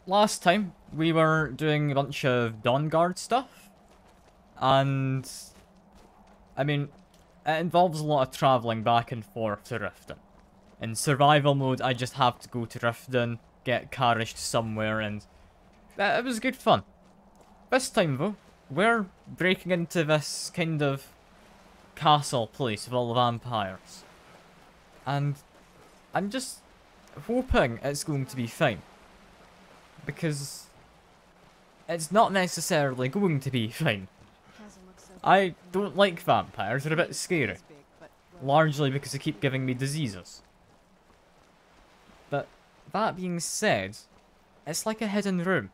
last time we were doing a bunch of Dawn Guard stuff, and I mean, it involves a lot of traveling back and forth to Riften. In survival mode, I just have to go to Riften, get carriage to somewhere, and it was good fun. This time though, we're breaking into this kind of castle place with all the vampires, and I'm just hoping it's going to be fine. Because it's not necessarily going to be fine. I don't like vampires, they're a bit scary. Largely because they keep giving me diseases. But that being said, it's like a hidden room.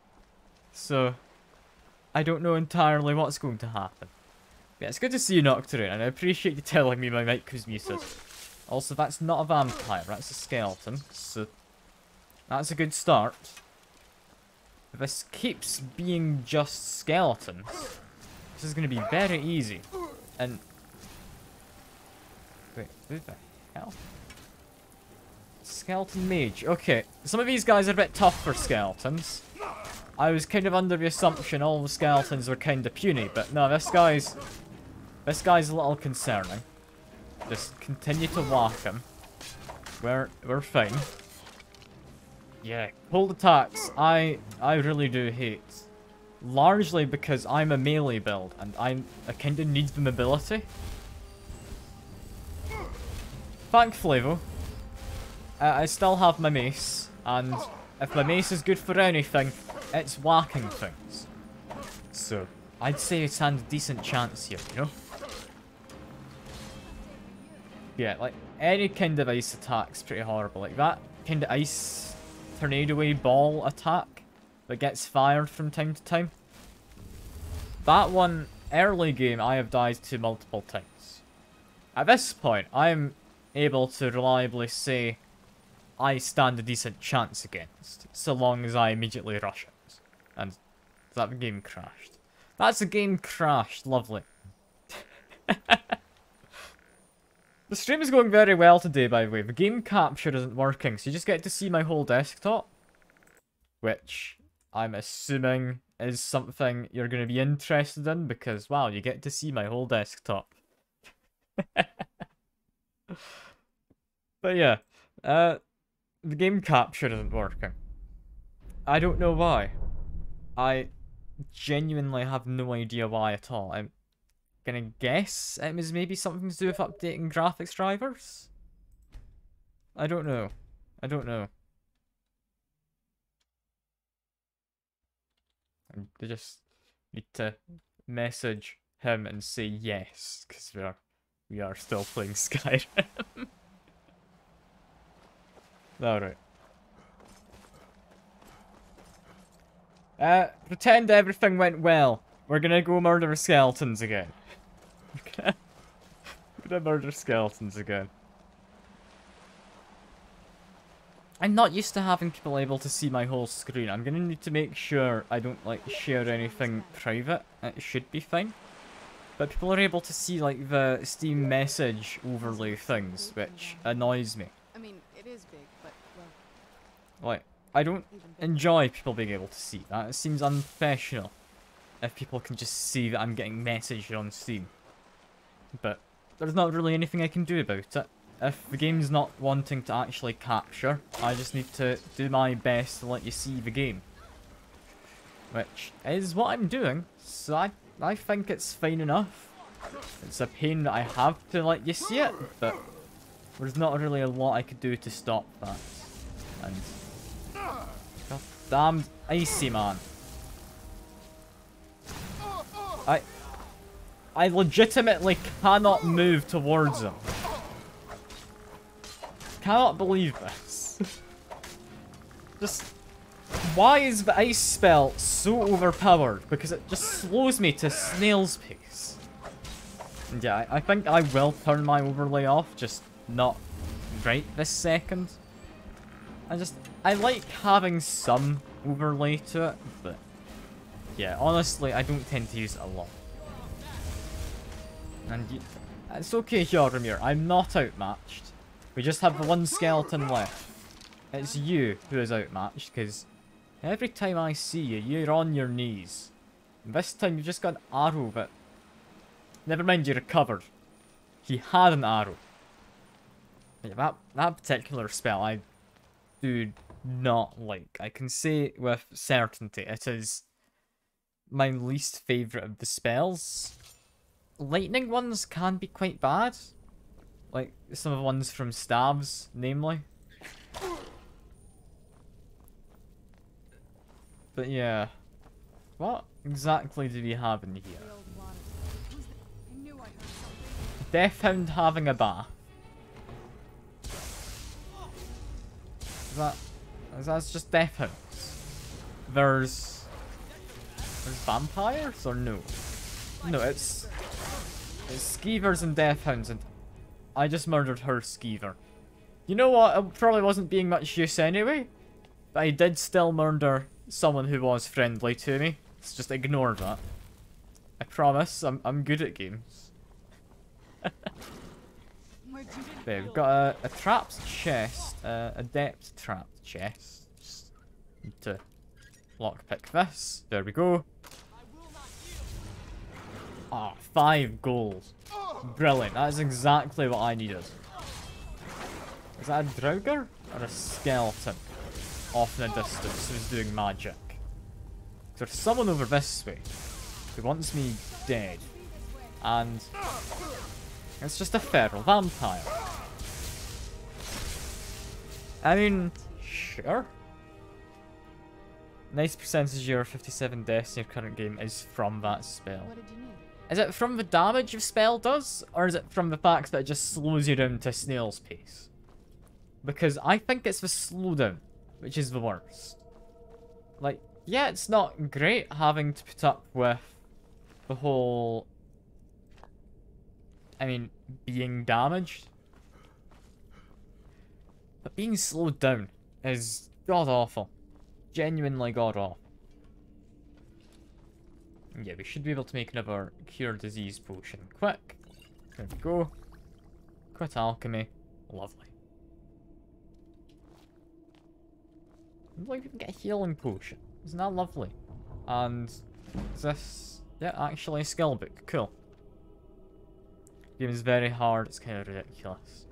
So, I don't know entirely what's going to happen. Yeah, it's good to see you, Nocturne, and I appreciate you telling me my mic was muted. Also, that's not a vampire, that's a skeleton, so that's a good start. If this keeps being just skeletons, this is going to be very easy. And... wait, who the hell? Skeleton mage. Okay, some of these guys are a bit tough for skeletons. I was kind of under the assumption all the skeletons were kind of puny, but no, this guy's a little concerning. Just continue to whack him. We're fine. Yeah, cold attacks, I really do hate. Largely because I'm a melee build, and I kind of need the mobility. Thankfully though, I still have my mace, and if my mace is good for anything, it's whacking things. So, I'd say it stands a decent chance here, you know? Yeah, like, any kind of ice attack's pretty horrible. Like, that kind of ice tornado ball attack that gets fired from time to time. That one, early game, I have died to multiple times. At this point, I'm able to reliably say I stand a decent chance against, so long as I immediately rush it. And that game crashed. That's a game crashed, lovely. The stream is going very well today, by the way. The game capture isn't working, so you just get to see my whole desktop. Which, I'm assuming, is something you're going to be interested in, because, wow, you get to see my whole desktop. But yeah, the game capture isn't working. I don't know why. I genuinely have no idea why at all. I'm gonna guess it was maybe something to do with updating graphics drivers? I don't know. I don't know. I just need to message him and say yes, because we are still playing Skyrim. Alright. Pretend everything went well. We're gonna go murder skeletons again. We're gonna murder skeletons again. I'm not used to having people able to see my whole screen. I'm gonna need to make sure I don't, like, share anything private. It should be fine. But people are able to see, like, the Steam message overlay things, which annoys me. I mean, it is big, but, well... Like, I don't enjoy people being able to see that. It seems unprofessional if people can just see that I'm getting messaged on Steam. But there's not really anything I can do about it. If the game's not wanting to actually capture, I just need to do my best to let you see the game. Which is what I'm doing, so I think it's fine enough. It's a pain that I have to let you see it, but there's not really a lot I could do to stop that. And... God damn icy man. I legitimately cannot move towards him. Cannot believe this. Just... why is the ice spell so overpowered? Because it just slows me to snail's pace. And yeah, I think I will turn my overlay off, just not right this second. I like having some overlay to it, but yeah, honestly, I don't tend to use it a lot. And it's okay, Joromir, I'm not outmatched. We just have the one skeleton left. It's you who is outmatched, because Every time I see you, you're on your knees. And this time you've just got an arrow, but... Never mind, you recovered. He had an arrow. Yeah, that particular spell I do not like. I can say with certainty it is my least favourite of the spells. Lightning ones can be quite bad. Like some of the ones from stabs, namely. But yeah. What exactly do we have in here? Deathhound having a bath. That's just deathhounds. There's vampires or no? No, it's skeevers and deathhounds, and I just murdered her skeever. You know what? It probably wasn't being much use anyway, but I did still murder someone who was friendly to me. Let's just ignore that. I promise, I'm good at games. Okay, we've got a trapped chest, a depth trapped chest. Just need to lockpick this. There we go. Ah, 5 gold. Brilliant, that is exactly what I needed. Is that a Draugr or a skeleton? Off in the distance who's doing magic. There's someone over this way who wants me dead. And it's just a feral vampire. I mean, sure. Nice percentage of your 57 deaths in your current game is from that spell. What did you need? Is it from the damage your spell does? Or is it from the fact that it just slows you down to a snail's pace? Because I think it's the slowdown, which is the worst. Like, yeah, it's not great having to put up with the whole... I mean, being damaged. But being slowed down is god-awful. Genuinely god-awful. Yeah, we should be able to make another cure disease potion. Quick. There we go. Quit alchemy. Lovely. Like we can get a healing potion. Isn't that lovely? And is this... Yeah, actually a skill book. Cool. Game is very hard. It's kind of ridiculous.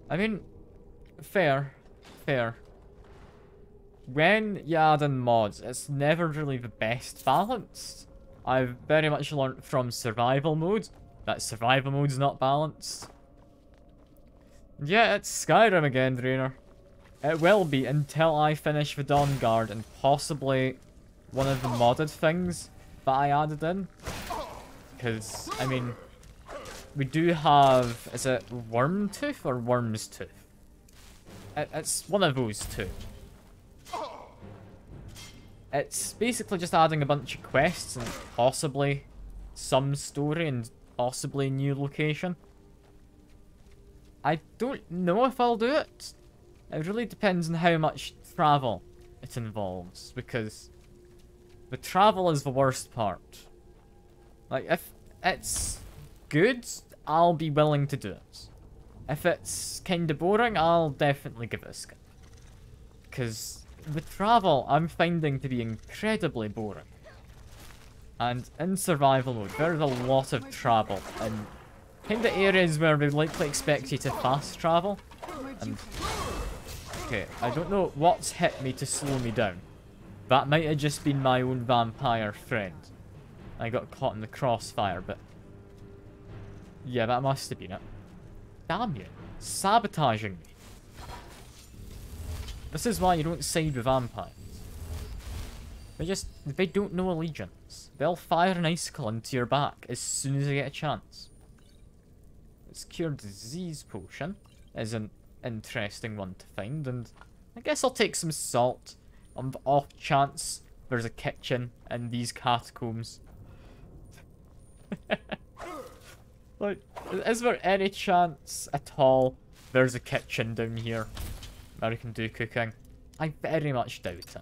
I mean, fair. When you add in mods, it's never really the best balanced. I've very much learnt from survival mode that survival mode's not balanced. Yeah, it's Skyrim again, Drainer. It will be until I finish the Dawn Guard and possibly one of the modded things that I added in. Because, I mean, we do have, is it Wormtooth or Worm's Tooth? It's one of those two. It's basically just adding a bunch of quests and possibly some story and possibly a new location. I don't know if I'll do it. It really depends on how much travel it involves, because the travel is the worst part. Like, if it's good, I'll be willing to do it. If it's kinda boring, I'll definitely give it a skip. Because the travel I'm finding to be incredibly boring. And in survival mode, there's a lot of travel in kinda areas where they'd likely expect you to fast travel. And okay, I don't know what's hit me to slow me down. That might have just been my own vampire friend. I got caught in the crossfire, but yeah, that must have been it. Damn you, sabotaging me. This is why you don't side with vampires. They don't know allegiance. They'll fire an icicle into your back as soon as they get a chance. This cure disease potion is an interesting one to find, and I guess I'll take some salt on the off chance there's a kitchen in these catacombs. Like, is there any chance at all there's a kitchen down here where I can do cooking? I very much doubt it.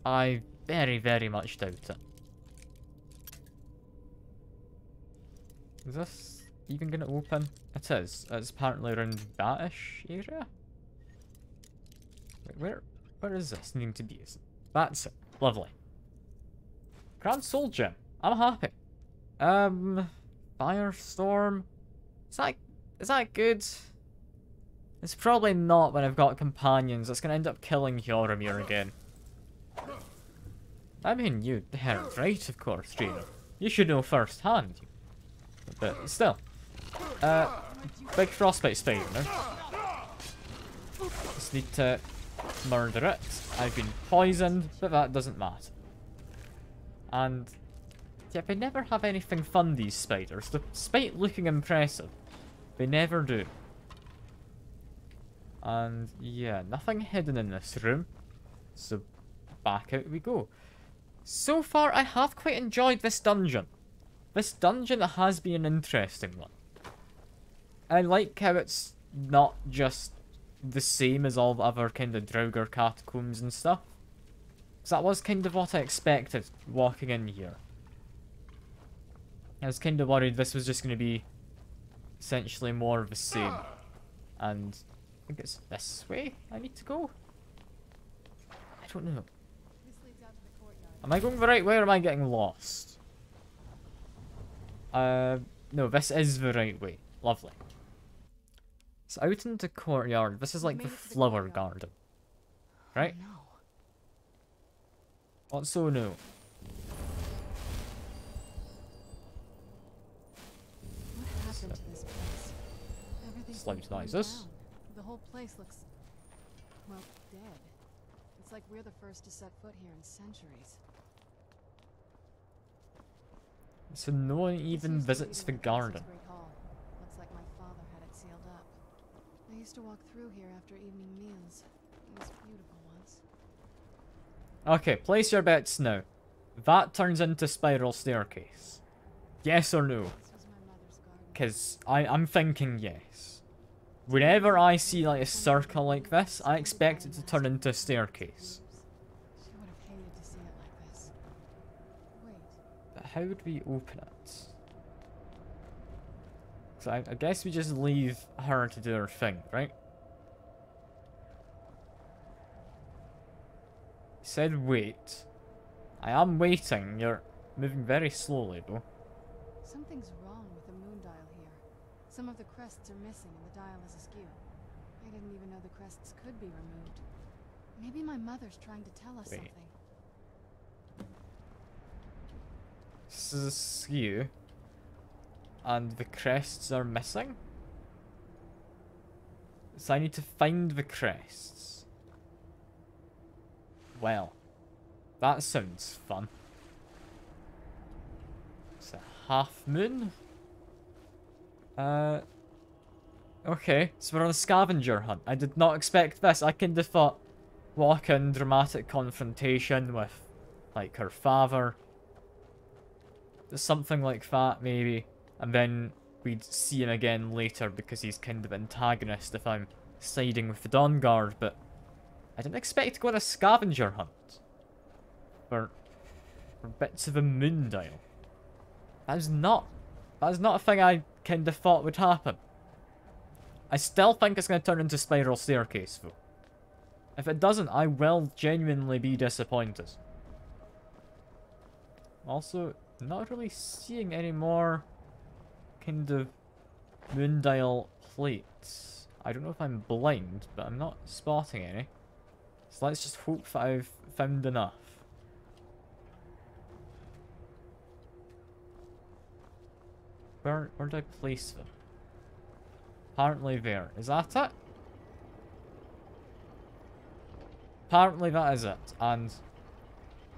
I very, very much doubt it. Is this even gonna open? It is. It's apparently around that-ish area. Wait, Where is this needing to be? That's it. Lovely. Grand Soul Gem. I'm happy. Firestorm. Is that good? It's probably not when I've got companions. That's gonna end up killing Yoramir again. I mean, you heard right, of course, Gina. You should know firsthand. But still. Big frostbite spider now. Just need to murder it. I've been poisoned, but that doesn't matter. And yeah, they never have anything fun, these spiders. Despite looking impressive, they never do. And yeah, nothing hidden in this room. So back out we go. So far, I have quite enjoyed this dungeon. This dungeon has been an interesting one. I like how it's not just the same as all the other kind of Draugr catacombs and stuff. So that was kind of what I expected walking in here. I was kind of worried this was just going to be essentially more of the same. And I think it's this way I need to go. I don't know. Am I going the right way or am I getting lost? No, this is the right way. Lovely. It's out into courtyard. This is like the flower garden. Right? Oh, no. What's so new? What happened to this place? Everything's Slight been torn noises. down. The whole place looks, well, dead. It's like we're the first to set foot here in centuries. So no one This even used to visits be the my garden. parents' great hall. Looks like my father had it sealed up. I used to walk through here after evening meals. It was beautiful once. Okay, place your bets now. That turns into spiral staircase. Yes or no? This was my mother's garden. Because I'm thinking yes. Whenever I see like a circle like this, I expect it to turn into a staircase. She would have hated to see it like this. Wait, But how would we open it? So I guess we just leave her to do her thing, right? Said wait. I am waiting. You're moving very slowly though. something's wrong with the moon dial here. Some of the crests are missing and the dial is askew. I didn't even know the crests could be removed. Maybe my mother's trying to tell us Wait. something. This is askew. And the crests are missing? So I need to find the crests. Well, that sounds fun. It's a half moon? Okay, so we're on a scavenger hunt. I did not expect this. I kind of thought walk in, dramatic confrontation with, like, her father. Something like that, maybe. And then we'd see him again later because he's kind of antagonist if I'm siding with the Dawn Guard, but I didn't expect to go on a scavenger hunt for bits of a moon dial. That is not a thing I kind of thought would happen. I still think it's going to turn into spiral staircase though. If it doesn't, I will genuinely be disappointed. Also, not really seeing any more kind of moon dial plates. I don't know if I'm blind, but I'm not spotting any. So let's just hope that I've found enough. Where did I place them? Apparently there. Is that it? Apparently that is it. And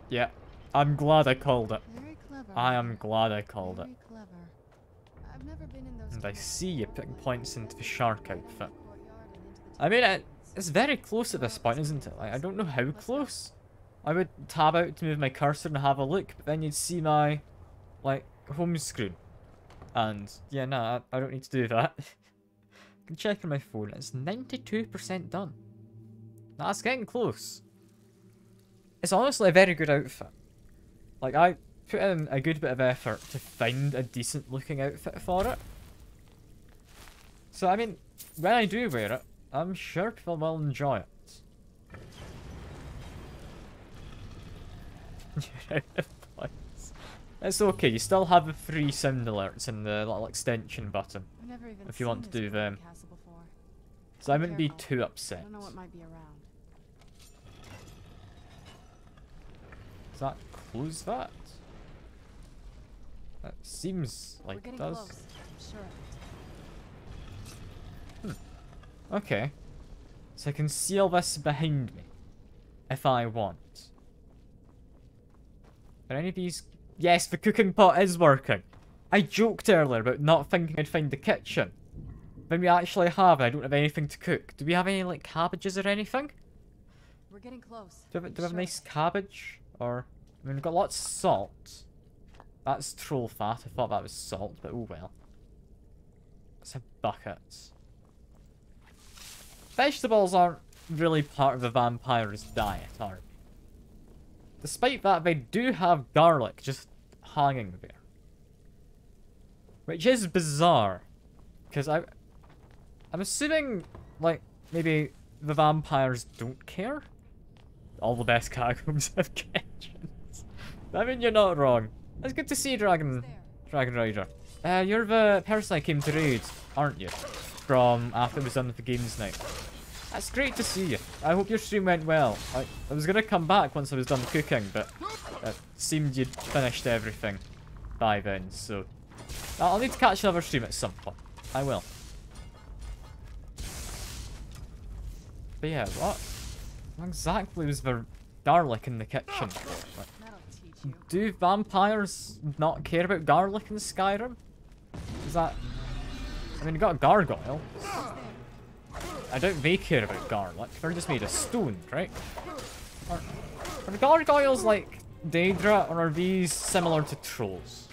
yeah, I'm glad I called it. Very clever. I am glad I called it. Very clever. I've never been in those And I tunnels see you before, putting but points into the shark outfit. courtyard and into the I mean, tunnels. it's very close at this point, isn't it? Like, I don't know how close. I would tab out to move my cursor and have a look, but then you'd see my, like, home screen. And, yeah, nah, I don't need to do that. I can check on my phone. It's 92% done. That's getting close. It's honestly a very good outfit. Like, I put in a good bit of effort to find a decent looking outfit for it. So, I mean, when I do wear it, I'm sure people will enjoy it. You're out of points. It's okay, you still have the free sound alerts and the little extension button. I've never even If you want to seen do this them. castle before. So I wouldn't be Careful. too I upset. don't know what might be around. Does that close that? That seems We're like it getting does. close. I'm sure of it. Okay. So I can seal this behind me. If I want. Are any of these... Yes, the cooking pot is working. I joked earlier about not thinking I'd find the kitchen. When we actually have it, I don't have anything to cook. Do we have any, like, cabbages or anything? We're getting close. Do we have a Sure. nice cabbage? Or... I mean, we've got lots of salt. That's troll fat. I thought that was salt, but oh well. Let's have buckets. Vegetables aren't really part of the vampire's diet, are they? Despite that, they do have garlic just hanging there. Which is bizarre. Because I'm assuming, like, maybe the vampires don't care? All the best catacombs have kitchens. I mean, you're not wrong. It's good to see you, Dragon Rider. You're the person I came to raid, aren't you? From after it was done with the games night. That's great to see you. I hope your stream went well. I was gonna come back once I was done cooking, but it seemed you'd finished everything by then, so... I'll need to catch another stream at some point. I will. But yeah, what exactly was the garlic in the kitchen? Like, That'll teach you. do vampires not care about garlic in Skyrim? Is that... I mean, you got a gargoyle. I doubt they care about garlic. They're just made of stone, right? Are the gargoyles like Daedra, or are these similar to trolls?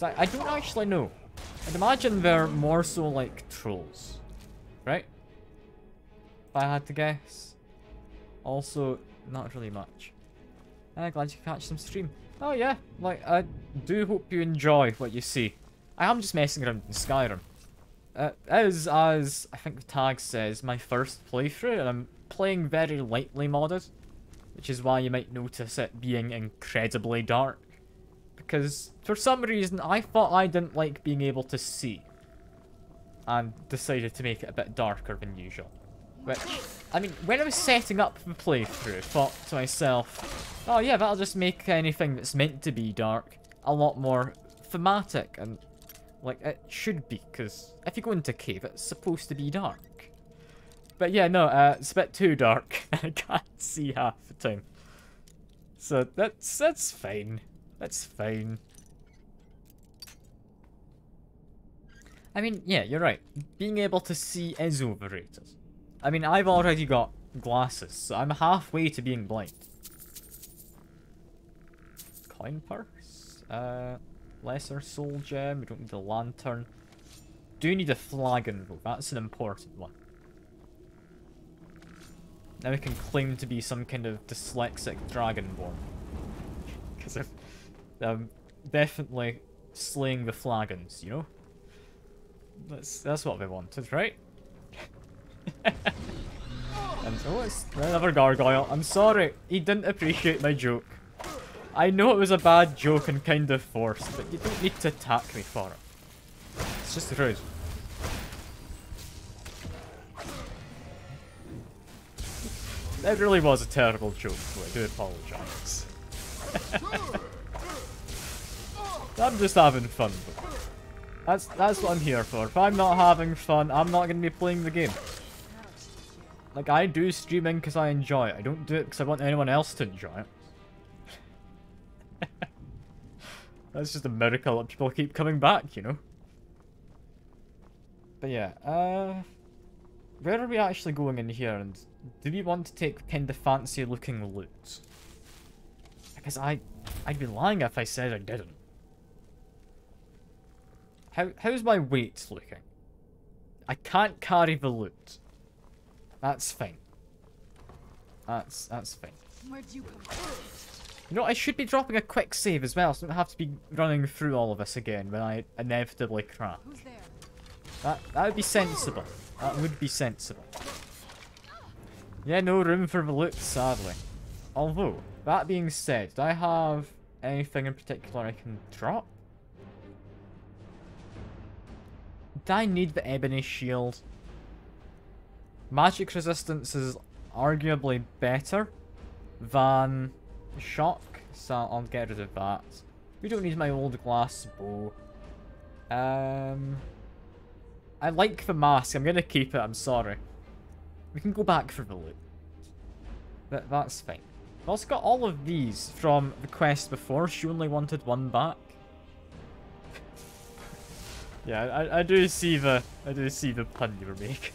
I don't actually know. I'd imagine they're more so like trolls. Right? If I had to guess. Also, not really much. Glad you could catch some stream. Oh yeah, like, I do hope you enjoy what you see. I am just messing around in Skyrim. It is, as I think the tag says, my first playthrough, and I'm playing very lightly modded, which is why you might notice it being incredibly dark. Because, for some reason, I thought I didn't like being able to see, and decided to make it a bit darker than usual. Which, I mean, when I was setting up the playthrough, I thought to myself, oh yeah, that'll just make anything that's meant to be dark a lot more thematic, and like it should be, because if you go into a cave, it's supposed to be dark. But yeah, no, it's a bit too dark, I can't see half the time. So that's fine. That's fine. I mean, yeah, you're right. Being able to see is overrated. I mean, I've already got glasses, so I'm halfway to being blind. Coin purse? Lesser soul gem. We don't need a lantern. Do need a flagon though. That's an important one. Now we can claim to be some kind of dyslexic dragonborn. Because I'm definitely slaying the flagons, you know? That's what we wanted, right? And oh, it's another gargoyle. I'm sorry, he didn't appreciate my joke. I know it was a bad joke and kind of forced, but you don't need to attack me for it. It's just rude. That really was a terrible joke, so I do apologise. I'm just having fun. That's what I'm here for. If I'm not having fun, I'm not going to be playing the game. Like, I do streaming because I enjoy it. I don't do it because I want anyone else to enjoy it. That's just a miracle that people keep coming back, you know? But yeah, where are we actually going in here, and do we want to take kind of fancy looking loot? Because I'd be lying if I said I didn't. How's my weight looking? I can't carry the loot. That's fine. That's fine. Where'd you come from? You know, I should be dropping a quick save as well, so I don't have to be running through all of this again when I inevitably crash. Who's there? That would be sensible. That would be sensible. Yeah, no room for the loot, sadly. Although, that being said, do I have anything in particular I can drop? Do I need the ebony shield? Magic resistance is arguably better than shock, so I'll get rid of that. We don't need my old glass bow. I like the mask. I'm gonna keep it. I'm sorry. We can go back for the loot. That's fine. I've also got all of these from the quest before. She only wanted one back. Yeah, I do see the pun you were making.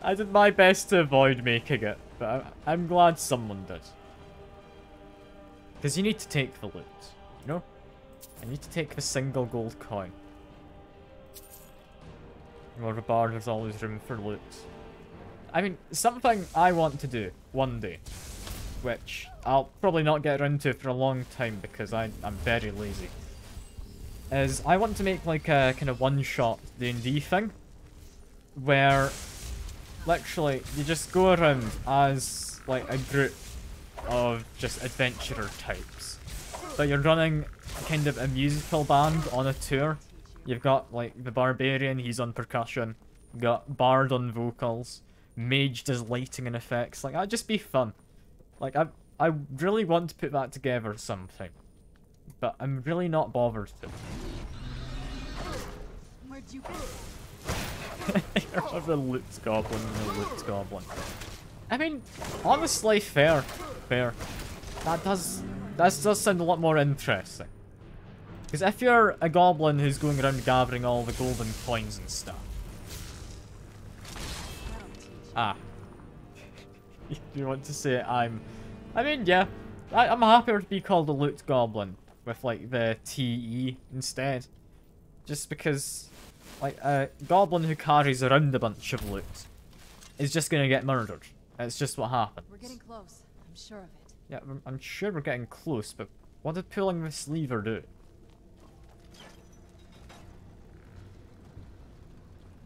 I did my best to avoid making it, but I'm glad someone did. Because you need to take the loot, you know? I need to take the single gold coin. Or the bar, there's always room for loot. I mean, something I want to do one day, which I'll probably not get around to for a long time because I'm very lazy, is I want to make like a kind of one-shot D&D thing, where literally you just go around as like a group of just adventurer types, but you're running kind of a musical band on a tour. You've got like the barbarian, he's on percussion, you've got bard on vocals, mage does lighting and effects. Like, that'd just be fun. Like, I really want to put that together sometime, but I'm really not bothered to. Where'd you go? You're the loot goblin, the loot goblin. I mean, honestly, fair. That does sound a lot more interesting. Because if you're a goblin who's going around gathering all the golden coins and stuff. Ah. You want to say I mean, yeah. I'm happier to be called a loot goblin with, like, the TE instead. Just because, like, a goblin who carries around a bunch of loot is just gonna get murdered. It's just what happens. We're getting close. I'm sure of it. Yeah, I'm sure we're getting close, but what did pulling this lever do?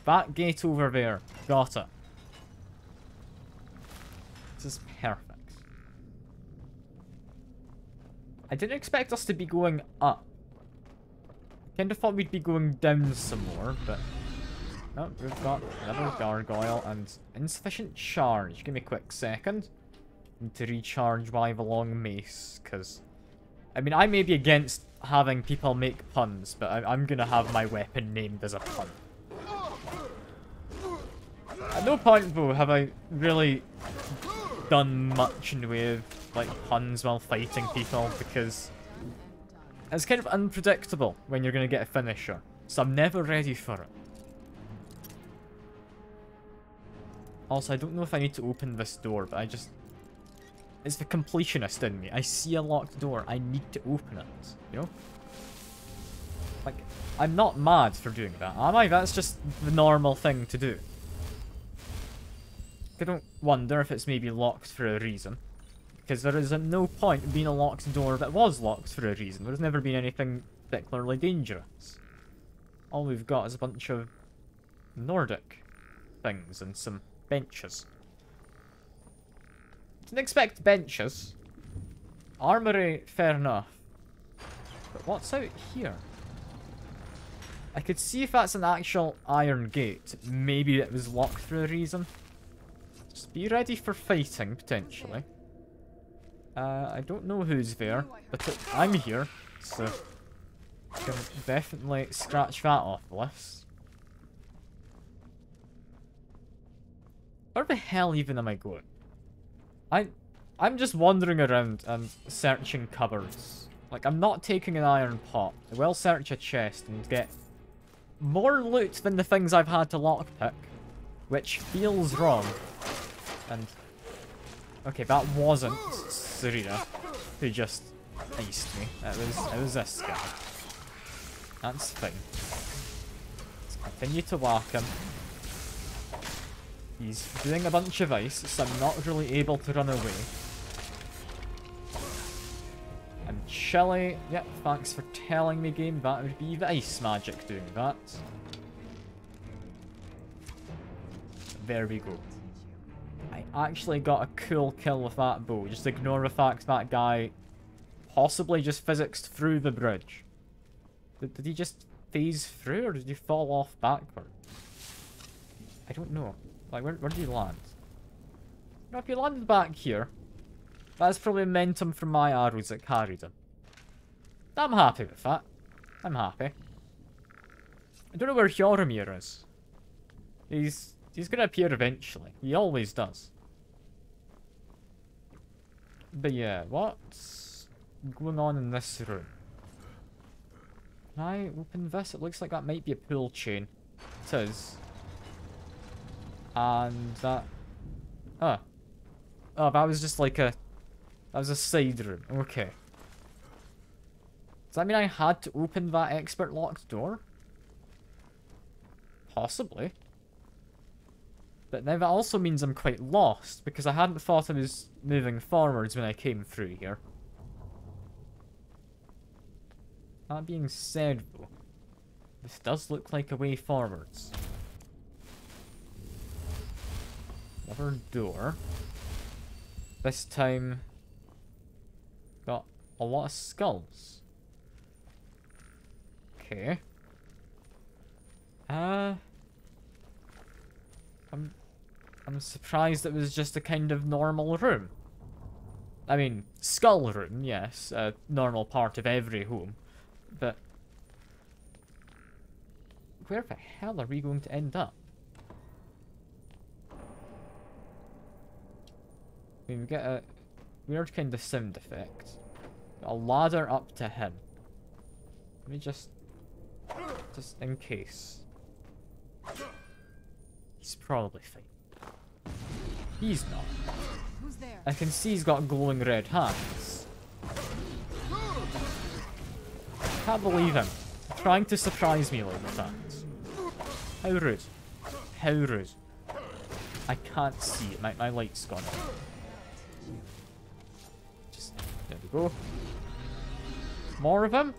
That gate over there. Got it. This is perfect. I didn't expect us to be going up. Kinda thought we'd be going down some more, but... Oh, we've got another gargoyle and insufficient charge. Give me a quick second. Need to recharge while I have a long mace, because... I mean, I may be against having people make puns, but I'm gonna have my weapon named as a pun. At no point, though, have I really done much in the way of, like, puns while fighting people, because it's kind of unpredictable when you're going to get a finisher, so I'm never ready for it. Also, I don't know if I need to open this door, but it's the completionist in me. I see a locked door, I need to open it, you know? Like, I'm not mad for doing that, am I? That's just the normal thing to do. I don't wonder if it's maybe locked for a reason. Because there is no point in being a locked door that was locked for a reason. There's never been anything particularly dangerous. All we've got is a bunch of Nordic things and some benches. Didn't expect benches. Armory, fair enough. But what's out here? I could see if that's an actual iron gate. Maybe it was locked for a reason. Just be ready for fighting, potentially. I don't know who's there, but I'm here, so I can definitely scratch that off the list. Where the hell even am I going? I'm just wandering around and searching cupboards. Like, I'm not taking an iron pot. I will search a chest and get more loot than the things I've had to lockpick, which feels wrong. And okay, that wasn't Serena who just iced me. It was this guy. That's fine. Let's continue to whack him. He's doing a bunch of ice, so I'm not really able to run away. I'm chilly. Yep, thanks for telling me, game. That would be the ice magic doing that. There we go. actually got a cool kill with that bow. Just ignore the fact that guy possibly just physicsed through the bridge. Did he just phase through, or did he fall off backward? I don't know. Like, where did he land? No, if he landed back here, that's probably momentum from my arrows that carried him. I'm happy with that. I'm happy. I don't know where Hjormir is. He's gonna appear eventually. He always does. But yeah, what's going on in this room? Can I open this? It looks like that might be a pull chain. It is. And that... Oh. Oh, that was just like a... That was a side room. Okay. Does that mean I had to open that expert locked door? Possibly. But now that also means I'm quite lost, because I hadn't thought I was moving forwards when I came through here. That being said, though, this does look like a way forwards. Another door. This time, got a lot of skulls. Okay. I'm surprised it was just a kind of normal room. I mean, skull room, yes, a normal part of every home, but where the hell are we going to end up? I mean, we get a weird kind of sound effect. A ladder up to him. Let me just in case. He's probably fine. He's not. Who's there? I can see he's got glowing red hands. Can't believe him. Trying to surprise me like that. How rude. How rude. I can't see it. My light's gone. Just, there we go. More of him?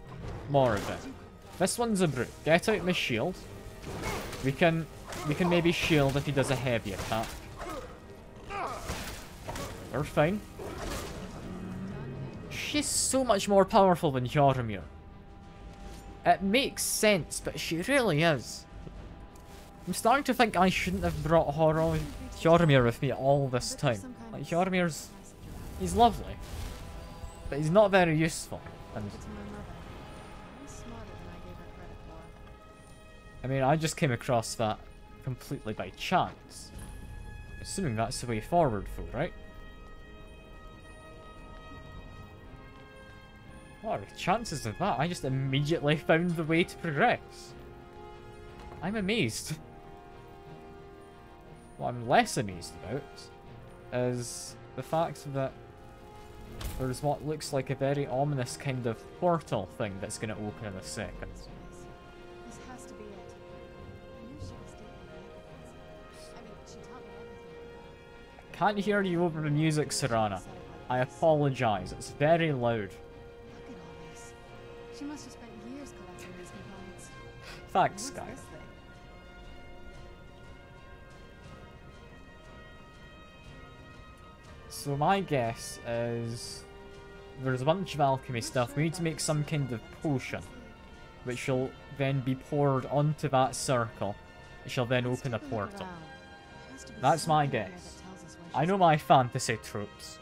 More of him. This one's a brute. Get out my shield. We can maybe shield if he does a heavy attack. We're fine. She's so much more powerful than Hjormir. It makes sense, but she really is. I'm starting to think I shouldn't have brought Hjormir with me all this time. Like, Hjormir's... he's lovely. But he's not very useful. And I mean, I just came across that completely by chance. Assuming that's the way forward, though, right? What are the chances of that? I just immediately found the way to progress. I'm amazed. What I'm less amazed about is the fact that there's what looks like a very ominous kind of portal thing that's going to open in a second. This has to be it. I knew she was deeply negative. I mean, she taught me everything. Can't hear you over the music, Serana. I apologize. It's very loud. Look at all this. She must have spent years collecting these components. Thanks, What's Sky. this thing? So my guess is there's a bunch of alchemy stuff. We need to make some kind of potion, which will then be poured onto that circle. It shall then open a portal. That's my guess. I know my fantasy tropes.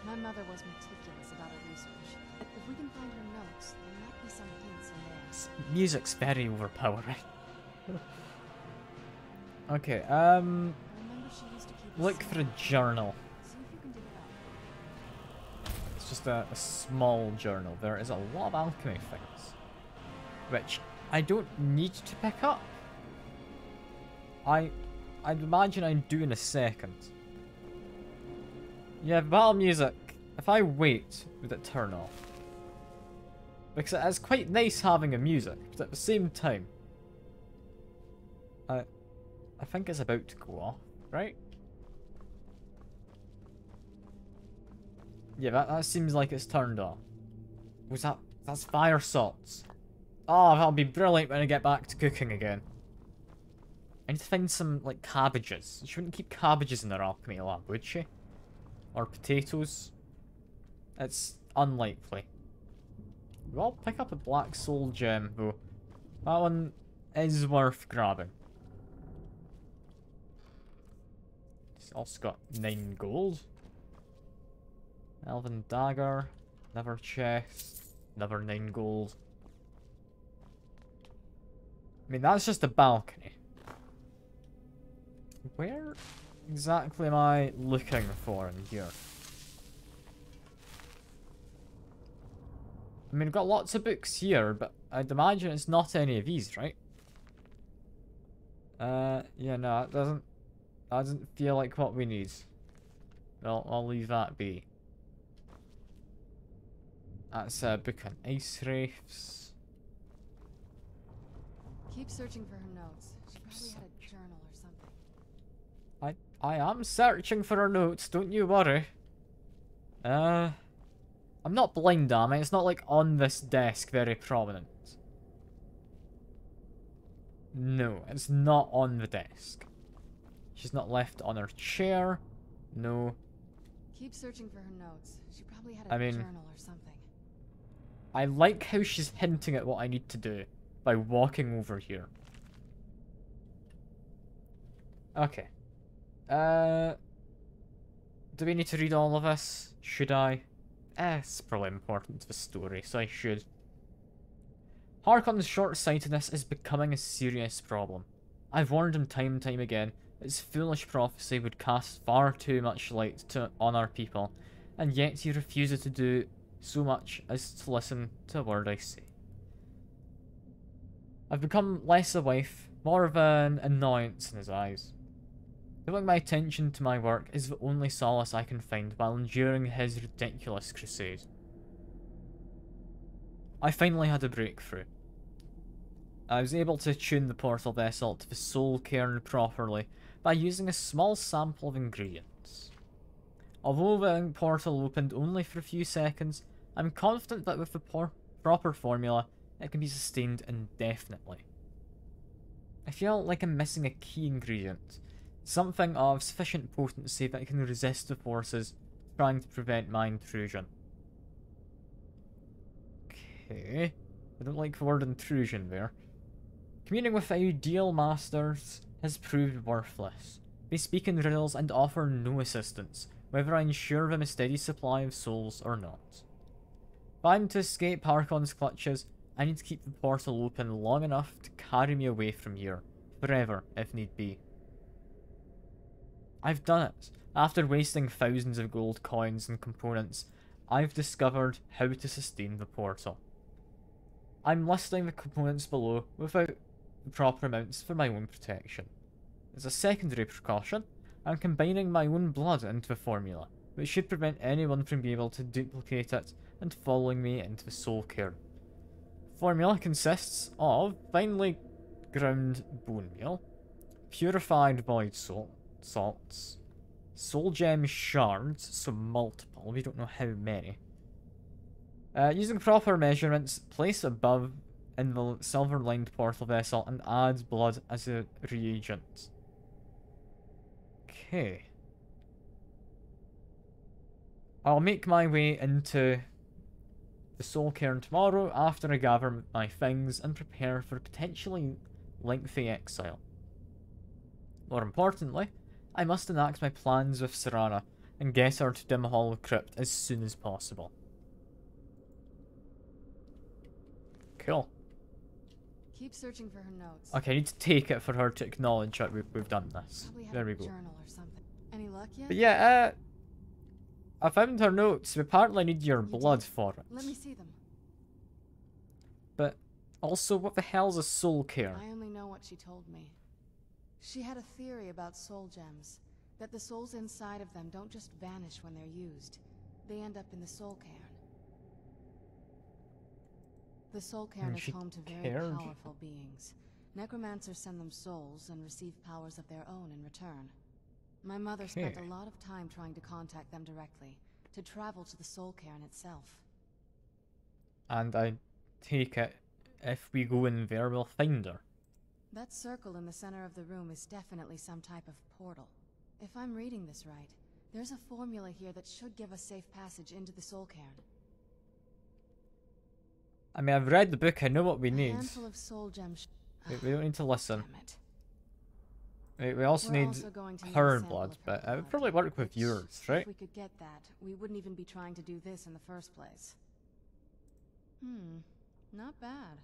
My mother was meticulous about her research. If we can find her notes, there might be some hints in there. Music's very overpowering. Okay, Remember she used to keep look for a journal. See if you can dig it up. It's just a small journal. There is a lot of alchemy things, which I don't need to pick up. I'd imagine I'd do in a second. Yeah, battle music. If I wait, would it turn off? Because it is quite nice having a music, but at the same time, I think it's about to go off, right? Yeah, that seems like it's turned off. Was that's fire salts. Oh, that'll be brilliant when I get back to cooking again. I need to find some, like, cabbages. She wouldn't keep cabbages in her alchemy lab, would she? Or potatoes? It's unlikely. We'll pick up a black soul gem, though. That one is worth grabbing. It's also got 9 gold. Elven dagger. Another chest. Another 9 gold. I mean, that's just a balcony. Where exactly am I looking for in here? I mean, we've got lots of books here, but I'd imagine it's not any of these, right? Yeah, no, it doesn't feel like what we need. I'll leave that be. That's a book on ice wraiths. Keep searching for her notes. She probably had a journal or something. I am searching for her notes, don't you worry. I'm not blind, am I? It's not like on this desk very prominent. No, it's not on the desk. She's not left on her chair. No. Keep searching for her notes. She probably had a journal or something. I like how she's hinting at what I need to do by walking over here. Okay. Do we need to read all of this? Should I? It's probably important to the story, so I should. Harkon's short-sightedness is becoming a serious problem. I've warned him time and time again that his foolish prophecy would cast far too much light on our people, and yet he refuses to do so much as to listen to a word I say. I've become less a wife, more of an annoyance in his eyes. Giving my attention to my work is the only solace I can find while enduring his ridiculous crusade. I finally had a breakthrough. I was able to tune the portal vessel to the soul cairn properly by using a small sample of ingredients. Although the portal opened only for a few seconds, I'm confident that with the proper formula, it can be sustained indefinitely. I feel like I'm missing a key ingredient. Something of sufficient potency that can resist the forces trying to prevent my intrusion. Okay. I don't like the word intrusion there. Communing with ideal masters has proved worthless. They speak in riddles and offer no assistance, whether I ensure them a steady supply of souls or not. If I'm to escape Harkon's clutches, I need to keep the portal open long enough to carry me away from here, forever if need be. I've done it. After wasting thousands of gold coins and components, I've discovered how to sustain the portal. I'm listing the components below without the proper amounts for my own protection. As a secondary precaution, I'm combining my own blood into the formula, which should prevent anyone from being able to duplicate it and following me into the soul cairn. The formula consists of finely ground bone meal, purified void salts, soul gem shards, so multiple, we don't know how many. Using proper measurements, place above in the silver-lined portal vessel and add blood as a reagent. Okay. I'll make my way into the soul cairn tomorrow after I gather my things and prepare for a potentially lengthy exile. More importantly, I must enact my plans with Serana and get her to Dim Hollow Crypt as soon as possible. Cool. Keep searching for her notes. Okay, I need to take it for her to acknowledge that we've done this. There we go. Journal or something. Any luck yet? But yeah, I found her notes. We apparently need your blood for it. Let me see them. But also, what the hell's a soul cairn? I only know what she told me. She had a theory about soul gems, that the souls inside of them don't just vanish when they're used. They end up in the soul cairn. The soul cairn is home to very powerful beings. Necromancers send them souls and receive powers of their own in return. My mother spent a lot of time trying to contact them directly, to travel to the soul cairn itself. And I take it, if we go in there, we'll find her. That circle in the center of the room is definitely some type of portal. If I'm reading this right, there's a formula here that should give us safe passage into the soul cairn. I mean, I've read the book, I know what we A need. handful of soul gems. We don't need to listen. Damn it. We also need going to her need a blood, sample of but it would blood, probably work with which, yours, right? If we could get that, we wouldn't even be trying to do this in the first place. Not bad.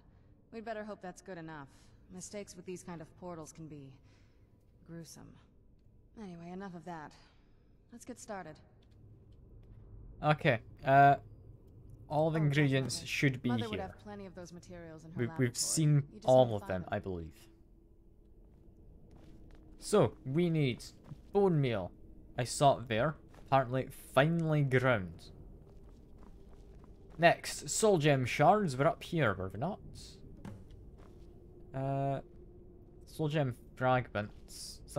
We'd better hope that's good enough. Mistakes with these kind of portals can be gruesome. Anyway, enough of that. Let's get started. Okay, all the ingredients definitely. should be Mother would here. have plenty of those materials in her We've laboratory. seen You just all need to of them, find I believe. So, we need bone meal. I saw it there. Apparently finely ground. Next, soul gem shards. We're up here, were we not? Soul gem fragments. Is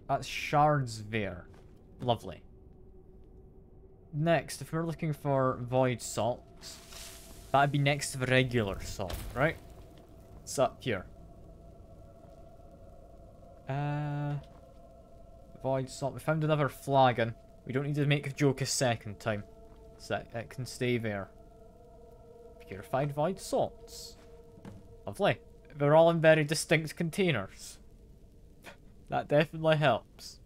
that's shards there. Lovely. Next, if we're looking for void salts, that'd be next to the regular salt, right? It's up here. Void salt. We found another flagon. We don't need to make a joke a second time. So that it can stay there. Purified void salts. Lovely. They're all in very distinct containers. That definitely helps.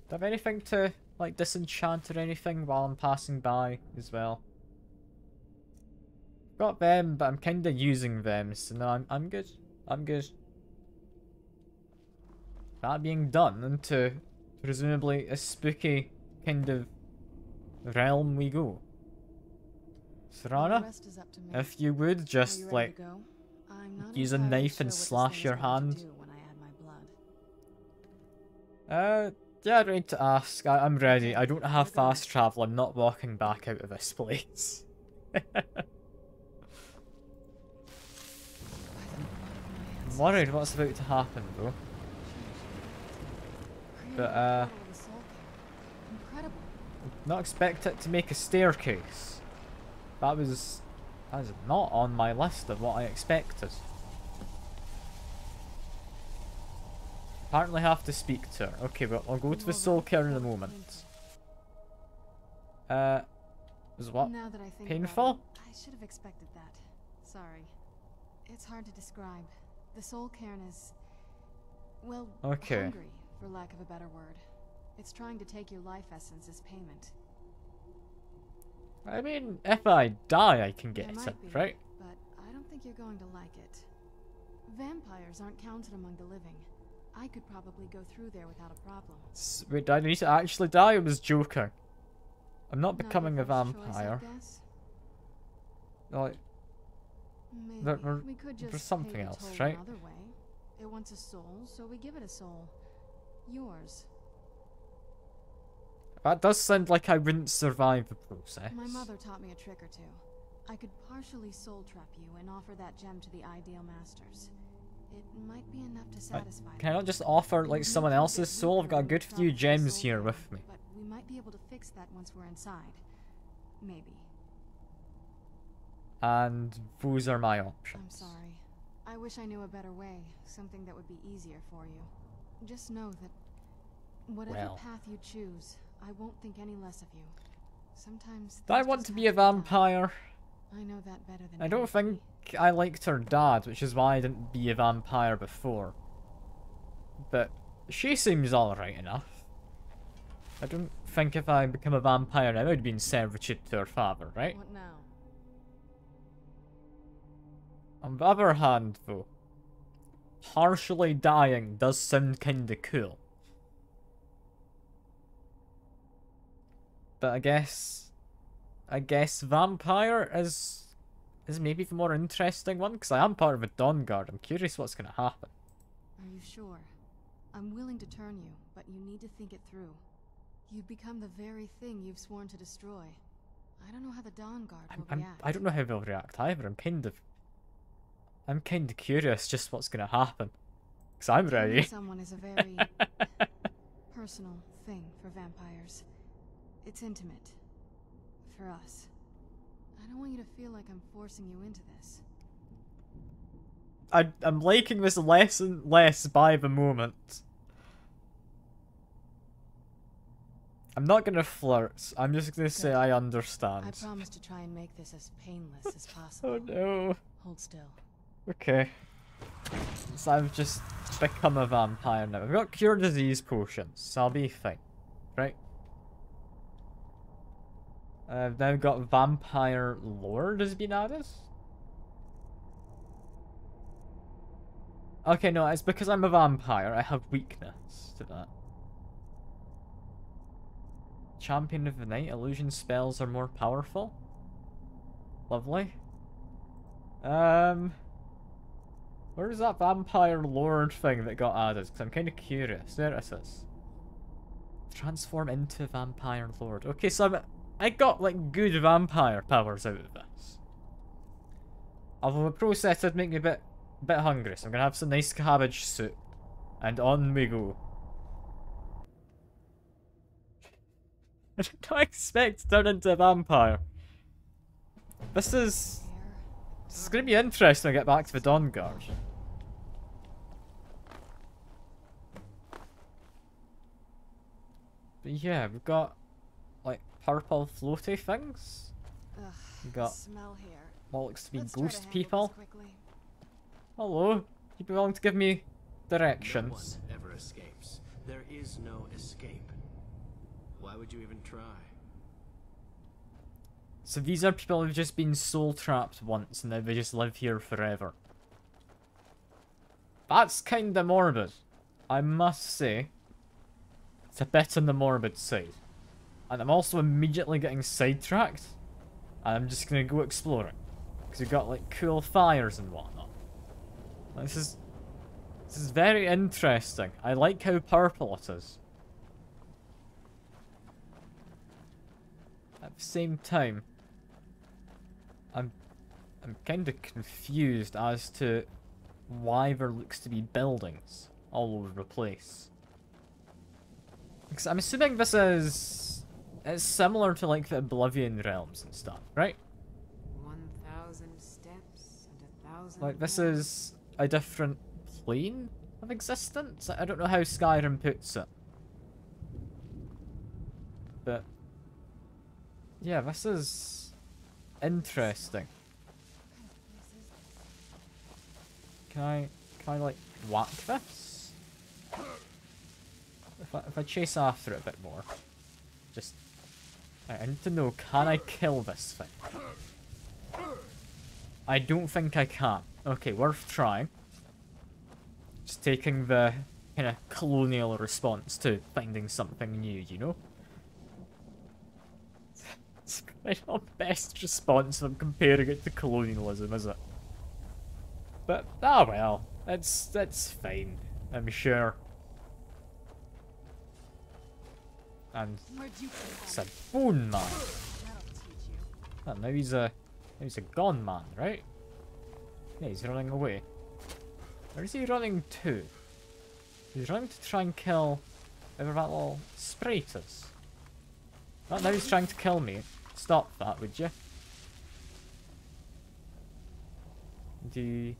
Do I have anything to, like, disenchant or anything while I'm passing by as well? Got them, but I'm kinda using them, so no, I'm good. I'm good. That being done, into presumably a spooky kind of realm we go. Serana, if you would just like use a knife and slash your hand. Yeah, I don't need to ask. I'm ready. I don't have fast travel. I'm not walking back out of this place. I'm worried what's about to happen though. But not expect it to make a staircase. That is not on my list of what I expected. Apparently have to speak to her. Okay, well, I'll go to the soul cairn in a moment. Is what? Painful? I should have expected that. Sorry. It's hard to describe. The soul cairn is, well, hungry, for lack of a better word. It's trying to take your life essence as payment. I mean, if I die, I can get it, right? But I don't think you're going to like it. Vampires aren't counted among the living. I could probably go through there without a problem. Wait, do I need to actually die? I was joking. I'm not becoming a vampire. Choice, Like, there's something else, right? It wants a soul, so we give it a soul. Yours. That does sound like I wouldn't survive the process. My mother taught me a trick or two. I could partially soul trap you and offer that gem to the ideal masters. It might be enough to satisfy them. Can I not just offer like someone else's soul? I've got a good few gems here with me. But we might be able to fix that once we're inside. Maybe. And those are my options. I'm sorry. I wish I knew a better way, something that would be easier for you. Just know that whatever path you choose, I won't think any less of you. Sometimes do I want to be a vampire? I know that better than I don't think I liked her dad, which is why I didn't be a vampire before. But she seems alright enough. I don't think if I become a vampire now, I'd be in servitude to her father, right? What now? On the other hand, though, partially dying does sound kinda cool. But I guess vampire is maybe the more interesting one, because I am part of a Dawn Guard. I'm curious what's going to happen. Are you sure? I'm willing to turn you, but you need to think it through. You've become the very thing you've sworn to destroy. I don't know how the Dawn Guard will react. I don't know how they'll react either. I'm kind of curious just what's going to happen. Because I'm ready. Someone is a very personal thing for vampires. It's intimate. For us. I don't want you to feel like I'm forcing you into this. I'm liking this less and less by the moment. I'm not gonna flirt. I'm just gonna say I understand. I promise to try and make this as painless as possible. Oh no. Hold still. Okay. So I've just become a vampire now. I've got cure disease potions, so I'll be fine. Right? I've now got vampire lord has been added. Okay, no, it's because I'm a vampire. I have weakness to that. Champion of the night. Illusion spells are more powerful. Lovely. Where's that vampire lord thing that got added? Because I'm kind of curious. There it is. Transform into vampire lord. Okay, so I got like good vampire powers out of this. Although the process did make me a bit hungry, so I'm gonna have some nice cabbage soup, and on we go. I did not expect to turn into a vampire. This is gonna be interesting when I get back to the Dawn Guard. But yeah, we've got like purple floaty things. We've got what looks to be ghost people. Hello, you'd be willing to give me directions? No one ever escapes. There is no escape. Why would you even try? So these are people who've just been soul trapped once and now they just live here forever. That's kinda morbid. I must say. It's a bit on the morbid side. And I'm also immediately getting sidetracked. And I'm just gonna go exploring. Because we've got like cool fires and whatnot. This is very interesting. I like how purple it is. At the same time, I'm kind of confused as to why there looks to be buildings all over the place. Because I'm assuming this is it's similar to like the Oblivion realms and stuff, right? 1,000 steps and 1,000. Like this is a different plane of existence. I don't know how Skyrim puts it, but yeah, this is interesting. Can I like whack this? If I chase after it a bit more, just I need to know, can I kill this thing? I don't think I can. Okay, worth trying. Just taking the kind of colonial response to finding something new, you know? It's probably not the best response if I'm comparing it to colonialism, is it? But, ah well, that's fine, I'm sure. And it's a bone man. Oh, now he's a gone man, right? Yeah, he's running away. Where is he running to? He's running to try and kill whoever that little sprite is. Oh, now he's trying to kill me. Stop that, would you? And he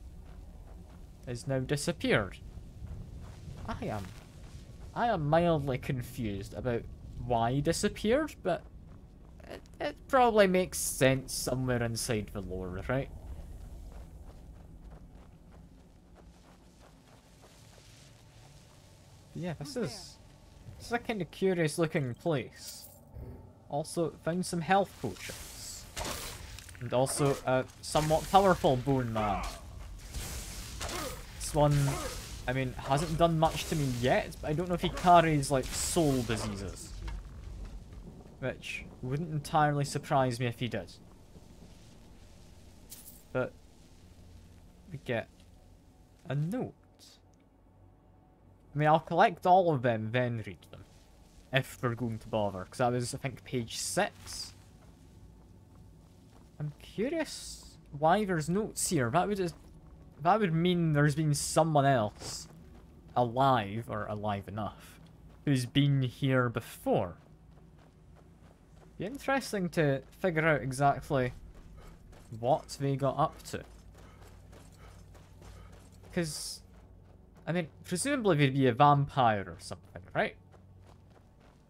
has now disappeared. I am mildly confused about why he disappeared, but it probably makes sense somewhere inside the lore, right? Yeah, this is a kind of curious looking place. Also found some health potions. And also a somewhat powerful bone man. This one, I mean, hasn't done much to me yet, but I don't know if he carries like soul diseases. Which wouldn't entirely surprise me if he did. But we get a note. I mean, I'll collect all of them, then read them. If we're going to bother. Because that was, I think, page 6. I'm curious why there's notes here. That would mean there's been someone else alive, or alive enough, who's been here before. Be interesting to figure out exactly what they got up to. Because, I mean, presumably they'd be a vampire or something, right?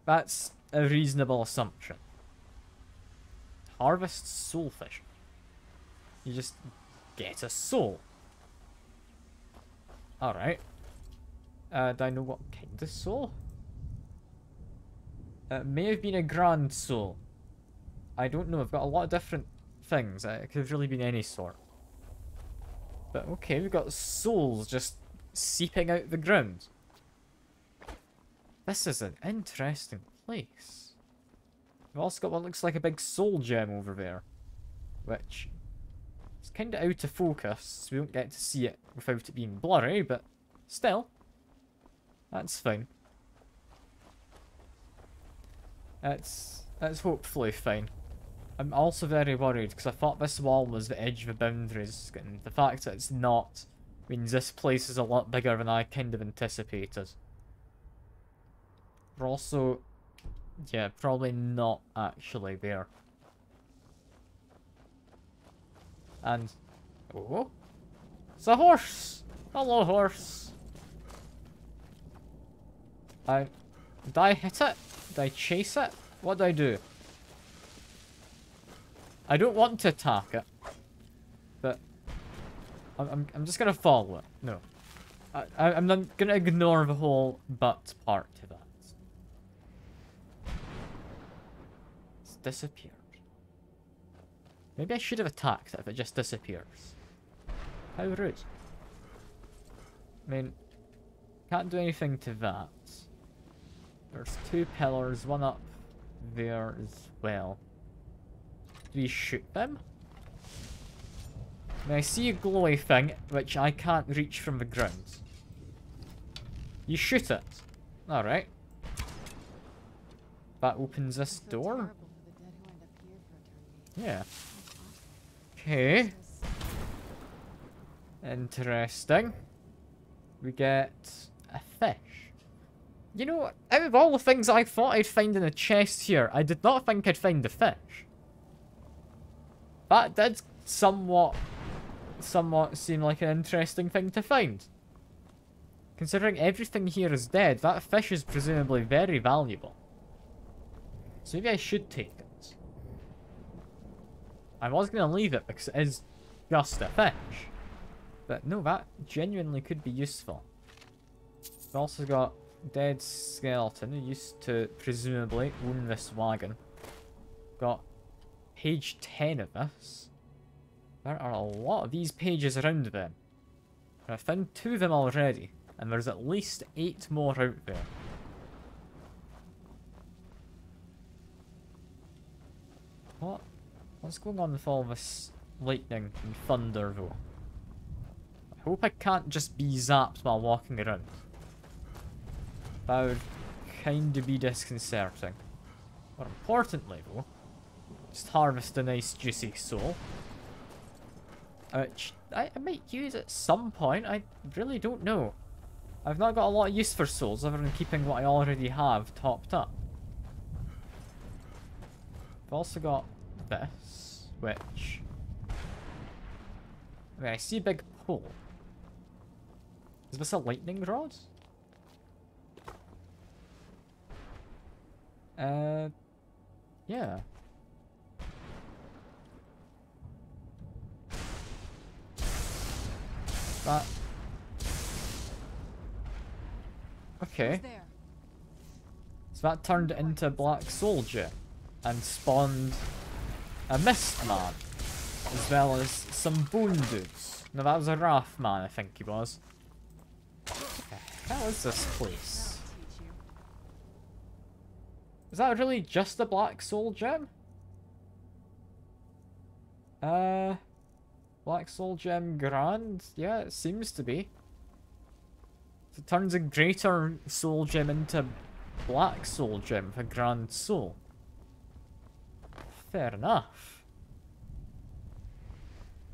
That's a reasonable assumption. Harvest soulfish. You just get a soul. Alright. Do I know what kind of soul? It may have been a grand soul. I don't know. I've got a lot of different things. It could have really been any sort. But okay, we've got souls just seeping out the ground. This is an interesting place. We've also got what looks like a big soul gem over there. Which is kind of out of focus, so we don't get to see it without it being blurry, but still. That's fine. It's hopefully fine. I'm also very worried because I thought this wall was the edge of the boundaries, and the fact that it's not means this place is a lot bigger than I kind of anticipated. We're also, yeah, probably not actually there. And, oh, it's a horse! Hello, horse! Did I hit it? Did I chase it? What did I do? I don't want to attack it, but I'm just gonna follow it. No, I'm not gonna ignore the whole butt part to that. It's disappeared. Maybe I should have attacked it if it just disappears. How rude. I mean, can't do anything to that. There's two pillars, one up there as well. Do we shoot them? Now I see a glowy thing, which I can't reach from the ground. You shoot it. Alright. That opens this door. Yeah. Okay. Interesting. We get a fish. You know, out of all the things I thought I'd find in a chest here, I did not think I'd find the fish. That did somewhat seem like an interesting thing to find. Considering everything here is dead, that fish is presumably very valuable. So maybe I should take it. I was going to leave it because it is just a fish. But no, that genuinely could be useful. We've also got dead skeleton who used to presumably own this wagon. Got page 10 of this. There are a lot of these pages around them. I found 2 of them already, and there's at least 8 more out there. What's going on with all this lightning and thunder though? I hope I can't just be zapped while walking around. That would kind of be disconcerting. More importantly though, just harvest a nice juicy soul. Which I might use at some point, I really don't know. I've not got a lot of use for souls other than keeping what I already have topped up. I've also got this, which... Okay, I see a big pole. Is this a lightning rod? Yeah. That... Okay. So that turned into a black soldier and spawned a mist man, as well as some bone dudes. No, that was a wrath man, I think he was. What the hell is this place? Is that really just a black soul gem? Black soul gem grand? Yeah, it seems to be. So it turns a greater soul gem into black soul gem with a grand soul. Fair enough.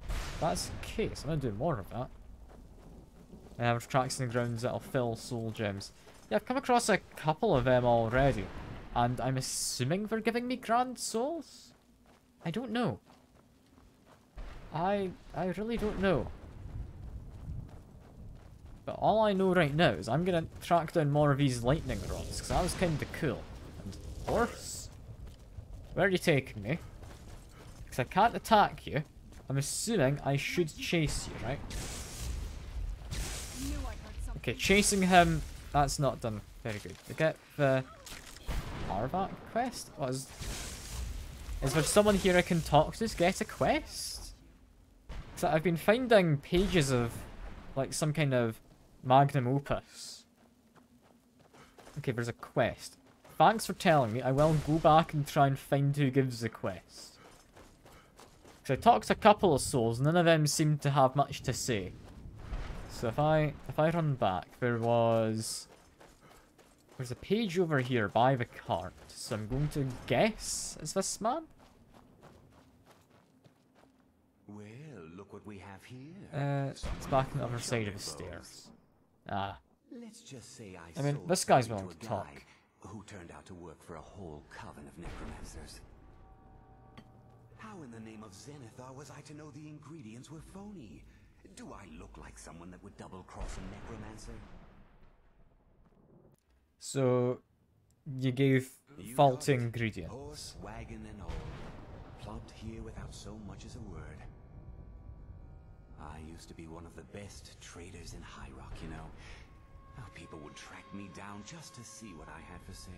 If that's the case, I'm gonna do more of that. I have tracks in the grounds that'll fill soul gems. Yeah, I've come across a couple of them already. And I'm assuming they're giving me grand souls? I don't know. I really don't know. But all I know right now is I'm gonna track down more of these lightning rods, because that was kind of cool. And horse? Where are you taking me? Because I can't attack you. I'm assuming I should chase you, right? Okay, chasing him, that's not done very good. To get the Arvat quest? What is there someone here I can talk to get a quest? So I've been finding pages of like some kind of magnum opus. Okay, there's a quest. Thanks for telling me. I will go back and try and find who gives the quest. Because I talked to a couple of souls, none of them seemed to have much to say. So if I run back, there's a page over here by the cart. So I'm going to guess, is this man? Well, look what we have here. It's back on the other side of the stairs. Ah. Let's just say I mean, sold this guy's something willing to to a talk. guy who turned out to work for a whole coven of necromancers. How in the name of Zenithar was I to know the ingredients were phony? Do I look like someone that would double-cross a necromancer? So, you gave faulty ingredients. Horse, wagon, and all. Plopped here without so much as a word. I used to be one of the best traders in High Rock, you know. How people would track me down just to see what I had for sale.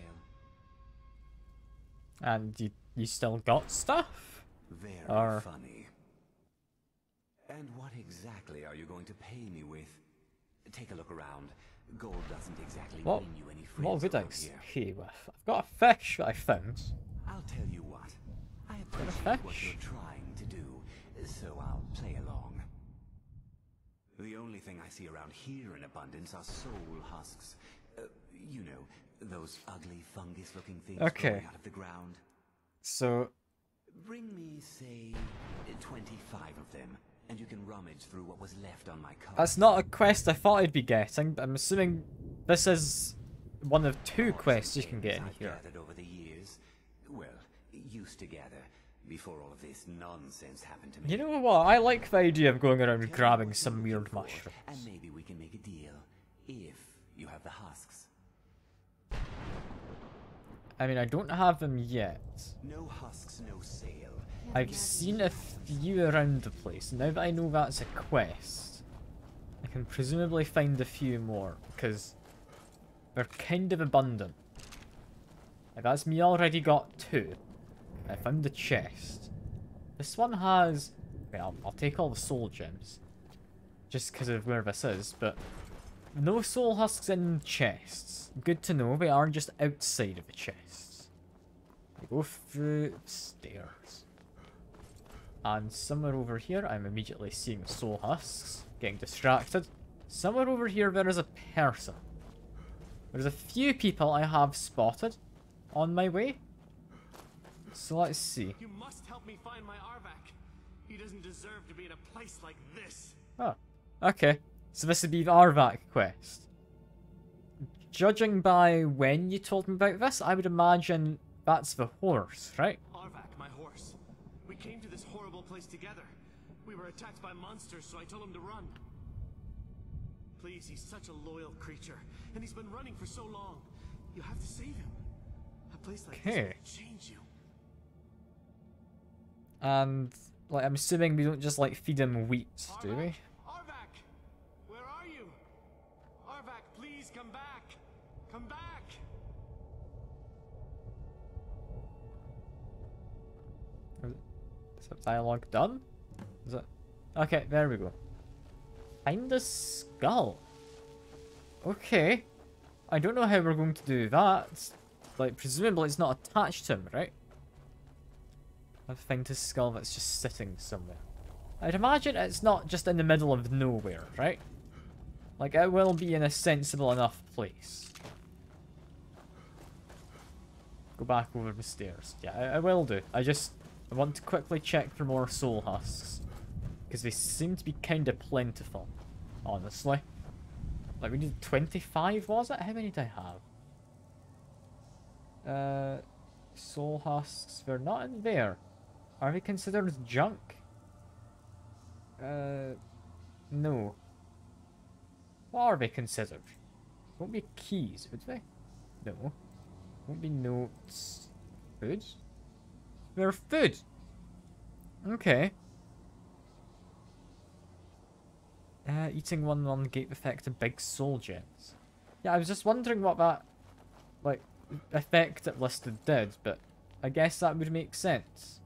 And you still got stuff? Very funny. And what exactly are you going to pay me with? Take a look around. Gold doesn't exactly win you any friends. What would I around here. pay with? I've got a fish that I found. I'll tell you what. I appreciate what you're trying to do, so I'll play along. The only thing I see around here in abundance are soul husks. You know, those ugly fungus-looking things growing out of the ground. So... Bring me, say, 25 of them, and you can rummage through what was left on my cart. That's not a quest I thought I'd be getting. I'm assuming this is one of two quests you can get in here. Gathered over the years. Well, used to gather before all of this nonsense happened to me. You know what? I like the idea of going around grabbing some weird mushrooms. And maybe we can make a deal, if you have the husks. I mean, I don't have them yet. No husks, no sale. I've seen a few around the place. Now that I know that's a quest, I can presumably find a few more, because they're kind of abundant. Like, that's me already got 2. I found the chest. This one has... Okay, I'll take all the soul gems, just because of where this is, but no soul husks in chests. Good to know, they are just outside of the chests. I go through the stairs. And somewhere over here, I'm immediately seeing soul husks, getting distracted. Somewhere over here, there is a person. There's a few people I have spotted on my way. So let's see. You must help me find my Arvak. He doesn't deserve to be in a place like this. Oh, okay. So this would be the Arvak quest. Judging by when you told me about this, I would imagine that's the horse, right? Arvak, my horse. We came to this horrible place together. We were attacked by monsters, so I told him to run. Please, he's such a loyal creature, and he's been running for so long. You have to save him. A place like this will change you. And, like, I'm assuming we don't just, like, feed him wheat, do we? Arvak! Where are you? Arvak, please come back! Come back! Is that dialogue done? Is it? Okay, there we go. Find the skull. Okay. I don't know how we're going to do that. Like, presumably it's not attached to him, right? I'll find his skull that's just sitting somewhere. I'd imagine it's not just in the middle of nowhere, right? Like, it will be in a sensible enough place. Go back over the stairs. Yeah, I will do. I want to quickly check for more soul husks. Because they seem to be kind of plentiful, honestly. Like, we need 25, was it? How many did I have? Soul husks. They're not in there. Are they considered junk? No. What are they considered? Won't be keys, would they? No. Won't be notes. Food? They're food! Okay. Eating one gave effect to big soul gems. Yeah, I was just wondering what that, like, effect it listed did, but I guess that would make sense.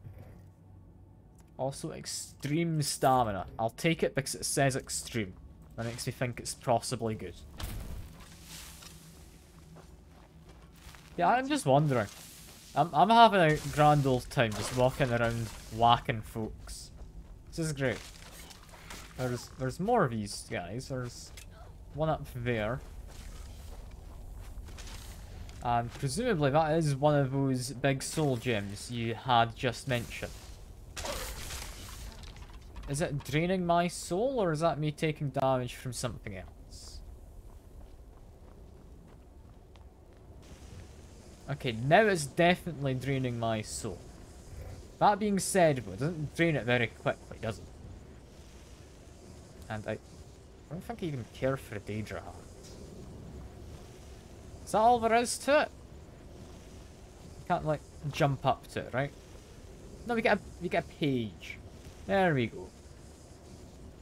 Also, extreme stamina. I'll take it because it says extreme. That makes me think it's possibly good. Yeah, I'm just wondering. I'm having a grand old time just walking around whacking folks. This is great. There's more of these guys. There's one up there. And presumably that is one of those big soul gems you had just mentioned. Is it draining my soul, or is that me taking damage from something else? Okay, now it's definitely draining my soul. That being said, though, it doesn't drain it very quickly, does it? And I don't think I even care for a Daedra heart. Is that all there is to it? You can't, like, jump up to it, right? No, we get a page. There we go.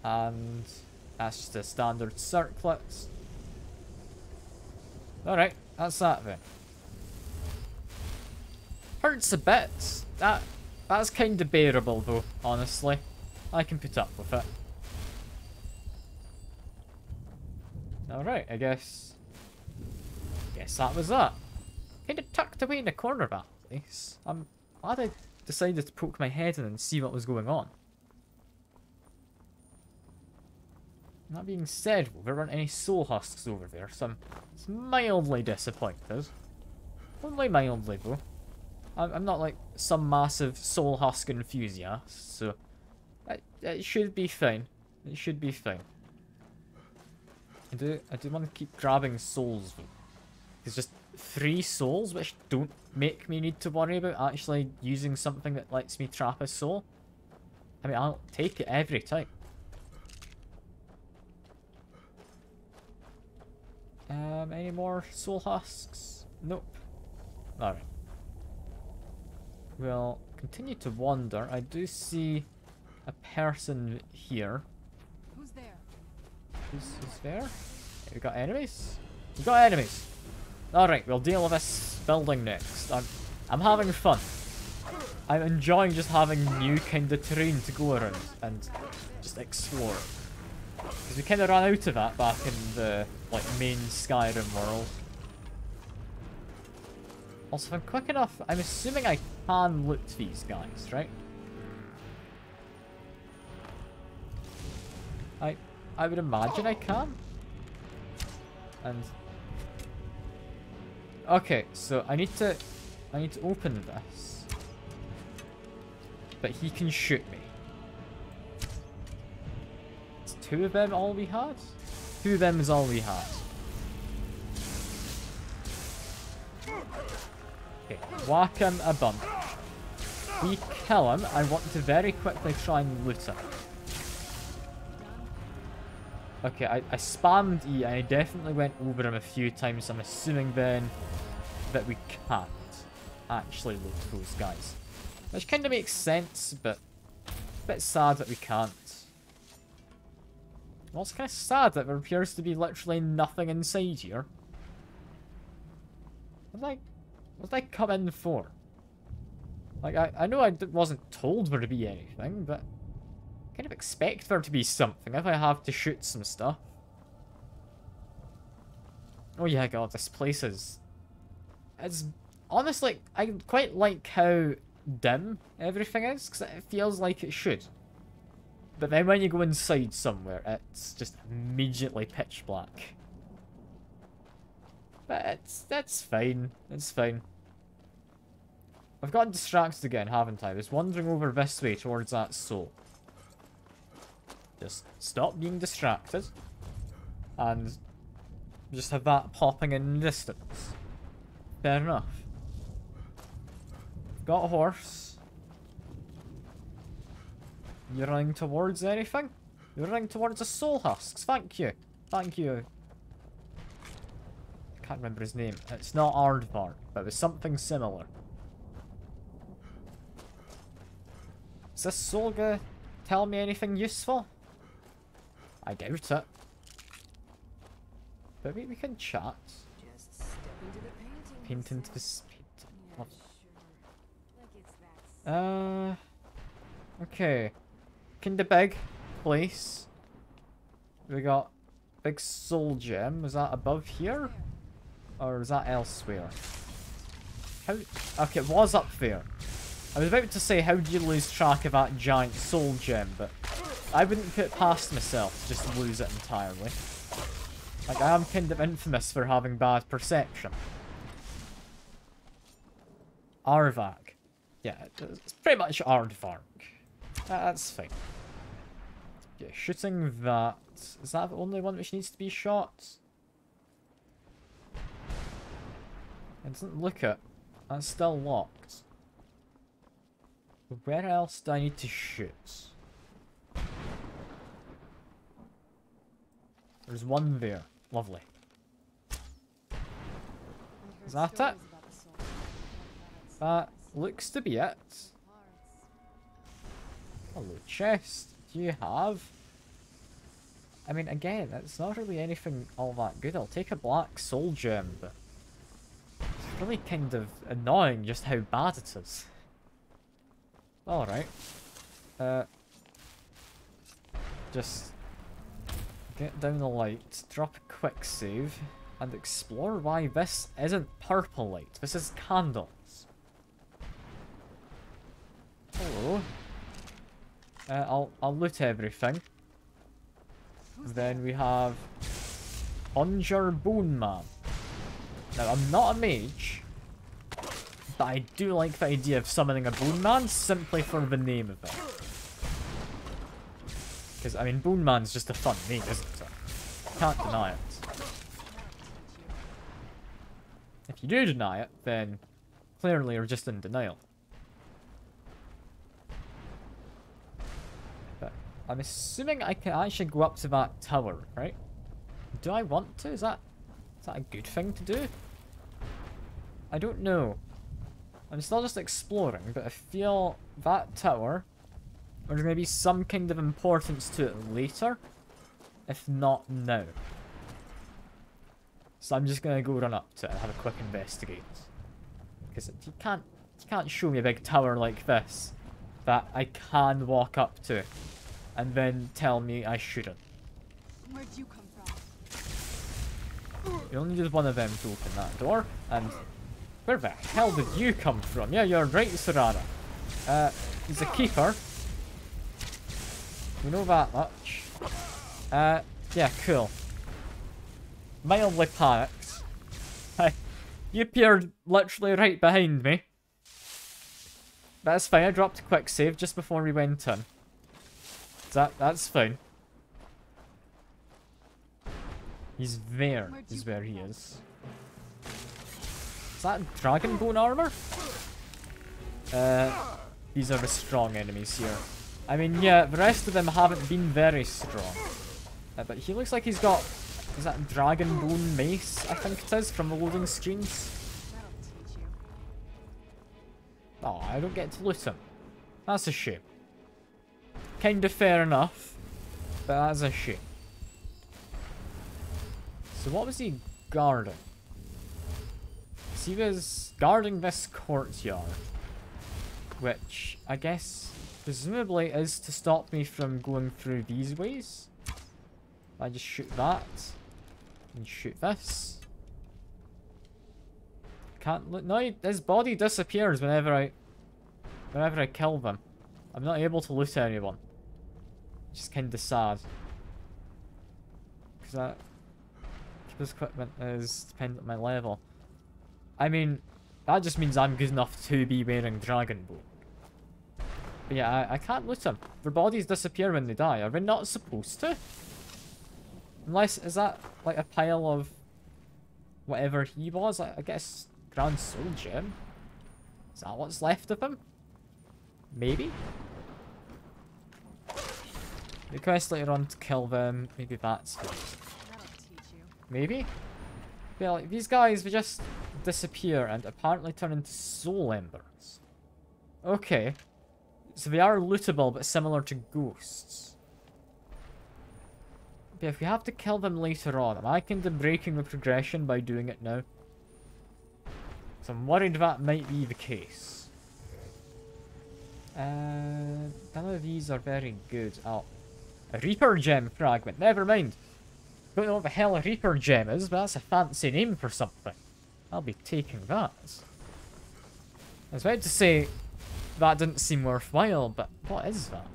And that's just a standard circlet. Alright, that's that then. Hurts a bit. That's kind of bearable though, honestly. I can put up with it. Alright, I guess that was that. Kind of tucked away in the corner, that place. I'm glad I decided to poke my head in and see what was going on. That being said, there weren't any soul husks over there, so I'm mildly disappointed. Only mildly, though. I'm not like some massive soul husk enthusiast, so it should be fine. It should be fine. I do want to keep grabbing souls, though. It's just 3 souls, which don't make me need to worry about actually using something that lets me trap a soul. I mean, I'll take it every time. Any more soul husks? Nope. Alright. We'll continue to wander. I do see a person here. Who's there? Who's there? We got enemies? We got enemies! Alright, we'll deal with this building next. I'm having fun. I'm enjoying just having new kind of terrain to go around and just explore. Because we kind of ran out of that back in the like main Skyrim world. Also, if I'm quick enough, I'm assuming I can loot these guys, right? I would imagine I can. And okay, so I need to open this. But he can shoot me. Is 2 of them all we had? 2 of them is all we had. Okay, whack him a bunch. We kill him. I want to very quickly try and loot him. Okay, I spammed E and I definitely went over him a few times. I'm assuming then that we can't actually loot those guys. Which kind of makes sense, but a bit sad that we can't. Well, it's kind of sad that there appears to be literally nothing inside here. What did I come in for? Like, I know I wasn't told there to be anything, but I kind of expect there to be something if I have to shoot some stuff. Oh yeah, God, this place is... It's... Honestly, I quite like how dim everything is, because it feels like it should. But then when you go inside somewhere, it's just immediately pitch black. But that's fine. It's fine. I've gotten distracted again, haven't I? I was wandering over this way towards that soul. Just stop being distracted. And just have that popping in the distance. Fair enough. Got a horse. You running towards anything? You're running towards the soul husks. Thank you. Thank you can't remember his name. It's not Aardvark, but it was something similar. Is this soul gonna tell me anything useful? I doubt it. But we can chat. Just step into the painting. Paint into this painting. Yeah, sure. Like it's that Okay. Kinda big place. We got big soul gem. Was that above here? Or is that elsewhere? How? Okay, it was up there. I was about to say, how do you lose track of that giant soul gem, but I wouldn't put it past myself to just lose it entirely. Like, I am kind of infamous for having bad perception. Arvak. Yeah, it's pretty much Aardvark. That's fine. Yeah, shooting that. Is that the only one which needs to be shot? It doesn't look it. That's still locked. Where else do I need to shoot? There's one there. Lovely. Is that it? That looks to be it. Hello, chest. Do you have? I mean, again, it's not really anything all that good. I'll take a black soul gem, but it's really kind of annoying just how bad it is. Alright. Just get down the light, drop a quick save, and explore why this isn't purple light. This is candles. Hello. I'll loot everything. Then we have Conjure Bone Man. Now, I'm not a mage, but I do like the idea of summoning a Bone Man simply for the name of it. Because, I mean, Bone Man's just a fun name, isn't it? Can't deny it. If you do deny it, then clearly you're just in denial. But I'm assuming I can actually go up to that tower, right? Do I want to? Is that a good thing to do? I don't know. I'm still just exploring, but I feel that tower, there's going to be some kind of importance to it later, if not now. So I'm just going to go run up to it and have a quick investigate. Because you can't show me a big tower like this that I can walk up to and then tell me I shouldn't. Where'd you come from? You only need one of them to open that door, and where the hell did you come from? Yeah, you're right, Serana. He's a keeper. We know that much. Yeah, cool. Mildly panicked. You appeared literally right behind me. That's fine, I dropped a quick save just before we went in. That's fine. He's there, is where he is. Is that dragon bone armor? These are the strong enemies here. I mean, yeah, the rest of them haven't been very strong. But he looks like he's got... Is that dragon bone mace, I think it is, from the loading screens? Oh, I don't get to loot him. That's a shame. Kinda fair enough, but that's a shame. So what was he guarding? He was guarding this courtyard, which I guess presumably is to stop me from going through these ways. I just shoot that and shoot this. Can't look. No, his body disappears whenever I kill them. I'm not able to loot anyone. Which is kind of sad. Because that keeper's equipment is dependent on my level. I mean, that just means I'm good enough to be wearing Dragon Bone. But yeah, I can't loot them. Their bodies disappear when they die. Are we not supposed to? Unless, is that like a pile of whatever he was? I guess Grand Soul Gem? Is that what's left of him? Maybe? Request later on to kill them. Maybe that's it. Maybe? Yeah, like, these guys would just disappear and apparently turn into soul embers. Okay. So they are lootable, but similar to ghosts. But if we have to kill them later on, am I kind of breaking the progression by doing it now? So I'm worried that might be the case. None of these are very good. Oh, a Reaper Gem fragment. Never mind. Don't know what the hell a Reaper Gem is, but that's a fancy name for something. I'll be taking that. I was about to say that didn't seem worthwhile, but what is that?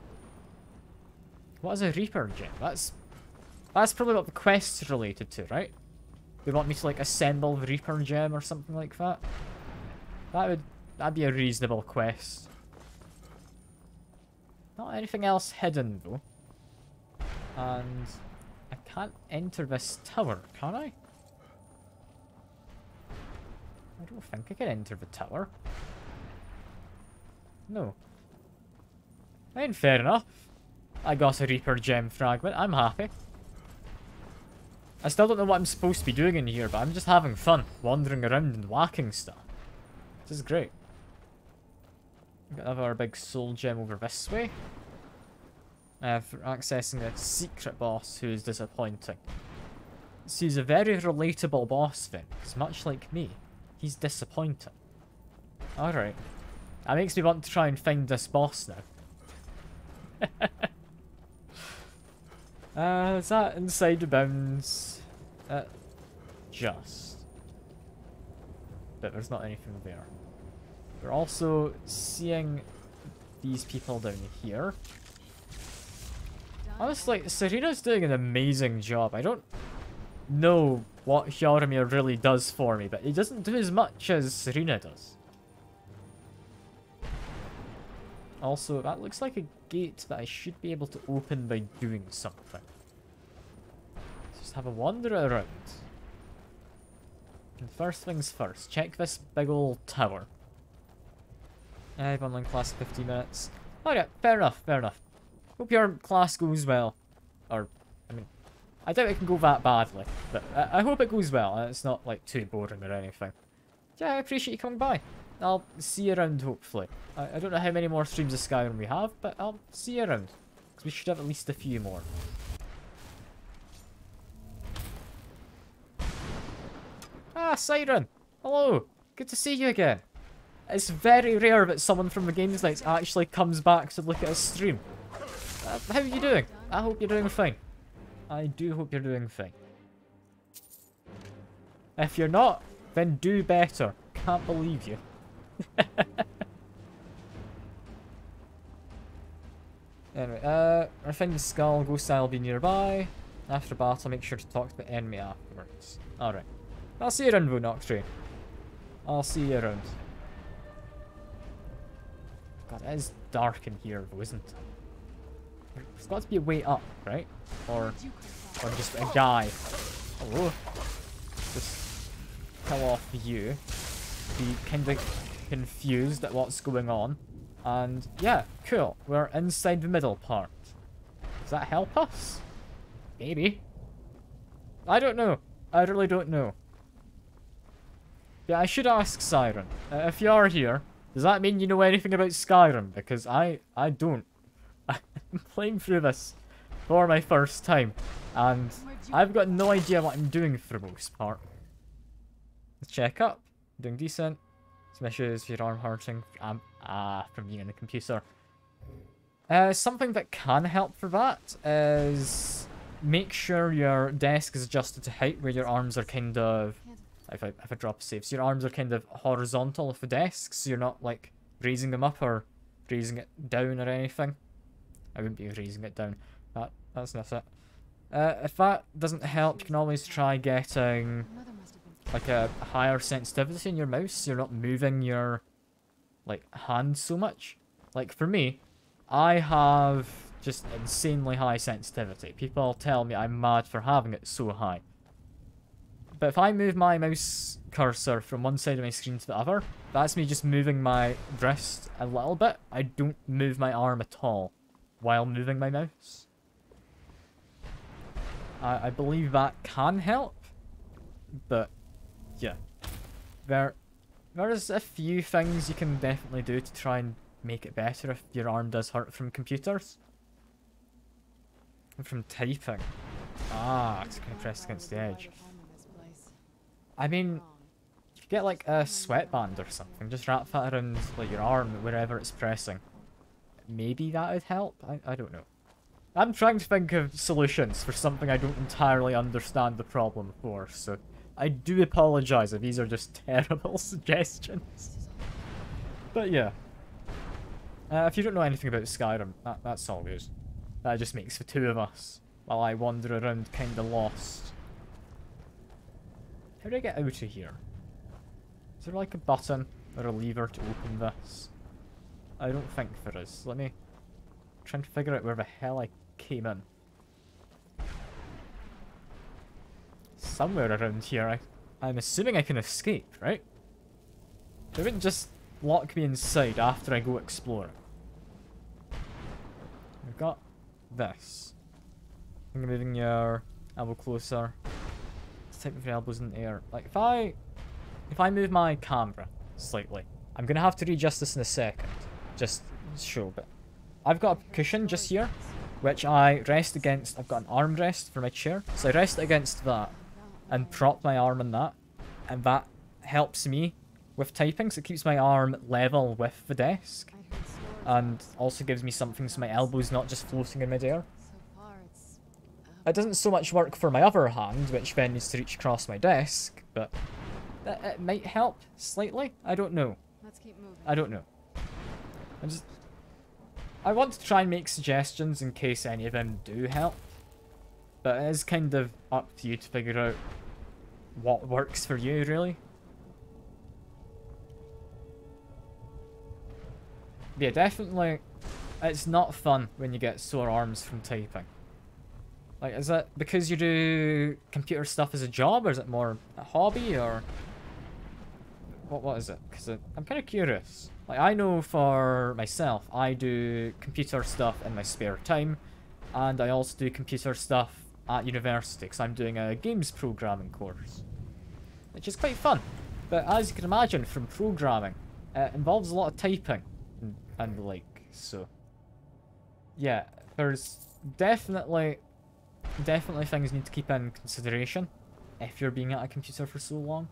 What is a Reaper Gem? That's probably what the quest's related to, right? They want me to like assemble the Reaper Gem or something like that. That'd be a reasonable quest. Not anything else hidden though. And I can't enter this tower, can I? I don't think I can enter the tower. No. I mean, fair enough. I got a Reaper Gem fragment. I'm happy. I still don't know what I'm supposed to be doing in here, but I'm just having fun wandering around and whacking stuff. This is great. Got another big soul gem over this way. For accessing a secret boss who is disappointing. So he's a very relatable boss then, because much like me, he's disappointing. Alright. That makes me want to try and find this boss now. Is that inside the bounds? Just. But there's not anything there. We're also seeing these people down here. Honestly, Serena's doing an amazing job. I don't know what Hjaromir really does for me, but he doesn't do as much as Serena does. Also, that looks like a gate that I should be able to open by doing something. Just have a wander around. And first things first, check this big old tower. I have online class 50 minutes. Alright, fair enough, fair enough. Hope your class goes well. Or, I mean, I doubt it can go that badly. But I hope it goes well. It's not, like, too boring or anything. Yeah, I appreciate you coming by. I'll see you around, hopefully. I don't know how many more streams of Skyrim we have, but I'll see you around. Because we should have at least a few more. Ah, Siren! Hello! Good to see you again. It's very rare that someone from the Games Nights actually comes back to look at a stream. How are you doing? I hope you're doing fine. I do hope you're doing fine. If you're not, then do better. Can't believe you. Anyway, I find the skull, ghost eye will be nearby. After battle, make sure to talk to the enemy afterwards. Alright. I'll see you around, Nocturne. I'll see you around. God, it is dark in here though, isn't it? There's got to be a way up, right? Or just a guy. Hello. Just kill off you. Be kind of confused at what's going on. And yeah, cool. We're inside the middle part. Does that help us? Maybe. I don't know. I really don't know. Yeah, I should ask Siren. If you are here, does that mean you know anything about Skyrim? Because I don't. I'm playing through this for my first time, and I've got no idea what I'm doing for the most part. Let's check up. Doing decent. Some issues, your arm hurting. From being in the computer. Something that can help for that is make sure your desk is adjusted to height where your arms are kind of... If I drop a save, so your arms are kind of horizontal with the desk, so you're not like raising them up or raising it down or anything. I wouldn't be raising it down. That's not it. If that doesn't help, you can always try getting like a higher sensitivity in your mouse, so you're not moving your like hand so much. Like for me, I have just insanely high sensitivity. People tell me I'm mad for having it so high. But if I move my mouse cursor from one side of my screen to the other, that's me just moving my wrist a little bit. I don't move my arm at all while moving my mouse. I believe that can help, but yeah. There's a few things you can definitely do to try and make it better if your arm does hurt from computers. And from typing. Ah, it's kind of pressed against the edge. I mean, you could get like a sweatband or something. Just wrap that around like your arm wherever it's pressing. Maybe that would help? I don't know. I'm trying to think of solutions for something I don't entirely understand the problem for, so I do apologise if these are just terrible suggestions. But yeah. If you don't know anything about Skyrim, that's all good. That just makes the two of us, while I wander around kinda lost. How do I get out of here? Is there like a button or a lever to open this? I don't think there is. Let me try and figure out where the hell I came in. Somewhere around here. I'm assuming I can escape, right? They wouldn't just lock me inside after I go exploring. We've got this. I'm moving your elbow closer. Let's type with your elbows in the air. Like if I move my camera slightly, I'm gonna have to readjust this in a second. Just show, but I've got a cushion just here, which I rest against. I've got an armrest for my chair, so I rest against that and prop my arm on that, and that helps me with typing, so it keeps my arm level with the desk, and also gives me something so my elbow's not just floating in midair. It doesn't so much work for my other hand, which then needs to reach across my desk, but it might help slightly. I don't know. I don't know. I want to try and make suggestions in case any of them do help, but it is kind of up to you to figure out what works for you, really. Yeah, definitely, it's not fun when you get sore arms from typing. Like, is it because you do computer stuff as a job, or is it more a hobby, or what is it? Because I'm kind of curious. Like, I know for myself, I do computer stuff in my spare time, and I also do computer stuff at university, because I'm doing a games programming course, which is quite fun. But as you can imagine from programming, it involves a lot of typing and the like, so yeah, there's definitely things you need to keep in consideration if you're being at a computer for so long.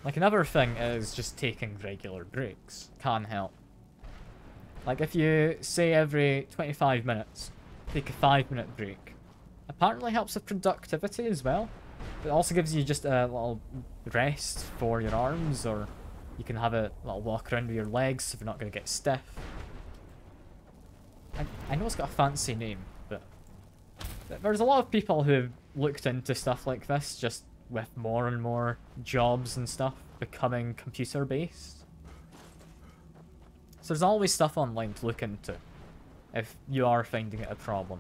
Like, another thing is just taking regular breaks can help. Like, if you say every 25 minutes, take a 5-minute break, apparently helps with productivity as well. It also gives you just a little rest for your arms, or you can have a little walk around with your legs if you're not going to get stiff. I know it's got a fancy name, but there's a lot of people who have looked into stuff like this, just with more and more jobs and stuff becoming computer based. So there's always stuff online to look into if you are finding it a problem.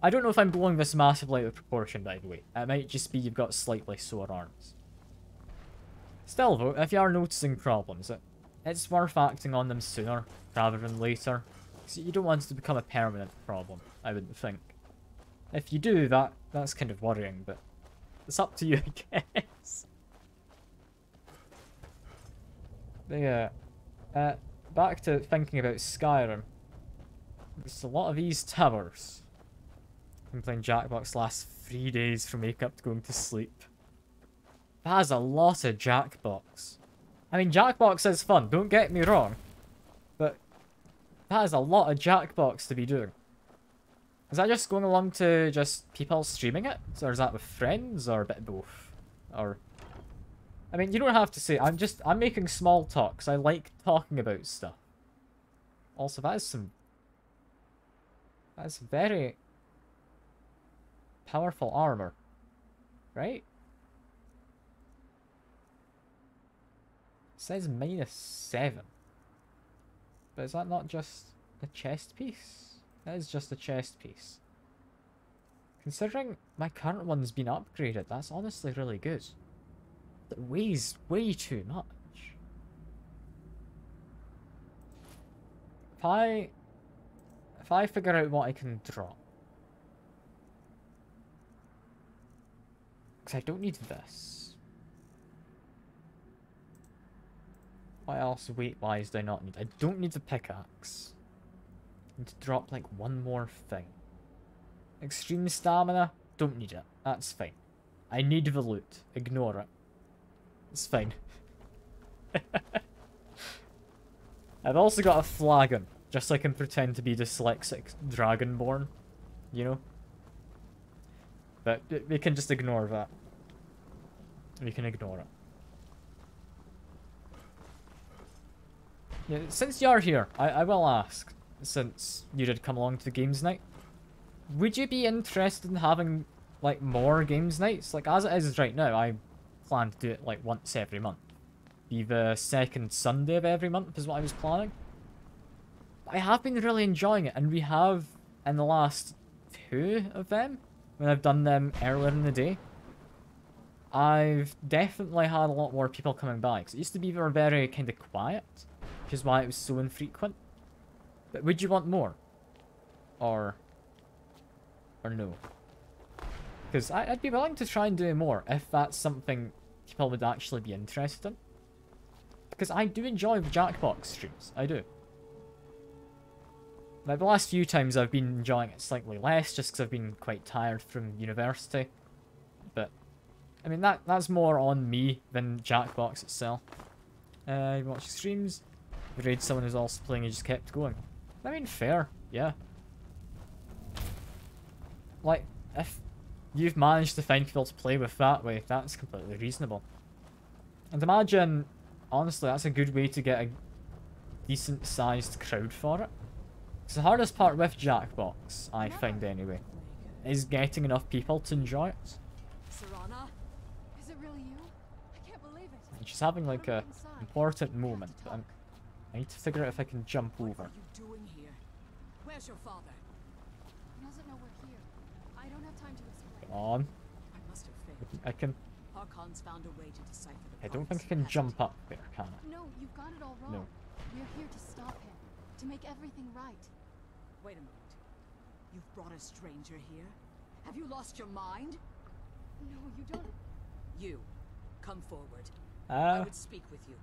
I don't know if I'm blowing this massively out of proportion, by the way. It might just be you've got slightly sore arms. Still though, if you are noticing problems, it's worth acting on them sooner rather than later. So you don't want it to become a permanent problem, I wouldn't think. If you do, that's kind of worrying, but it's up to you, I guess. But yeah, back to thinking about Skyrim. There's a lot of these towers. I've been playing Jackbox last 3 days from wake up to going to sleep. That is a lot of Jackbox. I mean, Jackbox is fun, don't get me wrong. But that is a lot of Jackbox to be doing. Is that just going along to just people streaming it? Or is that with friends, or a bit of both? Or... I mean, you don't have to say, I'm making small talk, because I like talking about stuff. Also, that's very powerful armor. Right? It says -7. But is that not just a chest piece? That is just a chest piece. Considering my current one's been upgraded, that's honestly really good. It weighs way too much. If I figure out what I can drop. Because I don't need this. What else weight-wise do I not need? I don't need the pickaxe. I need to drop like one more thing. Extreme stamina? Don't need it. That's fine. I need the loot. Ignore it. It's fine. I've also got a flagon, just so I can pretend to be dyslexic dragonborn, you know? But we can just ignore that. We can ignore it. Yeah, since you're here, I will ask, since you did come along to the games night, would you be interested in having, like, more games nights? Like, as it is right now, I plan to do it, like, once every month. Be the second Sunday of every month is what I was planning. I have been really enjoying it, and we have, in the last 2 of them, when I've done them earlier in the day, I've definitely had a lot more people coming by. Because it used to be very kind of quiet, which is why it was so infrequent. But would you want more? Or no? Because I'd be willing to try and do more if that's something people would actually be interested in. Because I do enjoy the Jackbox streams. I do. Like, the last few times I've been enjoying it slightly less, just because I've been quite tired from university. But, I mean, that's more on me than Jackbox itself. You watch streams, you raid someone who's also playing and just kept going. I mean, fair, yeah. Like, if you've managed to find people to play with that way, that's completely reasonable. And imagine, honestly, that's a good way to get a decent-sized crowd for it. It's the hardest part with Jackbox, I find anyway, is getting enough people to enjoy it. Serana? Is it really you? I can't believe it. And she's having like a important moment, but I need to figure out if I can jump over. What are you doing here? Where's your father? He doesn't know we're here. I don't have time to explain. Come on. I must have failed. I can... Harkon's found a way to decipher the I don't think I prophecy, can hasn't jump he? up there, can I? No, you've got it all wrong. No. We're here to stop him. To make everything right. Wait a minute. You've brought a stranger here? Have you lost your mind? No, you don't. You, come forward. I would speak with you.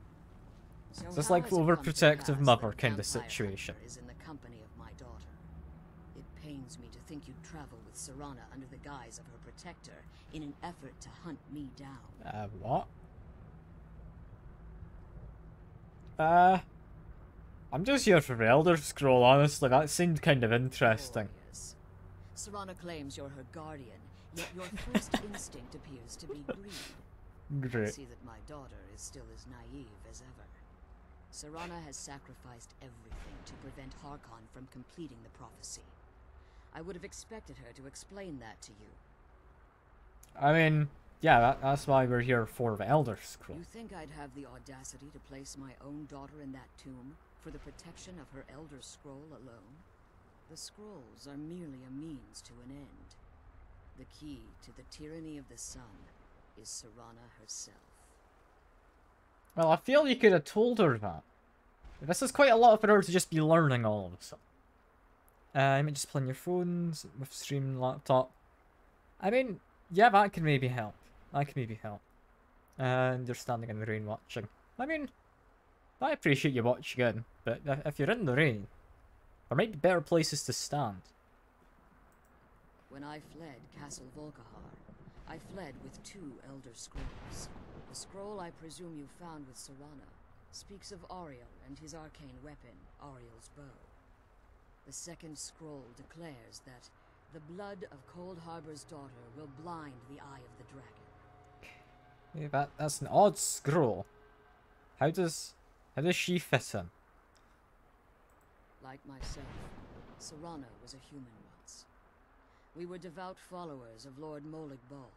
So It's just how like has it come to overprotective pass mother that kind of Vampire situation. Hunter is in the company of my daughter? It pains me to think you'd travel with Serana under the guise of her protector in an effort to hunt me down. What? I'm just here for the Elder Scroll, honestly. That seemed kind of interesting. Oh, yes. Serana claims you're her guardian, yet your first instinct appears to be greed. Great. I see that my daughter is still as naive as ever. Serana has sacrificed everything to prevent Harkon from completing the prophecy. I would have expected her to explain that to you. I mean, yeah, that's why we're here for the Elder Scroll. You think I'd have the audacity to place my own daughter in that tomb for the protection of her Elder Scroll alone? The scrolls are merely a means to an end. The key to the tyranny of the sun is Serana herself. Well, I feel you could have told her that. This is quite a lot for her to just be learning all of a sudden. You might just play on your phones with stream laptop. I mean, yeah, that can maybe help. That can maybe help. And you're standing in the rain watching. I mean, I appreciate you watching in, but if you're in the rain, there might be better places to stand. When I fled Castle Volkahar, I fled with 2 Elder Scrolls. The scroll I presume you found with Serana speaks of Ariel and his arcane weapon, Ariel's bow. The second scroll declares that the blood of Cold Harbor's daughter will blind the eye of the dragon. Yeah, that's an odd scroll. How does she fit in? Like myself, Serana was a human once. We were devout followers of Lord Molig Bal.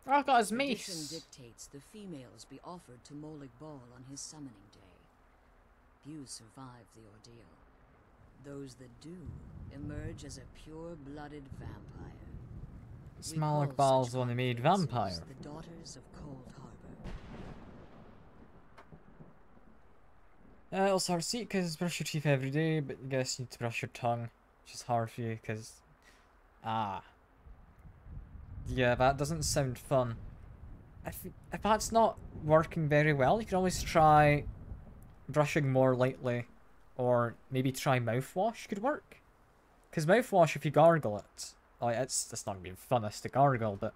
Oh, I've got his Tradition mace. dictates the females be offered to Molig Bal on his summoning day. Few survive the ordeal. Those that do emerge as a pure-blooded vampire. Molig Bal's only made vampire. The daughters of Cold Harbor. It'll start seat because brush your teeth every day, but I guess you need to brush your tongue, which is hard for you because... Yeah, that doesn't sound fun. if that's not working very well, you can always try brushing more lightly, or maybe try mouthwash could work. Because mouthwash, if you gargle it, like it's not gonna be the funnest to gargle, but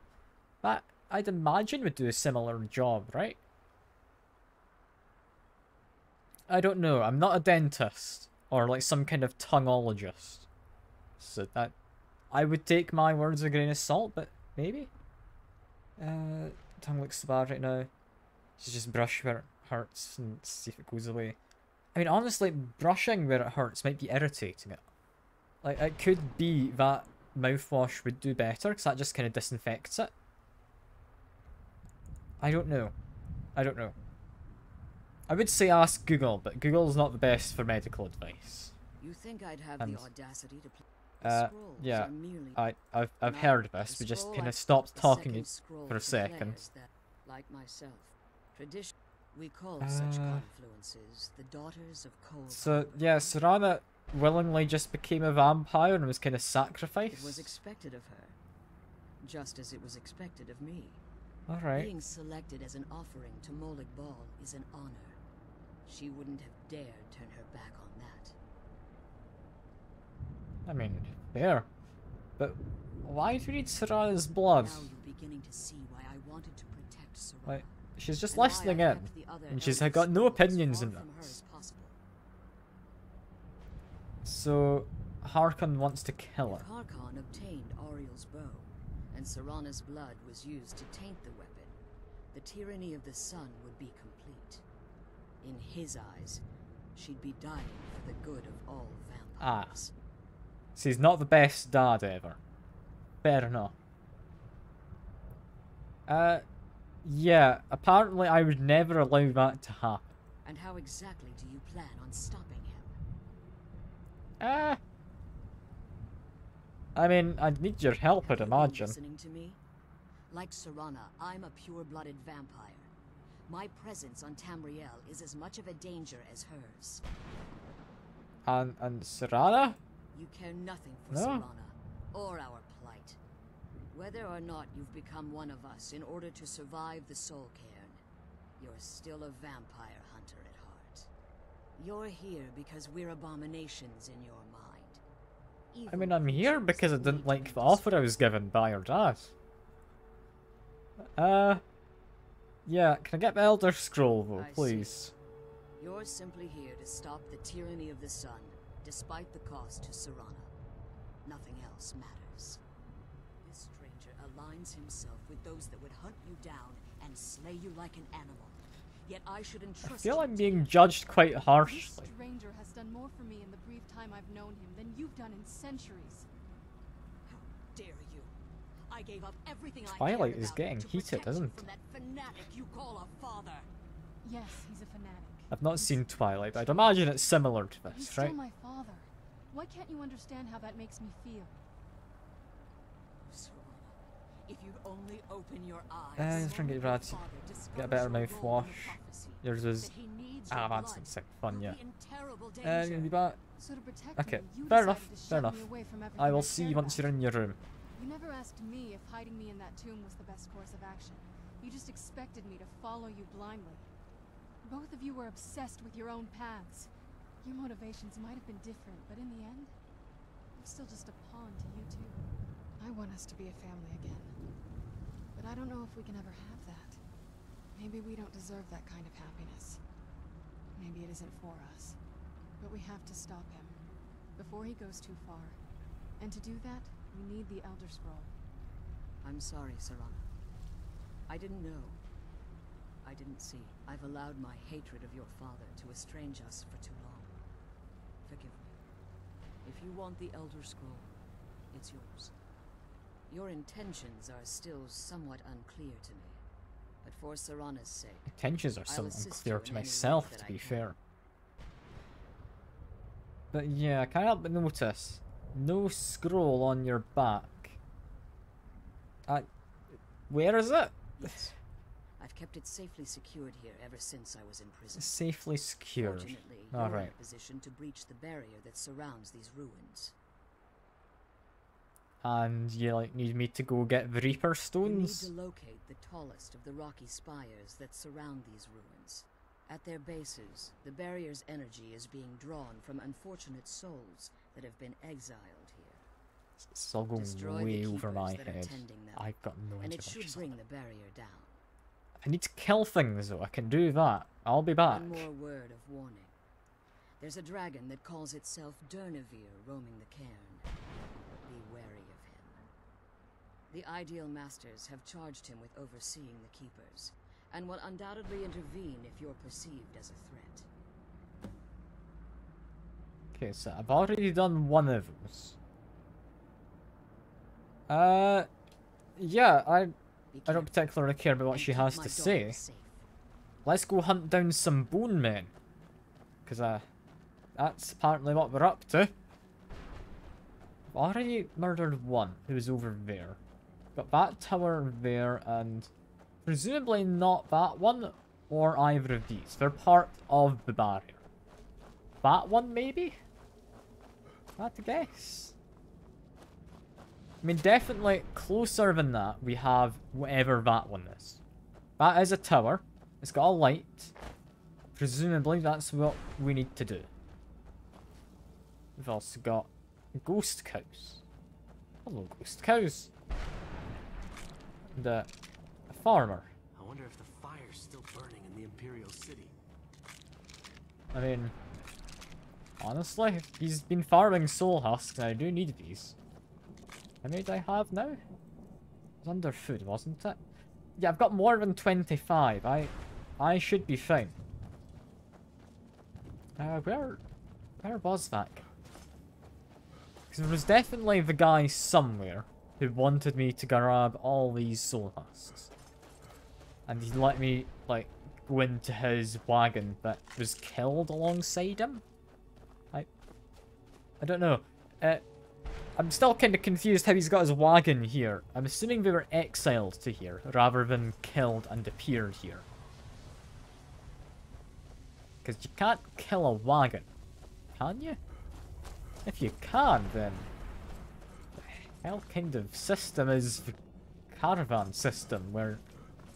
that I'd imagine would do a similar job, right? I don't know. I'm not a dentist or like some kind of tongueologist, so that I would take my words with a grain of salt, but maybe. Tongue looks bad right now. Just brush where it hurts and see if it goes away. I mean, honestly, brushing where it hurts might be irritating it. Like, it could be that mouthwash would do better, because that just kind of disinfects it. I don't know. I don't know. I would say ask Google, but Google's not the best for medical advice. You think I'd have the audacity to play? Yeah, I've heard this. We just kind of stopped talking for a second. Like myself, tradition we call such confluences the daughters of cold. So yeah, Serana willingly just became a vampire and was kind of sacrificed. It was expected of her, just as it was expected of me. All right. Being selected as an offering to Molig Bal is an honor. She wouldn't have dared turn her back on that. I mean, fair. But why do you need Serana's blood? Now you're beginning to see why I wanted to protect Serana. Like, she's just listening in, and she's got no opinions in this. So, Harkon wants to kill her. If Harkon obtained Ariel's bow, and Serana's blood was used to taint the weapon, the tyranny of the sun would be complete. In his eyes, she'd be dying for the good of all vampires. So he's not the best dad ever. Fair enough. Yeah, apparently I would never allow that to happen. And how exactly do you plan on stopping him? I mean, I'd need your help, I'd imagine. Listening to me? Like Serana, I'm a pure-blooded vampire. My presence on Tamriel is as much of a danger as hers. And Serana? You care nothing for Serana, or our plight. Whether or not you've become one of us in order to survive the Soul Cairn, you're still a vampire hunter at heart. You're here because we're abominations in your mind. I mean, I'm here because I didn't like the offer I was given by your dad. Yeah, can I get the Elder Scroll, though, please? You're simply here to stop the tyranny of the sun, despite the cost to Serana. Nothing else matters. This stranger aligns himself with those that would hunt you down and slay you like an animal. Yet I should entrust I feel I'm being judged quite harshly. This stranger has done more for me in the brief time I've known him than you've done in centuries. How dare you? I gave up everything Twilight is getting heated, isn't it? From that fanatic you call a father. Yes, he's a fanatic. I've not seen Twilight. I'd imagine it's similar to He's this, still right? my father. Why can't you understand how that makes me feel? Serana, if you'd only open your eyes. Let's try and get Brad to get a better mouthwash. Yours is... Ah, that's insane fun, yeah. Gonna be back. So to protect Okay, me, you fair decided enough, to fair shut enough. me away from everything I will I see cared once you're about. in your room. You never asked me if hiding me in that tomb was the best course of action. You just expected me to follow you blindly. Both of you were obsessed with your own paths. Your motivations might have been different, but in the end, I'm still just a pawn to you two. I want us to be a family again. But I don't know if we can ever have that. Maybe we don't deserve that kind of happiness. Maybe it isn't for us. But we have to stop him before he goes too far. And to do that, we need the Elder Scroll. I'm sorry, Serana. I didn't know. I didn't see. I've allowed my hatred of your father to estrange us for too long. Forgive me. If you want the Elder Scroll, it's yours. Your intentions are still somewhat unclear to me. But for Serana's sake, Intentions are still unclear to myself, to be fair. But yeah, I can't help but notice no scroll on your back. Where is it? Yes. I've kept it safely secured here ever since I was in prison. Safely secured. Fortunately, All you're in right. a position to breach the barrier that surrounds these ruins. And you like need me to go get the Reaper stones? You need to locate the tallest of the rocky spires that surround these ruins. At their bases, the barrier's energy is being drawn from unfortunate souls that have been exiled here. It's all going way over my head. I've got no idea. And it should bring the barrier down. I need to kill things though, I can do that. I'll be back. One more word of warning. There's a dragon that calls itself Durnevere roaming the cairn. Be wary of him. The Ideal Masters have charged him with overseeing the Keepers, and will undoubtedly intervene if you're perceived as a threat. Okay, so I've already done one of those. Yeah, I don't particularly care about what she has to say. Let's go hunt down some bone men. Because, that's apparently what we're up to. I've already murdered one who was over there. Got that tower there, and presumably not that one or either of these. They're part of the barrier. That one, maybe? I have to guess. I mean, definitely closer than that, we have whatever that one is. That is a tower. It's got a light. Presumably, that's what we need to do. We've also got ghost cows. Hello, ghost cows. And a farmer. I wonder if the fire's still burning in the Imperial City. I mean, honestly, he's been farming soul husks, and I do need these. How many do I have now? It was under food, wasn't it? Yeah, I've got more than 25. I should be fine. Where was that? Because there was definitely the guy somewhere who wanted me to grab all these soul husks. And he let me, like, go into his wagon that was killed alongside him. I don't know. I'm still kind of confused how he's got his wagon here. I'm assuming they were exiled to here, rather than killed and appeared here. Because you can't kill a wagon, can you? If you can, then... what the hell kind of system is the caravan system, where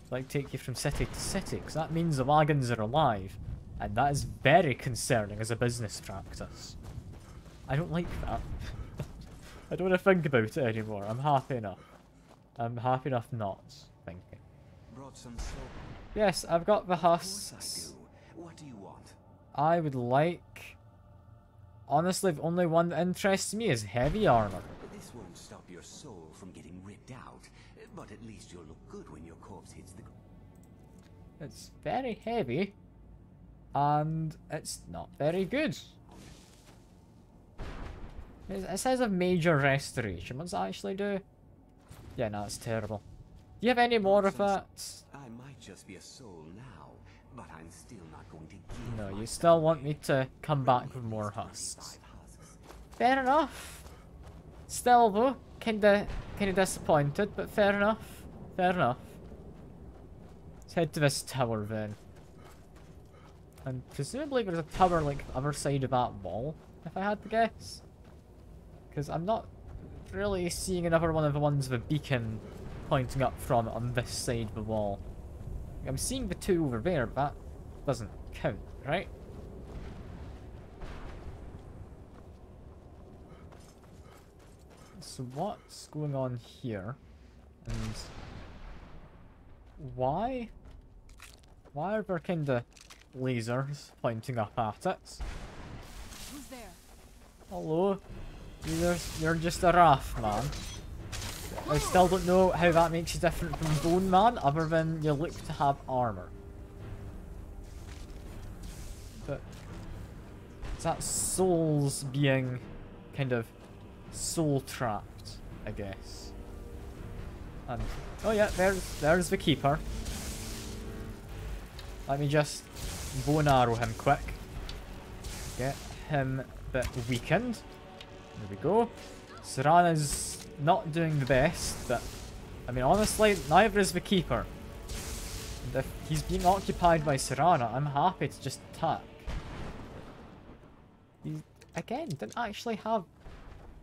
like take you from city to city? Because that means the wagons are alive, and that is very concerning as a business practice. I don't like that. I don't want to think about it anymore. I'm happy enough. I'm happy enough not thinking. Brought some soul. Yes, I've got the husks. Of course I do. What do you want? I would like... honestly, the only one that interests me is heavy armor. This won't stop your soul from getting ripped out, but at least you'll look good when your corpse hits the ground. It's very heavy, and it's not very good. It says a major restoration. What does that actually do? Yeah, no, it's terrible. Do you have any more of that? I might just be a soul now, but I'm still not going to give. No, you still want me to come back with more husks. Fair enough. Still though, kinda disappointed, but fair enough. Fair enough. Let's head to this tower then. And presumably there's a tower like the other side of that wall, if I had to guess. Because I'm not really seeing another one of the ones with a beacon pointing up from it on this side of the wall. I'm seeing the two over there, but that doesn't count, right? So what's going on here? And why? Why are there kinda lasers pointing up at it? Who's there? Hello? You're just a raft, man. I still don't know how that makes you different from Bone Man, other than you look to have armor. But is that souls being kind of soul trapped, I guess. And oh yeah, there's the keeper. Let me just bow and arrow him quick. Get him a bit weakened. There we go. Serana's not doing the best, but I mean honestly, neither is the keeper. And if he's being occupied by Serana, I'm happy to just attack. He, again, didn't actually have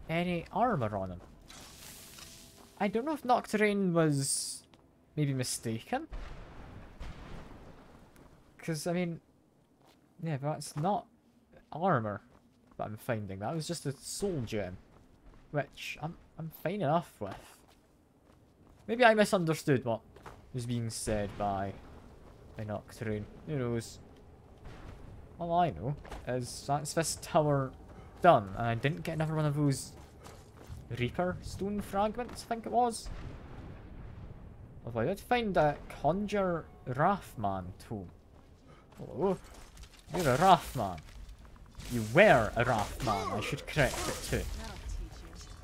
any armor on him. I don't know if Nocturne was maybe mistaken. Because, I mean, yeah, but that's not armor that I'm finding. That was just a soul gem, which I'm fine enough with. Maybe I misunderstood what was being said by Nocturne. Who knows? All I know is that's this tower done, and I didn't get another one of those Reaper stone fragments, I think it was. Although I did find a Conjure Wrathman tome. Hello. You're a Wrathman. You were a Wrathman, I should correct it too.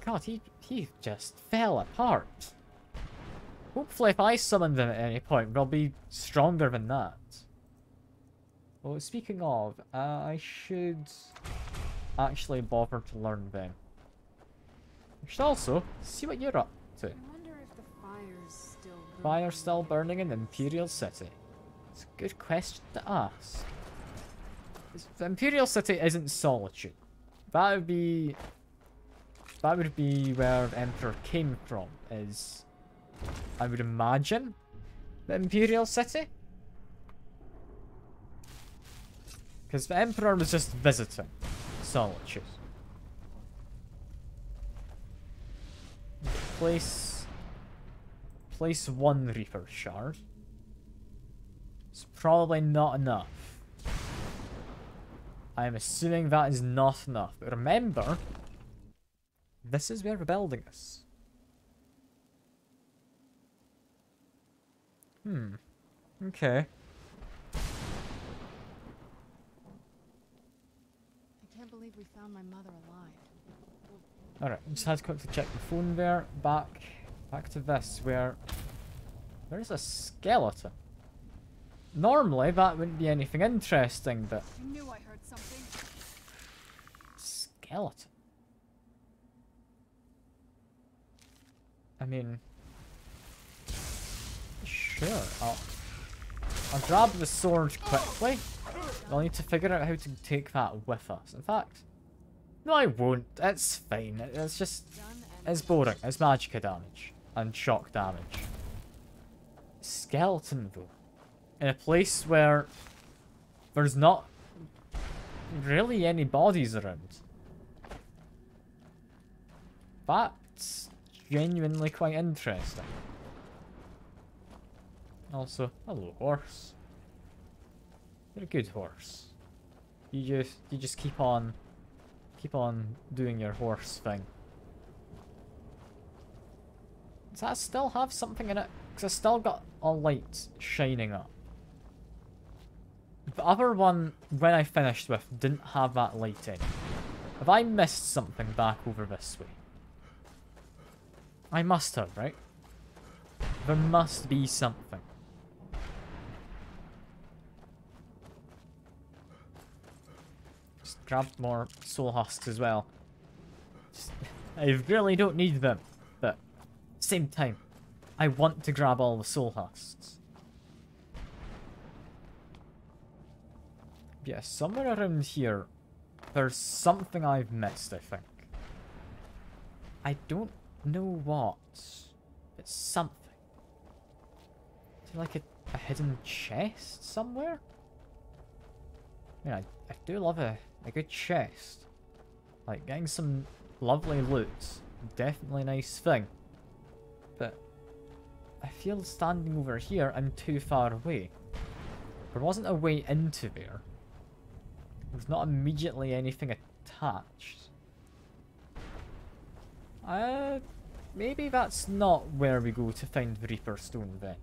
God, he just fell apart. Hopefully if I summon them at any point, they'll be stronger than that. Well, speaking of, I should actually bother to learn them. I should also see what you're up to. I wonder if the fire's still burning. Fire still burning in the Imperial City? It's a good question to ask. The Imperial City isn't Solitude. That would be where the Emperor came from, is, I would imagine, the Imperial City? Because the Emperor was just visiting Solitude. Place one Reaper shard. It's probably not enough. I'm assuming that is not enough. But remember, this is where the building is. Okay. I can't believe we found my mother alive. Alright, just had to quickly check the phone there. Back to this, where there's a skeleton. Normally, that wouldn't be anything interesting, but... I knew I heard something. Skeleton? I mean... Sure, I'll grab the sword quickly. I'll need to figure out how to take that with us. In fact... No, I won't. It's fine. It's just... It's boring. It's magicka damage. And shock damage. Skeleton, though. In a place where there's not really any bodies around. That's genuinely quite interesting. Also, hello, horse. You're a good horse. You just keep on doing your horse thing. Does that still have something in it? Because I still got a light shining up. The other one, when I finished with, didn't have that light in. Have I missed something back over this way? I must have, right? There must be something. Just grabbed more soul husks as well. I really don't need them, but at the same time, I want to grab all the soul husks. Yeah, somewhere around here, there's something I've missed, I think. I don't know what. It's something. Is there like a hidden chest somewhere? Yeah, I do love a good chest. Like, getting some lovely loot. Definitely a nice thing. But I feel standing over here, I'm too far away. There wasn't a way into there. There's not immediately anything attached. Maybe that's not where we go to find the Reaper Stone then.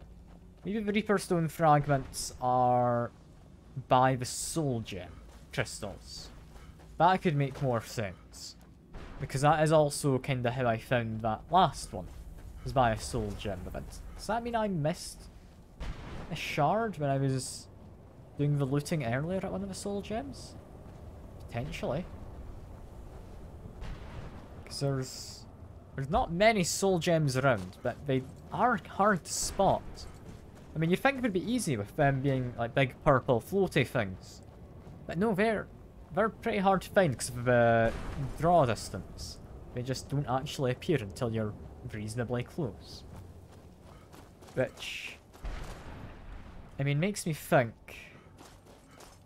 Maybe the Reaper Stone fragments are by the Soul Gem crystals. That could make more sense. Because that is also kind of how I found that last one. Was by a Soul Gem. But does that mean I missed a shard when I was doing the looting earlier at one of the Soul Gems? Potentially. Because there's not many Soul Gems around, but they are hard to spot. I mean, you'd think it would be easy with them being like big purple floaty things. But no, they're pretty hard to find because of the draw distance. They just don't actually appear until you're reasonably close. Which, I mean, makes me think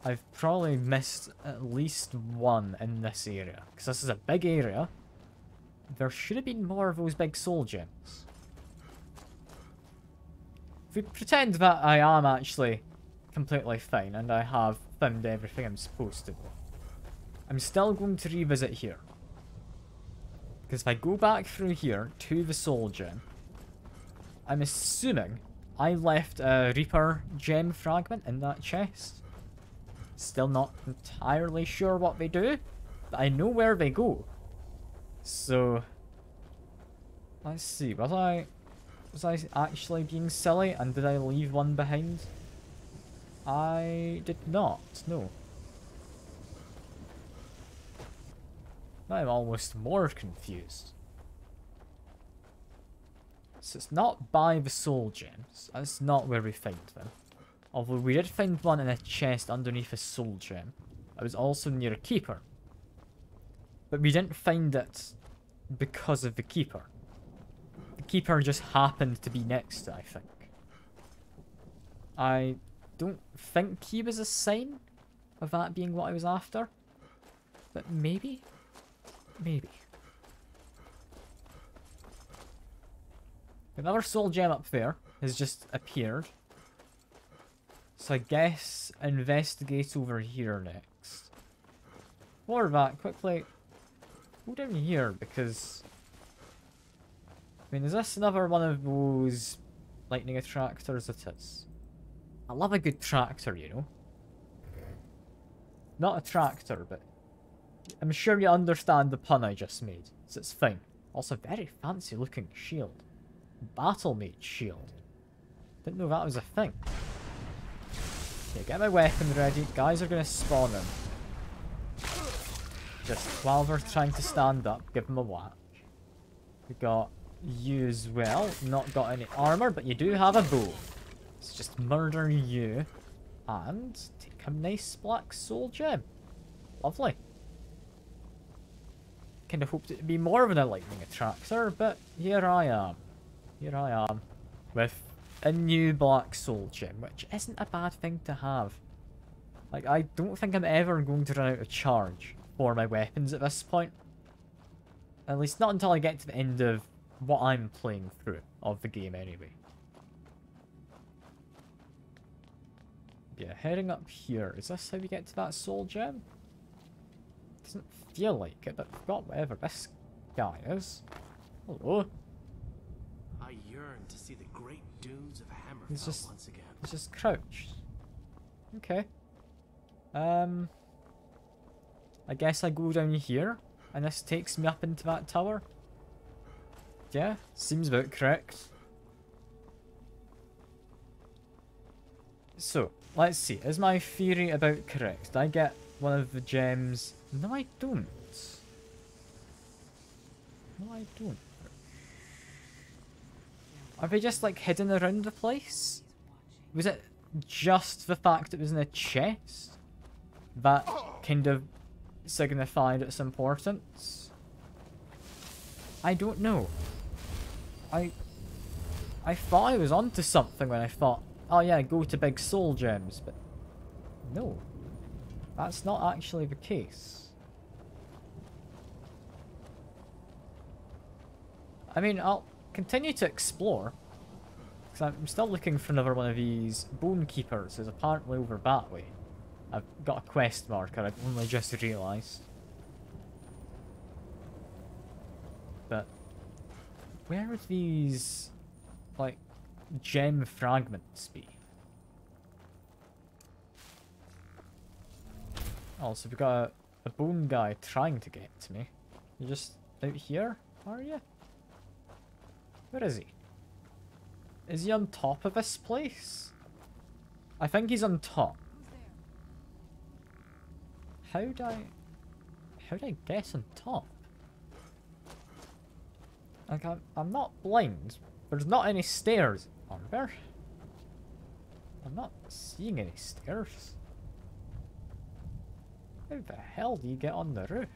I've probably missed at least one in this area. Because this is a big area. There should have been more of those big soul gems. If we pretend that I am actually completely fine and I have found everything I'm supposed to do, I'm still going to revisit here. Because if I go back through here to the soul gem, I'm assuming I left a Reaper gem fragment in that chest. Still not entirely sure what they do, but I know where they go. So, let's see, was I actually being silly and did I leave one behind? I did not, no. I'm almost more confused. So it's not by the soul gems, that's not where we find them. Although we did find one in a chest underneath a soul gem. It was also near a keeper. But we didn't find it because of the keeper. The keeper just happened to be next to it, I think. I don't think he was a sign of that being what I was after. But maybe? Maybe. Another soul gem up there has just appeared. So I guess investigate over here next. Or that, quickly go down here because... I mean, is this another one of those lightning attractors? It is. I love a good tractor, you know. Not a tractor, but I'm sure you understand the pun I just made, so it's fine. Also, very fancy looking shield. Battle mage shield. Didn't know that was a thing. Okay, get my weapon ready. Guys are gonna spawn in. Just while they're trying to stand up, give them a whack. We got you as well. Not got any armor, but you do have a bow. Let's just murder you. And take a nice black soul gem. Lovely. Kind of hoped it would be more of a lightning attractor, but here I am. Here I am. With a new black soul gem, which isn't a bad thing to have. Like, I don't think I'm ever going to run out of charge for my weapons at this point. At least not until I get to the end of what I'm playing through of the game anyway. Yeah, heading up here. Is this how we get to that soul gem? Doesn't feel like it, but we've got whatever this guy is. Hello. I yearn to see the great dunes of Hammerfell once again. He's just crouched. Okay. I guess I go down here, and this takes me up into that tower. Yeah, seems about correct. So, let's see. Is my theory about correct? I get one of the gems. No, I don't. No, I don't. Are they just like hidden around the place? Was it just the fact it was in a chest that kind of signified its importance? I don't know. I thought I was onto something when I thought, oh yeah, go to big soul gems, but no, that's not actually the case. I mean, I'll continue to explore, because I'm still looking for another one of these bone keepers, who's apparently over that way. I've got a quest marker, I've only just realised. But where would these, like, gem fragments be? Oh, so we've got a bone guy trying to get to me. You're just out here, are you? Where is he? Is he on top of this place? I think he's on top. How'd I get on top? Like, I'm not blind. There's not any stairs, are there? I'm not seeing any stairs. How the hell do you get on the roof?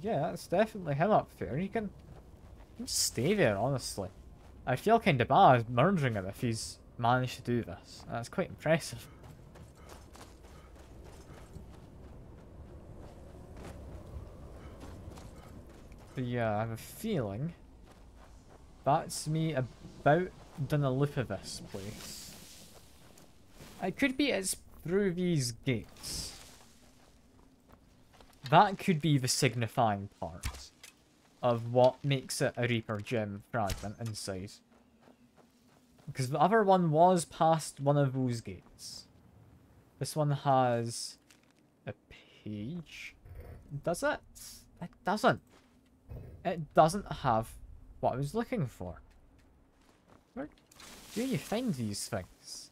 Yeah, that's definitely him up there. He can stay there, honestly. I feel kind of bad murdering him if he's managed to do this. That's quite impressive. But yeah, I have a feeling that's me about done a loop of this place. It could be it's through these gates. That could be the signifying part of what makes it a Reaper gem fragment inside. Because the other one was past one of those gates. This one has a page. Does it? It doesn't. It doesn't have what I was looking for. Where do you find these things?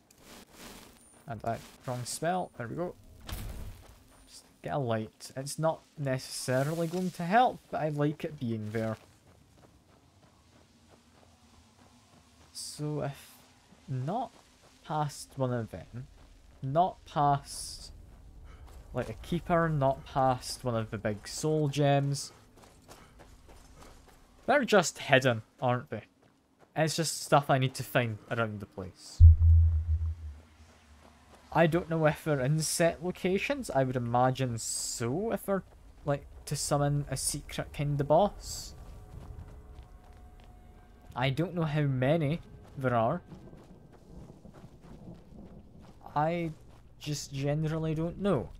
And wrong spell. There we go. Just get a light. It's not necessarily going to help, but I like it being there. So if not past one of them, not past like a keeper, not past one of the big soul gems, they're just hidden, aren't they? It's just stuff I need to find around the place. I don't know if they're in set locations. I would imagine so, if they're like to summon a secret kind of boss. I don't know how many there are. I just generally don't know.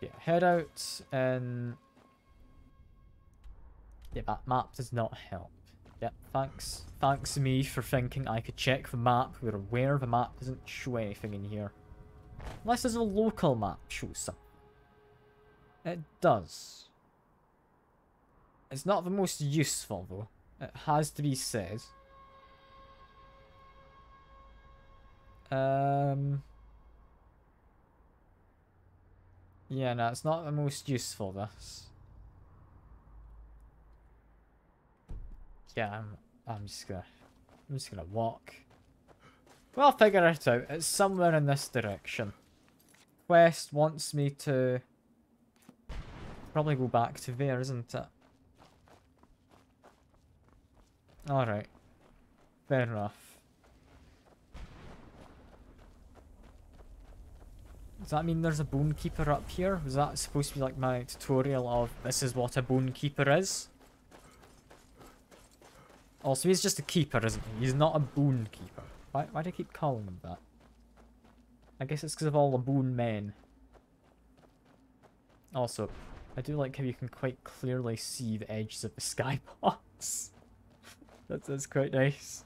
Yeah, head out and... yeah, that map does not help. Yep, thanks. Thanks me for thinking I could check the map. We're aware the map doesn't show anything in here. Unless there's a local map shows something. It does. It's not the most useful though. It has to be said. Yeah, no, it's not the most useful, this. Yeah, I'm just gonna walk. Well, I'll figure it out. It's somewhere in this direction. Quest wants me to probably go back to there, isn't it? Alright. Fair enough. Does that mean there's a bone keeper up here? Was that supposed to be like my tutorial of this is what a bone keeper is? Also, he's just a keeper, isn't he? He's not a bone keeper. Why do I keep calling him that? I guess it's because of all the bone men. Also, I do like how you can quite clearly see the edges of the skybox. That's quite nice.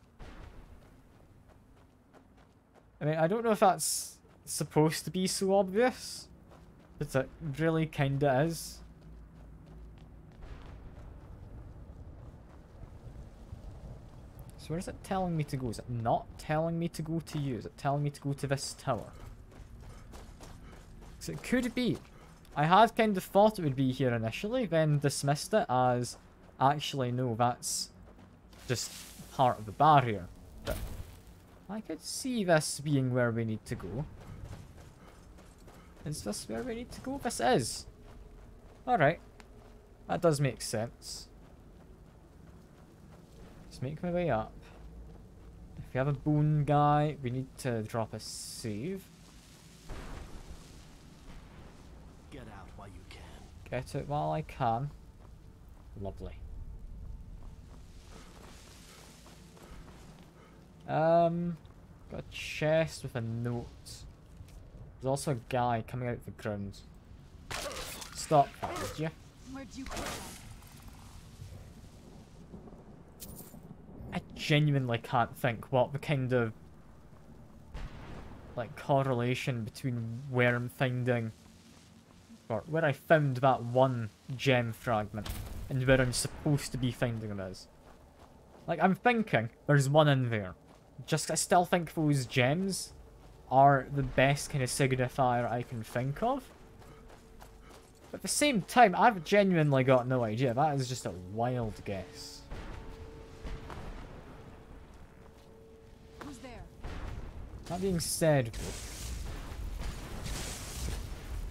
I mean, I don't know if that's supposed to be so obvious, but it really kinda is. So where is it telling me to go? Is it not telling me to go to you? Is it telling me to go to this tower? So it could be. I had kind of thought it would be here initially, then dismissed it as, actually no, that's just part of the barrier. But I could see this being where we need to go. Is this where we need to go? This is. Alright. That does make sense. Let's make my way up. If we have a bone guy, we need to drop a save. Get out while you can. Get it while I can. Lovely. Got a chest with a note. There's also a guy coming out of the ground. Stop that, would you? Where'd you put that? I genuinely can't think what the kind of like correlation between where I'm finding or where I found that one gem fragment and where I'm supposed to be finding them is. Like, I'm thinking there's one in there. Just I still think those gems are the best kind of signifier I can think of. But at the same time, I've genuinely got no idea. That is just a wild guess. Who's there? That being said,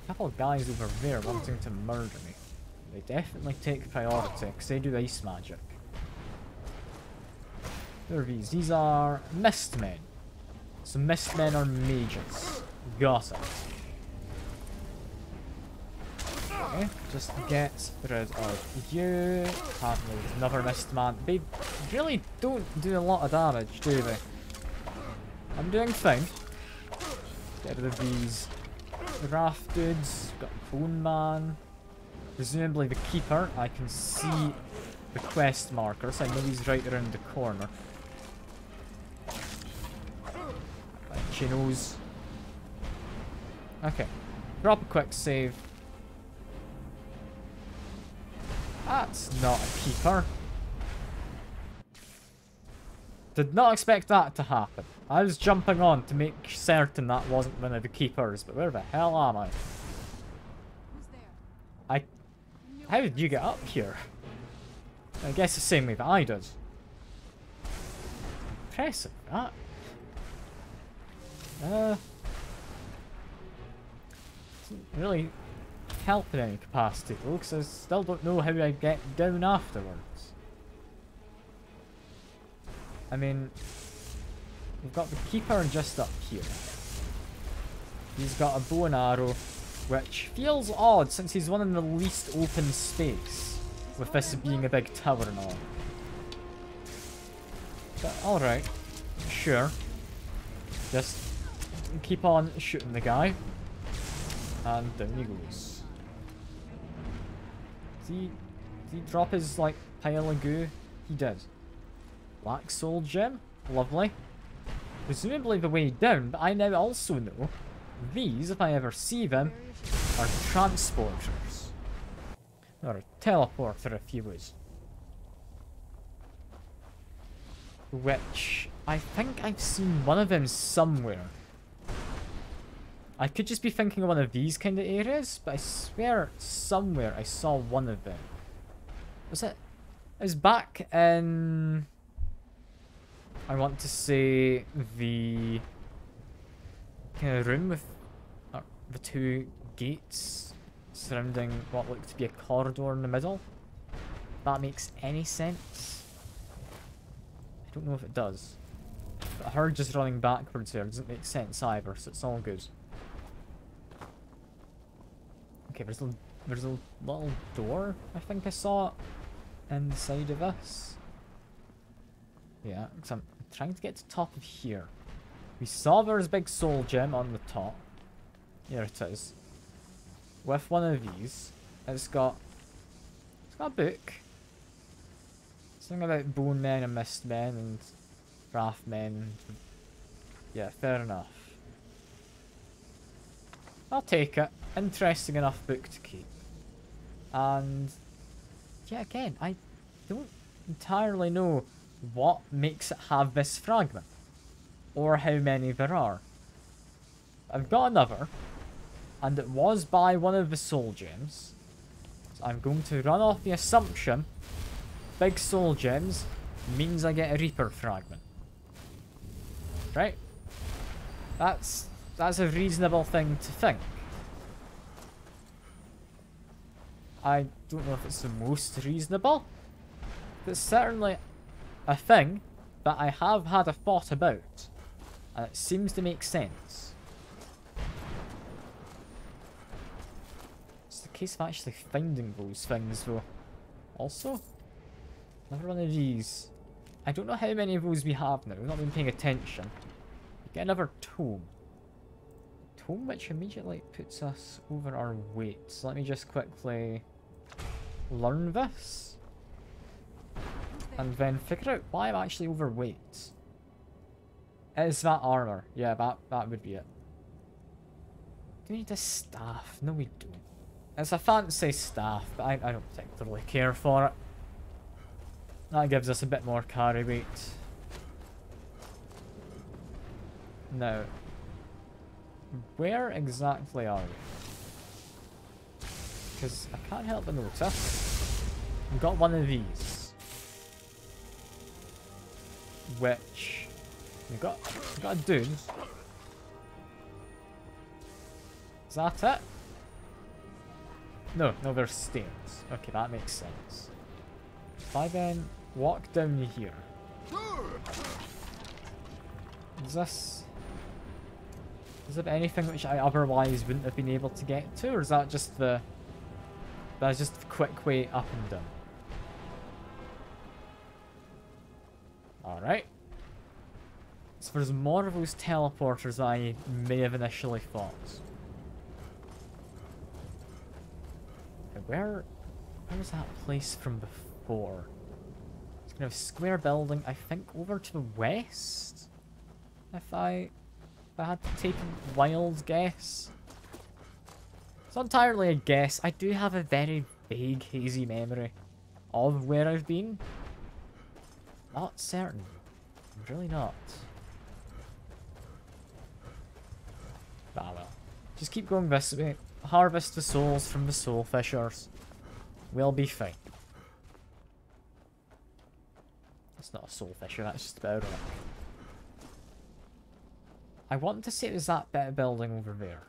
a couple of guys over there wanting to murder me. They definitely take priority, because they do ice magic. Who are these? These are Mistmen. So Mistmen are mages. Got it. Okay, just get rid of you. Apparently there's another Mistman. They really don't do a lot of damage, do they? I'm doing fine. Get rid of these raft dudes. Got Bone Man. Presumably the Keeper. I can see the quest marker, so I know he's right around the corner. Chinos. Okay. Drop a quick save. That's not a Keeper. Did not expect that to happen. I was jumping on to make certain that wasn't one of the Keepers, but where the hell am I? How did you get up here? I guess the same way that I did. Impressive, that. Doesn't really help in any capacity though, because I still don't know how I get down afterwards. I mean, we've got the Keeper just up here. He's got a bow and arrow, which feels odd since he's one in the least open space, with this being a big tower and all. But alright, sure. Just keep on shooting the guy. And down he goes. Did he drop his, like, pile of goo? He did. Black Soul Gem? Lovely. Presumably the way down, but I now also know these, if I ever see them, are transporters. Or a teleporter, if you would. Which, I think I've seen one of them somewhere. I could just be thinking of one of these kind of areas, but I swear somewhere I saw one of them. Was it? It was back in... I want to say the kind of room with the two gates surrounding what looked to be a corridor in the middle. If that makes any sense. I don't know if it does. But her just running backwards there doesn't make sense either, so it's all good. Okay, there's a little door, I think I saw inside of us. Yeah, because I'm trying to get to the top of here. We saw there's a big soul gem on the top. Here it is. With one of these. It's got a book. Something about bone men and mist men and craft men. Yeah, fair enough. I'll take it. Interesting enough book to keep. And yeah, again, I don't entirely know what makes it have this fragment, or how many there are. I've got another, and it was by one of the soul gems, so I'm going to run off the assumption big soul gems means I get a Reaper fragment. Right? That's a reasonable thing to think. I don't know if it's the most reasonable, but it's certainly a thing that I have had a thought about, and it seems to make sense. It's the case of actually finding those things though. Also, another one of these. I don't know how many of those we have now, we've not been paying attention. We get another tome. Tome which immediately puts us over our weight. So let me just quickly learn this. And then figure out why I'm actually overweight. Is that armor? Yeah, that would be it. Do we need a staff? No, we don't. It's a fancy staff, but I don't particularly care for it. That gives us a bit more carry weight. Now, where exactly are we? Because I can't help but notice I've got one of these, which we've got a dune. Is that it? No, there's stairs. Okay, that makes sense. If I then walk down here... Is there anything which I otherwise wouldn't have been able to get to? Or is that just the... That's just the quick way up and down? Alright. So there's more of those teleporters I may have initially thought. Where was that place from before? It's kind of a square building, I think over to the west? If I had to take a wild guess. It's not entirely a guess. I do have a very vague, hazy memory of where I've been. Not certain. I'm really not. Ah well. Just keep going this way. Harvest the souls from the soul fishers. We'll be fine. That's not a soul fisher, that's just about it. I want to say it was that bit of building over there.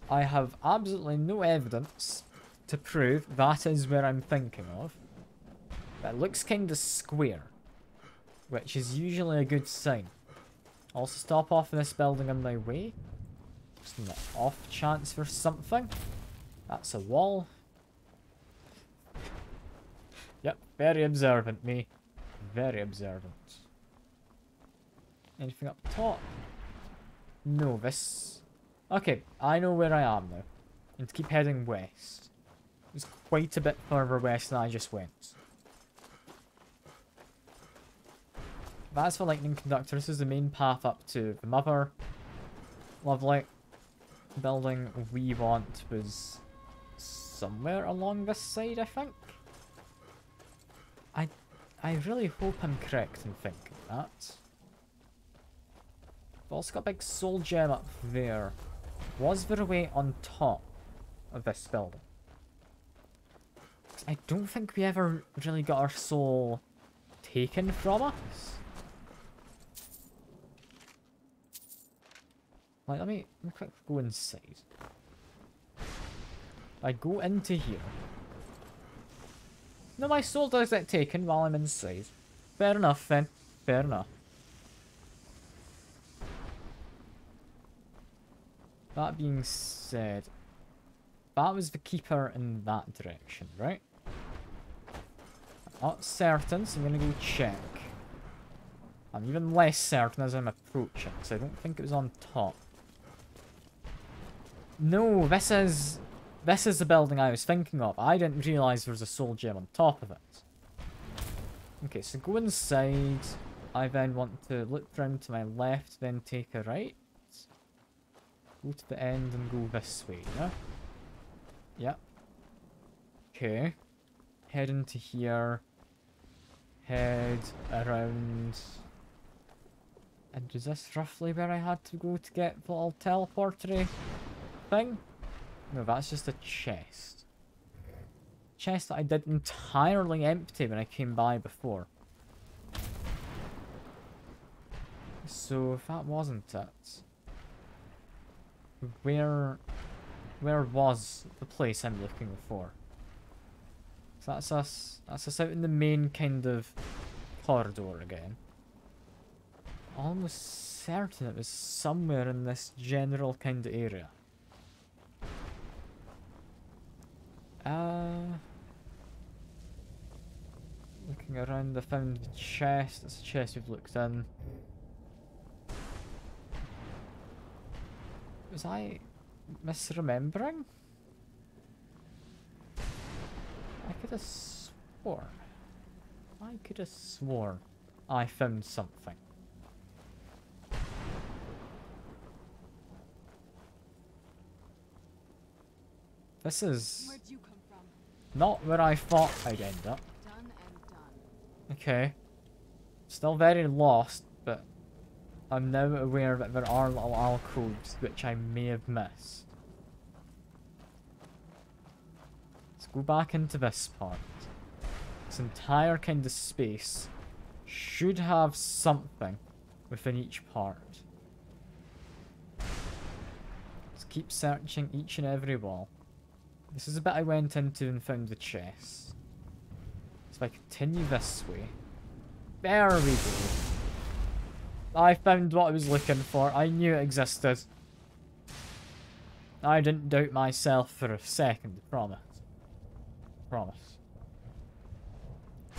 I have absolutely no evidence to prove that is where I'm thinking of. But it looks kind of square, which is usually a good sign. Also stop off in this building on my way. Just an off chance for something. That's a wall. Yep, very observant, me. Very observant. Anything up top? No, this... Okay, I know where I am now. And to keep heading west. It's quite a bit further west than I just went. That's for lightning conductor. This is the main path up to the mother. Lovely. Building we want was somewhere along this side, I think. I really hope I'm correct in thinking that. I've also got a big soul gem up there. Was there a way on top of this building? I don't think we ever really got our soul taken from us. Like, let me quickly go inside. I go into here. No, my soul does get taken while I'm inside. Fair enough, then. Fair enough. That being said, that was the keeper in that direction, right? I'm not certain, so I'm gonna go check. I'm even less certain as I'm approaching, so I don't think it was on top. No, this is the building I was thinking of. I didn't realise there was a soul gem on top of it. Okay, so go inside. I then want to look round to my left, then take a right. Go to the end and go this way, yeah? Yep. Okay. Head into here. Head around. And is this roughly where I had to go to get the little teleportery thing? No, that's just a chest. Chest that I did entirely empty when I came by before. So if that wasn't it, where was the place I'm looking for? So that's us out in the main kind of corridor again. Almost certain it was somewhere in this general kind of area. Looking around, I found the chest. It's a chest we've looked in. Was I misremembering? I could have sworn. I found something. This is Where'd you come from? not where I thought I'd end up. Done and done. Okay. Still very lost, but I'm now aware that there are little alcoves which I may have missed. Let's go back into this part. This entire kind of space should have something within each part. Let's keep searching each and every wall. This is a bit I went into and found the chest. So if I continue this way. There we go. I found what I was looking for. I knew it existed. I didn't doubt myself for a second, promise. Promise.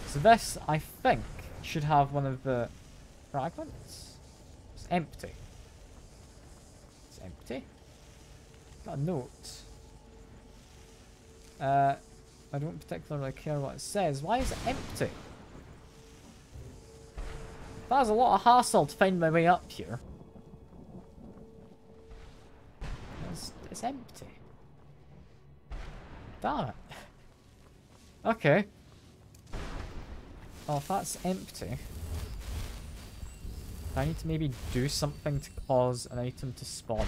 So this, I think, should have one of the fragments. It's empty. It's empty. Got a note. I don't particularly care what it says. Why is it empty? That was a lot of hassle to find my way up here. It's empty. Damn it. Okay. Well, if that's empty, I need to maybe do something to cause an item to spawn in.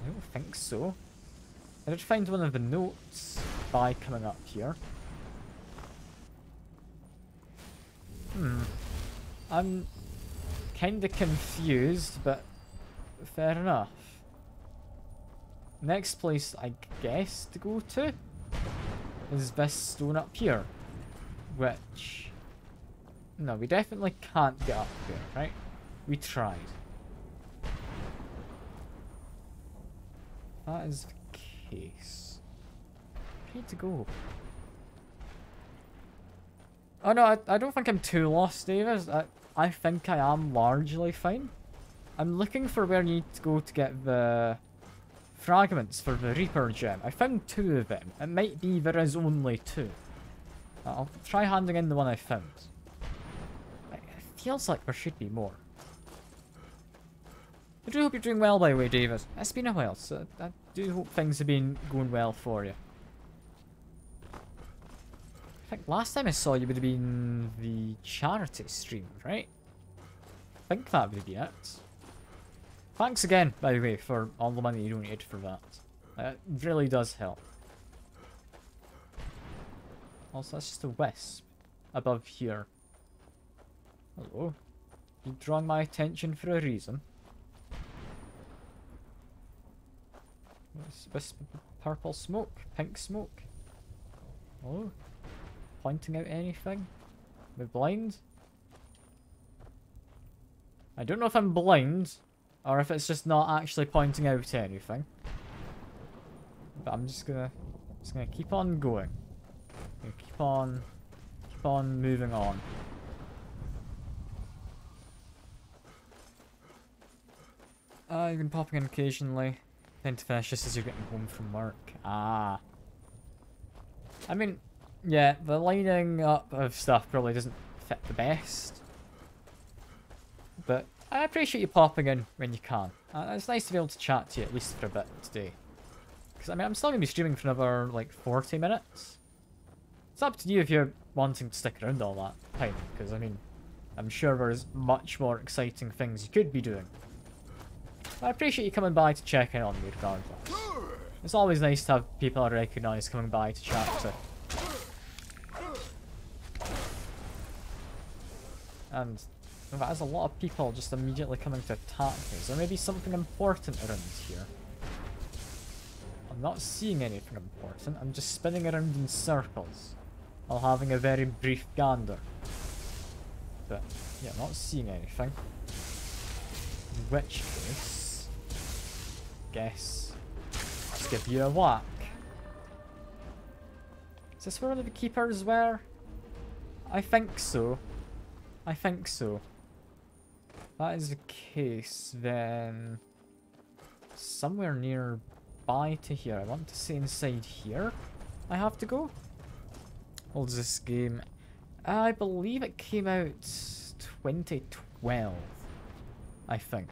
I don't think so. I did find one of the notes by coming up here. I'm kinda confused, but fair enough. Next place I guess to go to is this stone up here. Which... no, we definitely can't get up here, right? We tried. That is the case. I need to go. Oh no, I don't think I'm too lost, Davis. I think I am largely fine. I'm looking for where you need to go to get the fragments for the Reaper gem. I found 2 of them. It might be there is only 2. I'll try handing in the one I found. It feels like there should be more. I do hope you're doing well, by the way, David. It's been a while, so I do hope things have been going well for you. I think last time I saw you would have been the charity stream, right? I think that would be it. Thanks again, by the way, for all the money you donated for that. It really does help. Also, that's just a wisp above here. Hello. You've drawn my attention for a reason. Wisp of purple smoke, pink smoke. Oh. Pointing out anything? Am I blind? I don't know if I'm blind, or if it's just not actually pointing out anything. But I'm just gonna keep on going. Keep on moving on. You've been popping in occasionally. Tend to finish just as you're getting home from work. Ah. I mean, yeah, the lining up of stuff probably doesn't fit the best. But I appreciate you popping in when you can. It's nice to be able to chat to you at least for a bit today. Because, I mean, I'm still going to be streaming for another, like, 40 minutes. It's up to you if you're wanting to stick around all that time. Because, I mean, I'm sure there's much more exciting things you could be doing. But I appreciate you coming by to check in on me regardless. It's always nice to have people I recognise coming by to chat to. And that is a lot of people just immediately coming to attack me. Is there maybe something important around here? I'm not seeing anything important. I'm just spinning around in circles while having a very brief gander. But yeah, not seeing anything. In which case, guess let's give you a whack. Is this where the keepers were? I think so. I think so. That is the case, then somewhere nearby to here. I want to say inside here I have to go. How old is this game? I believe it came out 2012, I think.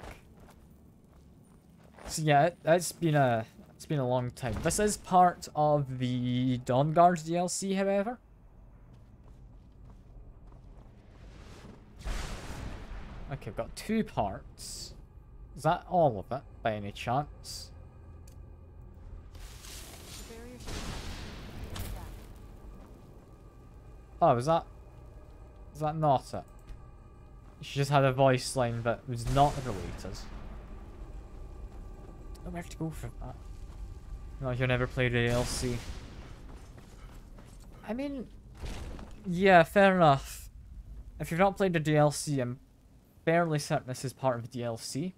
So yeah, it's been a long time. This is part of the Dawnguard DLC, however. Okay, I've got 2 parts. Is that all of it, by any chance? Oh, is that not it? She just had a voice line that was not related. I don't know where to go for that. No, you never played the DLC. I mean, yeah, fair enough. If you've not played the DLC, I'm fairly certain this is part of the DLC.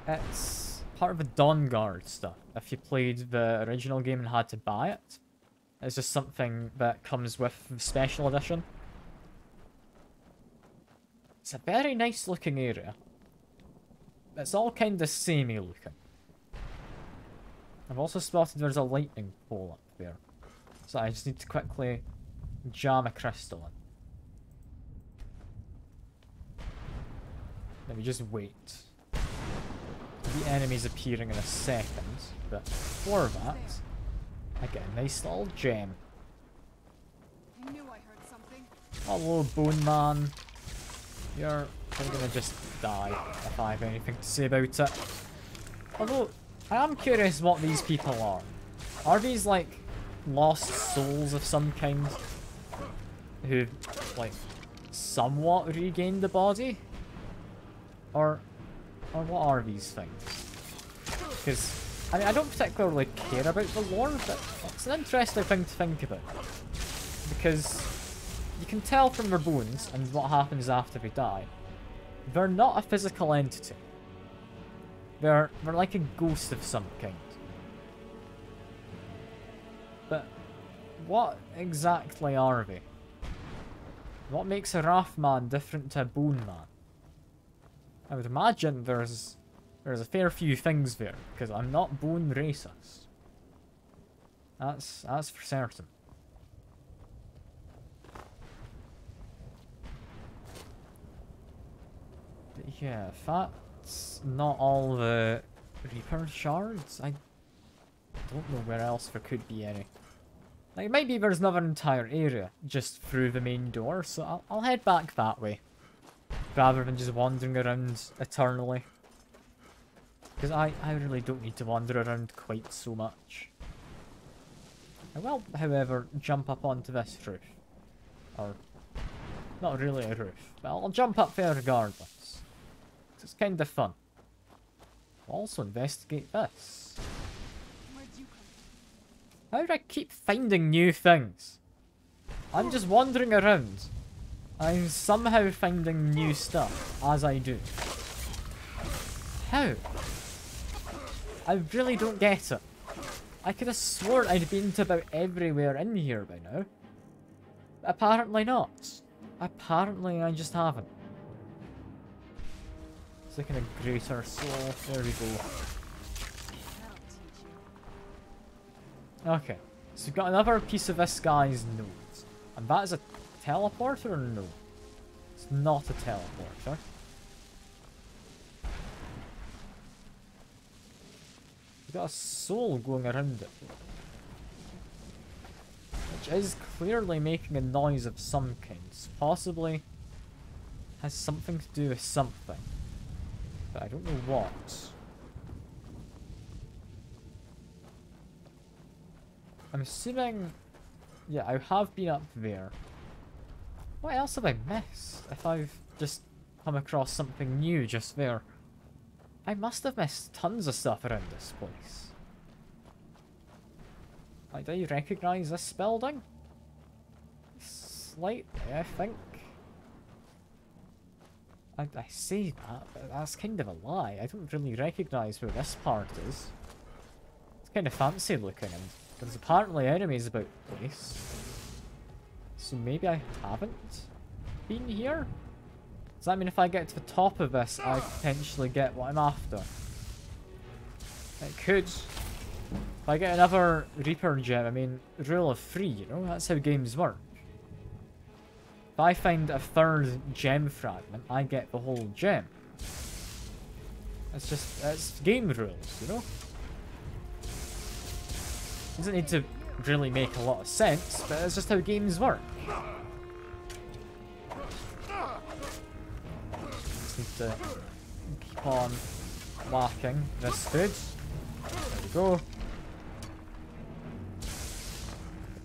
It's part of the Dawnguard stuff. If you played the original game and had to buy it, it's just something that comes with the special edition. It's a very nice looking area. It's all kind of samey looking. I've also spotted there's a lightning pole up there. So I just need to quickly jam a crystal in. Let me just wait. The enemy's appearing in a second, but before that, I get a nice little gem. I knew I heard something. Hello, Bone Man. You're gonna just die if I have anything to say about it. Although, I am curious what these people are. Are these like lost souls of some kind? Who, like, somewhat regained the body? Or what are these things? Because, I mean, I don't particularly care about the lore, but it's an interesting thing to think about. Because you can tell from their bones and what happens after they die. They're not a physical entity. They're like a ghost of some kind. But what exactly are they? What makes a Wrathman different to a Bone Man? I would imagine there's a fair few things there, because I'm not bone racist. That's for certain. But yeah, if that's not all the Reaper shards, I don't know where else there could be any. Like, maybe there's another entire area just through the main door, so I'll head back that way. Rather than just wandering around eternally. Because I really don't need to wander around quite so much. I will, however, jump up onto this roof. Or, not really a roof, but I'll jump up there regardless. It's kind of fun. I'll also investigate this. How do I keep finding new things? I'm just wandering around. I'm somehow finding new stuff as I do. How? I really don't get it. I could have sworn I'd been to about everywhere in here by now. But apparently not. Apparently I just haven't. It's like in a greater soul. There we go. Okay. So we've got another piece of this guy's nose. And that is a teleporter or no? It's not a teleporter. We've got a soul going around it. Which is clearly making a noise of some kind. Possibly has something to do with something. But I don't know what. I'm assuming... Yeah, I have been up there. What else have I missed? If I've just come across something new just there. I must have missed tons of stuff around this place. Like, do you recognise this building? Slightly, I think. I say that, but that's kind of a lie. I don't really recognise where this part is. It's kind of fancy looking, and there's apparently enemies about the place. So maybe I haven't been here? Does that mean if I get to the top of this, I potentially get what I'm after? It could. If I get another Reaper gem, I mean, rule of 3, you know? That's how games work. If I find a third gem fragment, I get the whole gem. It's just, it's game rules, you know? Doesn't need to really make a lot of sense, but it's just how games work. Just need to keep on whacking this food. There we go.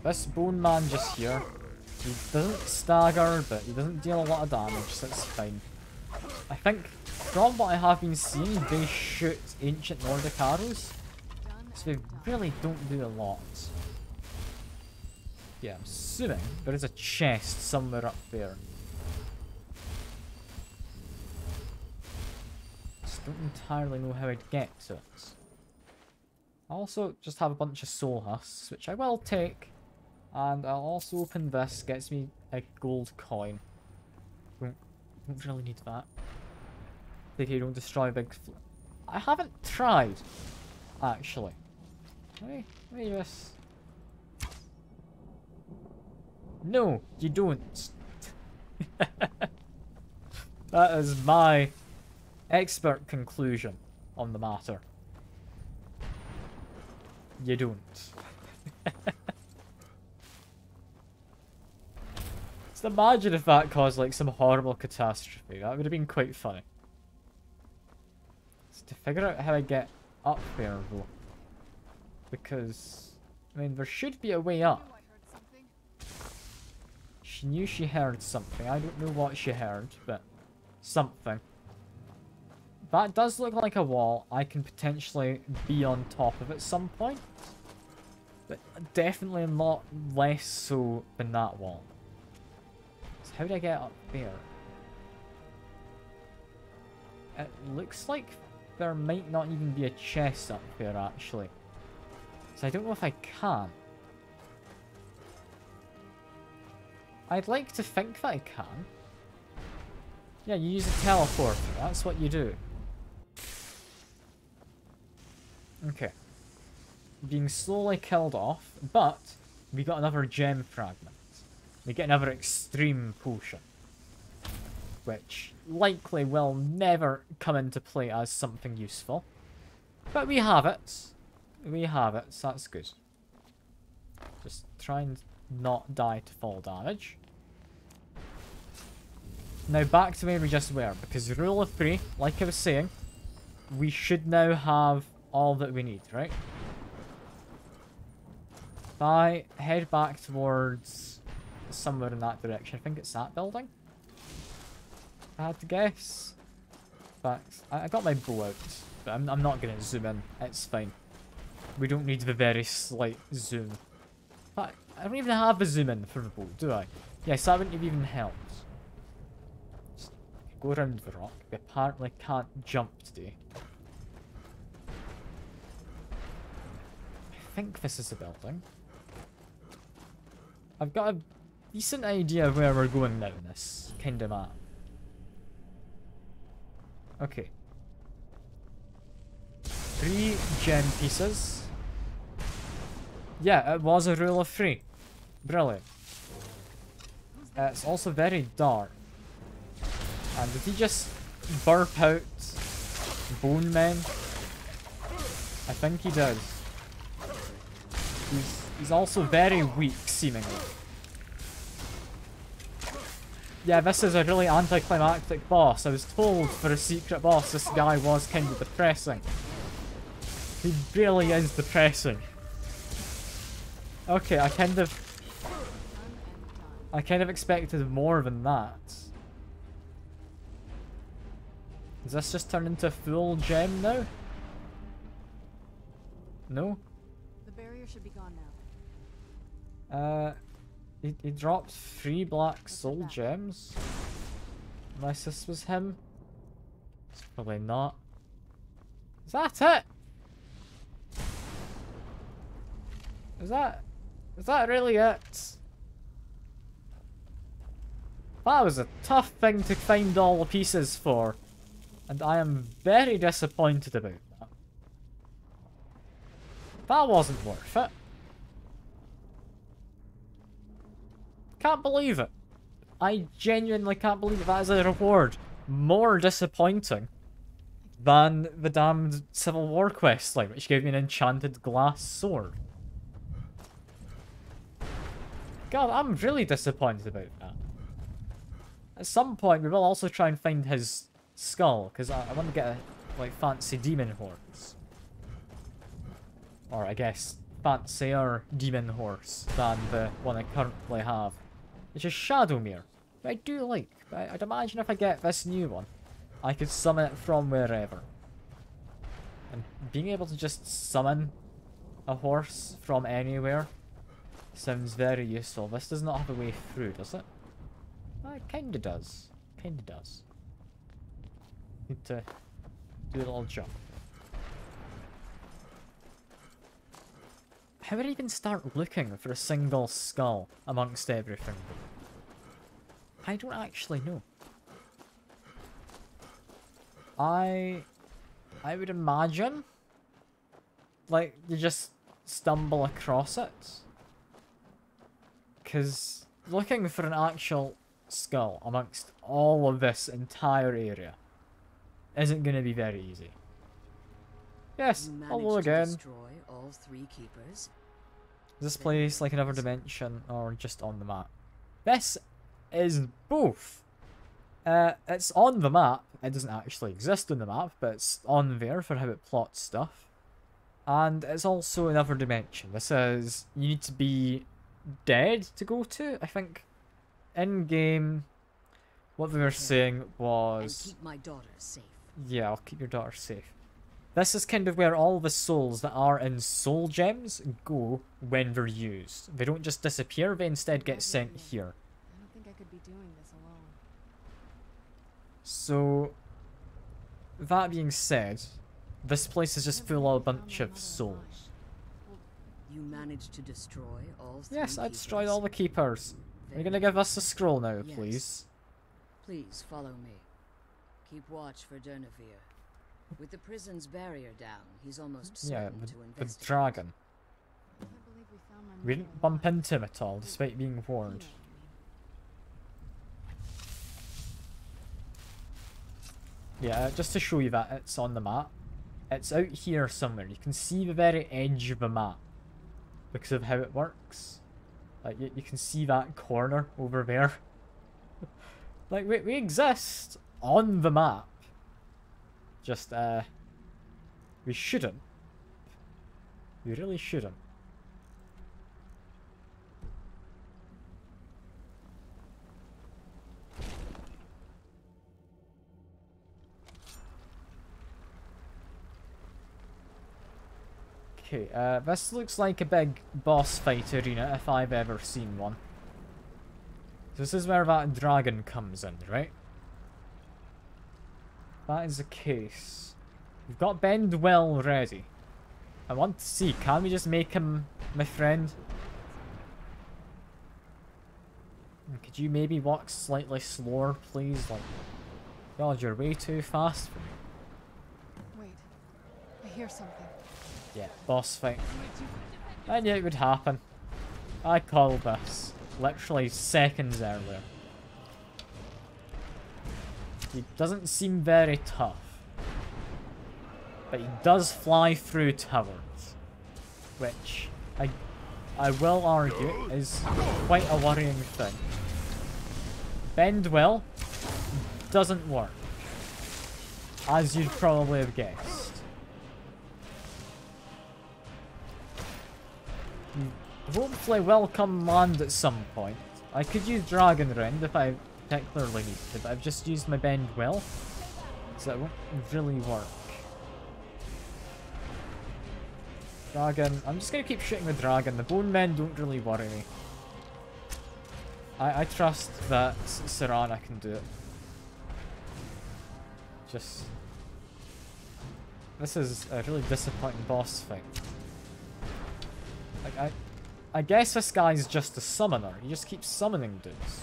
This Bone Man just here. He doesn't stagger, but he doesn't deal a lot of damage, so it's fine. I think, from what I have been seeing, they shoot ancient Nordic arrows, so they really don't do a lot. Yeah, I'm assuming there is a chest somewhere up there. Just don't entirely know how I'd get to it. I also just have a bunch of soul husks, which I will take. And I'll also open this, gets me a gold coin. Don't really need that. If you don't destroy big... I haven't tried, actually. Let me just... No, you don't. That is my expert conclusion on the matter. You don't. Just imagine if that caused like some horrible catastrophe. That would have been quite funny. Just to figure out how I get up there though. Because, I mean, there should be a way up. She knew she heard something. I don't know what she heard, but something. That does look like a wall. I can potentially be on top of at some point. But definitely a lot less so than that wall. So how do I get up there? It looks like there might not even be a chest up there, actually. So I don't know if I can. I'd like to think that I can. Yeah, you use a teleporter. That's what you do. Okay. Being slowly killed off, but we got another gem fragment. We get another extreme potion. Which likely will never come into play as something useful. But we have it. We have it, so that's good. Just try and not die to fall damage. Now back to where we just were, because rule of 3, like I was saying, we should now have all that we need, right? If I head back towards somewhere in that direction, I think it's that building? I had to guess. But I got my bow out, but I'm not going to zoom in, it's fine. We don't need the very slight zoom. But I don't even have a zoom in for the bow, do I? Yes, that wouldn't have even helped. Just go around the rock. We apparently can't jump today. I think this is the building. I've got a decent idea of where we're going now in this kind of map. Okay. 3 gem pieces. Yeah, it was a rule of 3. Brilliant. It's also very dark. And did he just burp out bone men? I think he does. He's also very weak, seemingly. Yeah, this is a really anticlimactic boss. I was told for a secret boss this guy was kind of depressing. He really is depressing. Okay, I kind of expected more than that. Does this just turn into a full gem now? No? The barrier should be gone now. He dropped 3 black soul gems. Unless this was him. It's probably not. Is that it? Is that really it? That was a tough thing to find all the pieces for. And I am very disappointed about that. That wasn't worth it. Can't believe it. I genuinely can't believe that is a reward more disappointing than the damned Civil War questline, which gave me an enchanted glass sword. God, I'm really disappointed about that. At some point, we will also try and find his skull, because I want to get a, like, fancy demon horse. Or, I guess, fancier demon horse than the one I currently have. which is Shadowmere. But I do like. But I'd imagine if I get this new one, I could summon it from wherever. And being able to just summon a horse from anywhere sounds very useful. This does not have a way through, does it? Well, it kinda does. Kinda does. Need to do a little jump. How would I even start looking for a single skull amongst everything? I don't actually know. I would imagine, like, you just stumble across it. Because looking for an actual skull amongst all of this entire area isn't going to be very easy. Yes, hello again. Destroy all 3 keepers? Is this place like another dimension or just on the map? This is both. It's on the map. It doesn't actually exist on the map, but it's on there for how it plots stuff. And it's also another dimension. This is... you need to be dead to go to, I think. In-game, what they were saying was... and keep my daughter safe. Yeah, I'll keep your daughter safe. This is kind of where all the souls that are in soul gems go when they're used. They don't just disappear, they instead get sent here. I don't think I could be doing this alone. So, that being said, this place is just full of a bunch of souls. You managed to destroy all 3 Yes, I keepers? destroyed all the keepers. Are you gonna give us a scroll now, Yes. please? Please follow me. Keep watch for Durnavir. With the prison's barrier down, he's almost Yeah, certain to the investigate. dragon. I believe we found my We mother didn't bump alive. into him at all, despite being warned. You know Yeah, just to show you that it's on the map. It's out here somewhere. You can see the very edge of the map because of how it works. Like, you can see that corner over there. Like, we exist on the map. Just, we shouldn't. We really shouldn't. Okay, this looks like a big boss fight arena if I've ever seen one. This is where that dragon comes in, right? That is the case. We've got Bendwell ready. I want to see, can we just make him my friend? Could you maybe walk slightly slower, please? Like, God, you're way too fast for me. Wait, I hear something. Yeah, boss fight. I knew it would happen. I called this literally seconds earlier. He doesn't seem very tough. But he does fly through towers. Which, I will argue, is quite a worrying thing. Bendwell doesn't work. As you'd probably have guessed. Hopefully will come land at some point. I could use Dragon Rend if I particularly need to, but I've just used my Bendwell, so it won't really work. Dragon, I'm just gonna keep shooting the dragon. The bone men don't really worry me. I trust that Serana can do it. Just... this is a really disappointing boss fight. Like, I guess this guy's just a summoner. He just keeps summoning dudes.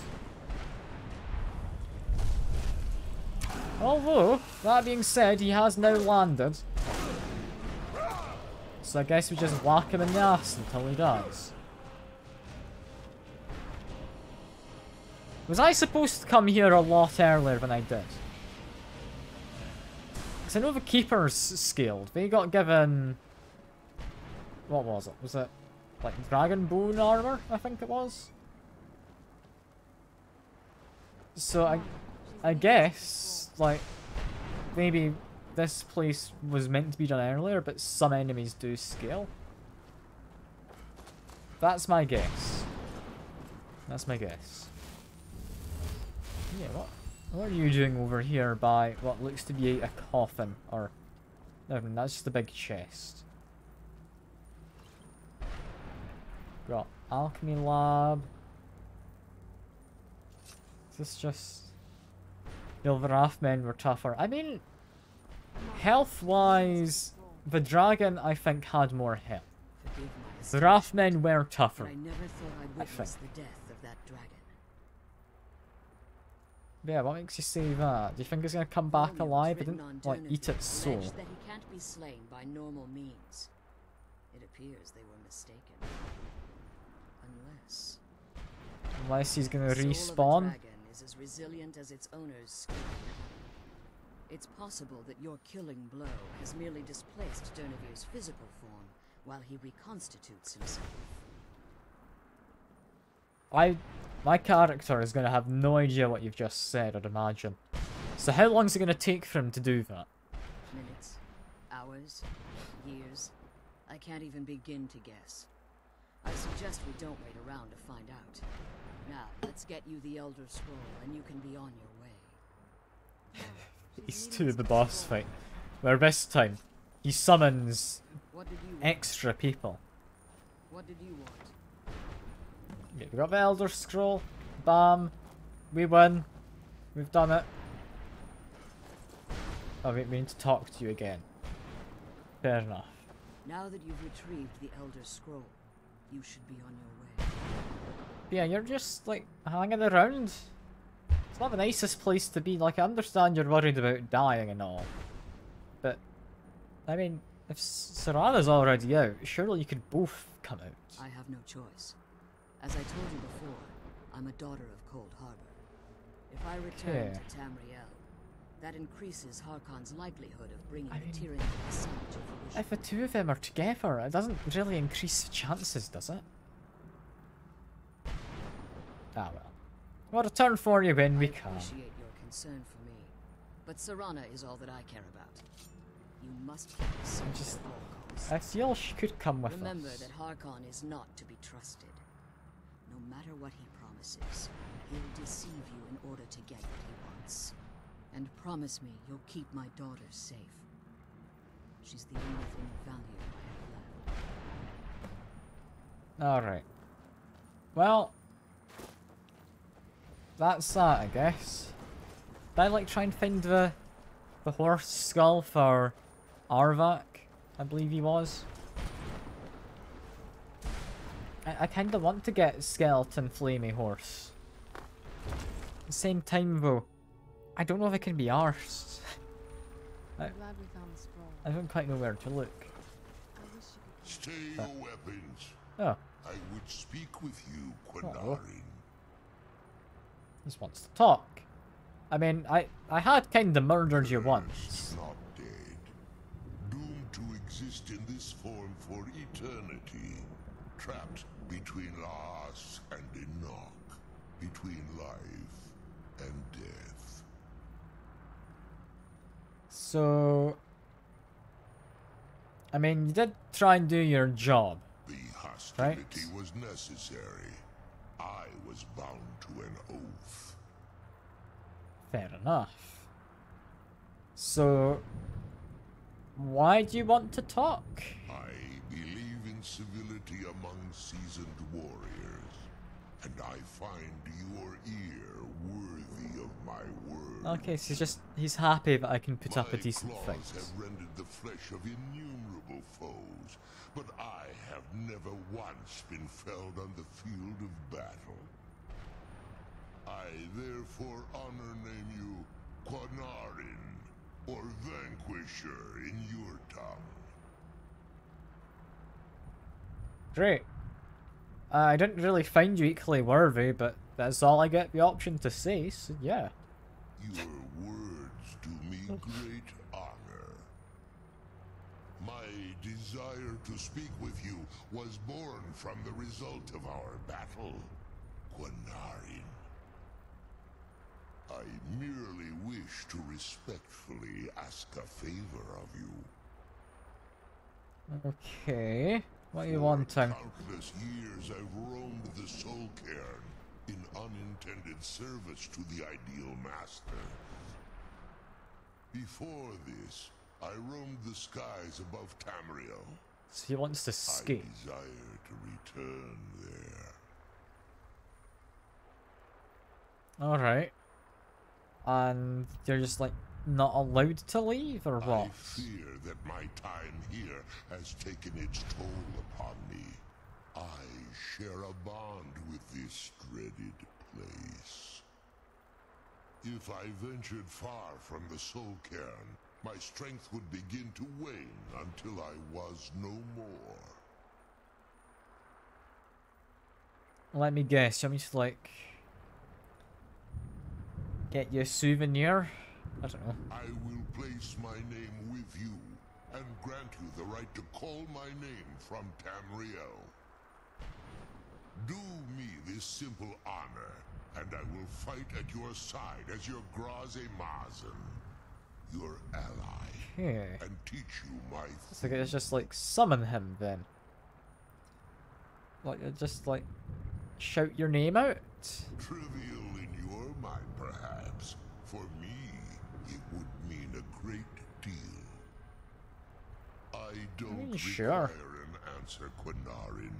Although, that being said, he has now landed. So I guess we just whack him in the ass until he dies. Was I supposed to come here a lot earlier than I did? Because I know the keepers scaled. They got given... what was it? Was it like dragon bone armor, I think it was? So I guess, like, maybe this place was meant to be done earlier, but some enemies do scale. That's my guess. That's my guess. Yeah, what are you doing over here by what looks to be a coffin? Or, no, that's just a big chest. Got alchemy lab. Is this just... The Rathmen were tougher. I mean, health-wise, the dragon, I think, had more health. The Rathmen were tougher. I never thought I'd witness the death of that dragon. Yeah, what makes you say that? Do you think it's gonna come back alive? It didn't, like, eat its soul. That he can't be slain by normal means. It appears they were mistaken. Unless he's gonna The soul respawn. of a dragon is as resilient as its owner's skin. It's possible that your killing blow has merely displaced Dernevir's physical form while he reconstitutes himself. My character is gonna have no idea what you've just said, I'd imagine. So how long is it gonna take for him to do that? Minutes, hours, years. I can't even begin to guess. I suggest we don't wait around to find out. Now, let's get you the Elder Scroll, and you can be on your way. He's to the boss fight. Where this time, he summons extra people. What did you want? Yeah, we got the Elder Scroll. Bam. We win. We've done it. Oh, we need to talk to you again. Fair enough. Now that you've retrieved the Elder Scroll, you should be on your way. Yeah, you're just, like, hanging around. It's not the nicest place to be. Like, I understand you're worried about dying and all. But, I mean, if Serana's already out, surely you could both come out. I have no choice. As I told you before, I'm a daughter of Cold Harbor. If I return to Tamriel, that increases Harkon's likelihood of bringing the tyranny of the sun to fruition. If the two of them are together, it doesn't really increase the chances, does it? Ah well. We'll return for you when we can. I appreciate your concern for me, but Serana is all that I care about. You must keep the secret at all costs. I feel she could come with Remember us. that Harkon is not to be trusted. No matter what he promises, he'll deceive you in order to get what he wants. And promise me you'll keep my daughter safe. She's the only thing valuable I have left. Alright. Well, that's that, I guess. Did I, like, try and find the horse skull for Arvak? I believe he was. I kinda want to get Skeleton Flamey Horse. At the same time, though, I don't know if it can be arsed. I'm glad we found the scroll. I don't quite know where to look. Stay your weapons. Oh. I would speak with you, Quinarin. Just wants to talk. I mean, I had kinda murdered you once. Not dead. Doomed to exist in this form for eternity. Trapped between Laas and Enoch. Between life and death. So... I mean, you did try and do your job. The hostility was necessary. I was bound to an oath. Fair enough. So... why do you want to talk? I believe in civility among seasoned warriors, and I find your ear worthy of my word. Okay, so he's happy that I can put up a decent fight. My claws have rended the flesh of innumerable foes, but I have never once been felled on the field of battle. I therefore honor name you Quinarin, or Vanquisher in your tongue. Great. I didn't really find you equally worthy, but that's all I get the option to say, so yeah. Your words do me great honor. My desire to speak with you was born from the result of our battle, Quinarin. I merely wish to respectfully ask a favor of you. Okay. What are you wanting? For countless years I've roamed the Soul Cairn, in unintended service to the ideal master. Before this, I roamed the skies above Tamriel. So he wants to escape. I desire to return there. Alright. And you're just like not allowed to leave or what? I fear that my time here has taken its toll upon me. I share a bond with this dreaded place. If I ventured far from the Soul Cairn, my strength would begin to wane until I was no more. Let me guess, you want me to like get you a souvenir? I don't know. I will place my name with you and grant you the right to call my name from Tamriel. Do me this simple honor, and I will fight at your side as your Graze Mazen, your ally, Okay. and teach you my So it's just like summon him then. Like just like shout your name out. trivial in your mind, perhaps. For me, it would mean a great deal. I don't Sure. require an answer, Quinarin.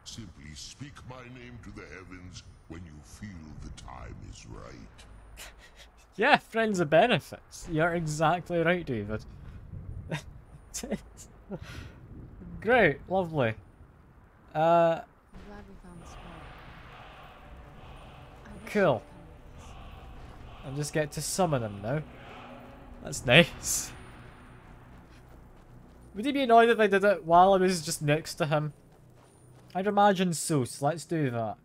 Simply speak my name to the heavens when you feel the time is right. Yeah, friends of benefits. You're exactly right, David. Great, lovely. I'm glad we found the scroll. I wish Cool. I'd come with us. I just get to summon him now. That's nice. Would he be annoyed if I did it while I was just next to him? I'd imagine so, so let's do that.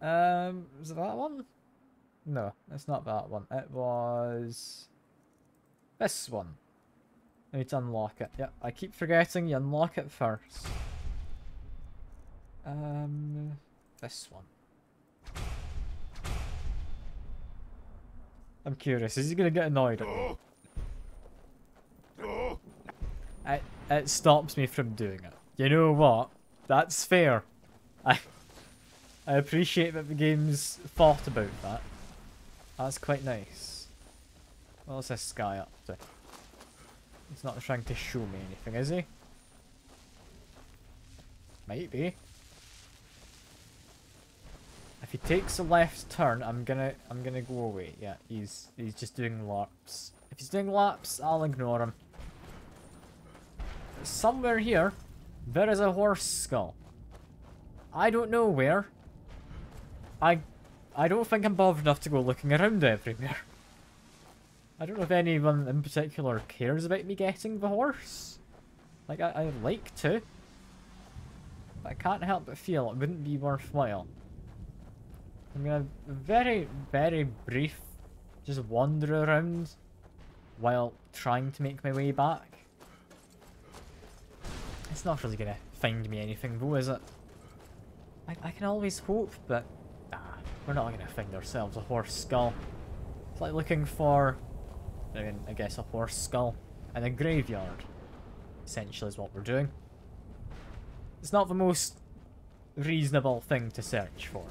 Was it that one? No, it's not that one. It was this one. I need to unlock it. Yeah, I keep forgetting you unlock it first. This one. I'm curious, is he gonna get annoyed at me? It stops me from doing it. You know what? That's fair. I appreciate that the game's thought about that. That's quite nice. What's this guy up to? He's not trying to show me anything, is he? Might be. If he takes a left turn, I'm gonna go away. Yeah, he's just doing laps. If he's doing laps, I'll ignore him. Somewhere here, there is a horse skull. I don't know where. I don't think I'm bothered enough to go looking around everywhere. I don't know if anyone in particular cares about me getting the horse. Like, I'd like to. But I can't help but feel it wouldn't be worthwhile. I'm gonna very, very brief just wander around while trying to make my way back. It's not really gonna find me anything though, is it? I can always hope, but nah, we're not gonna find ourselves a horse skull. It's like looking for, I guess, a horse skull in a graveyard, essentially is what we're doing. It's not the most reasonable thing to search for.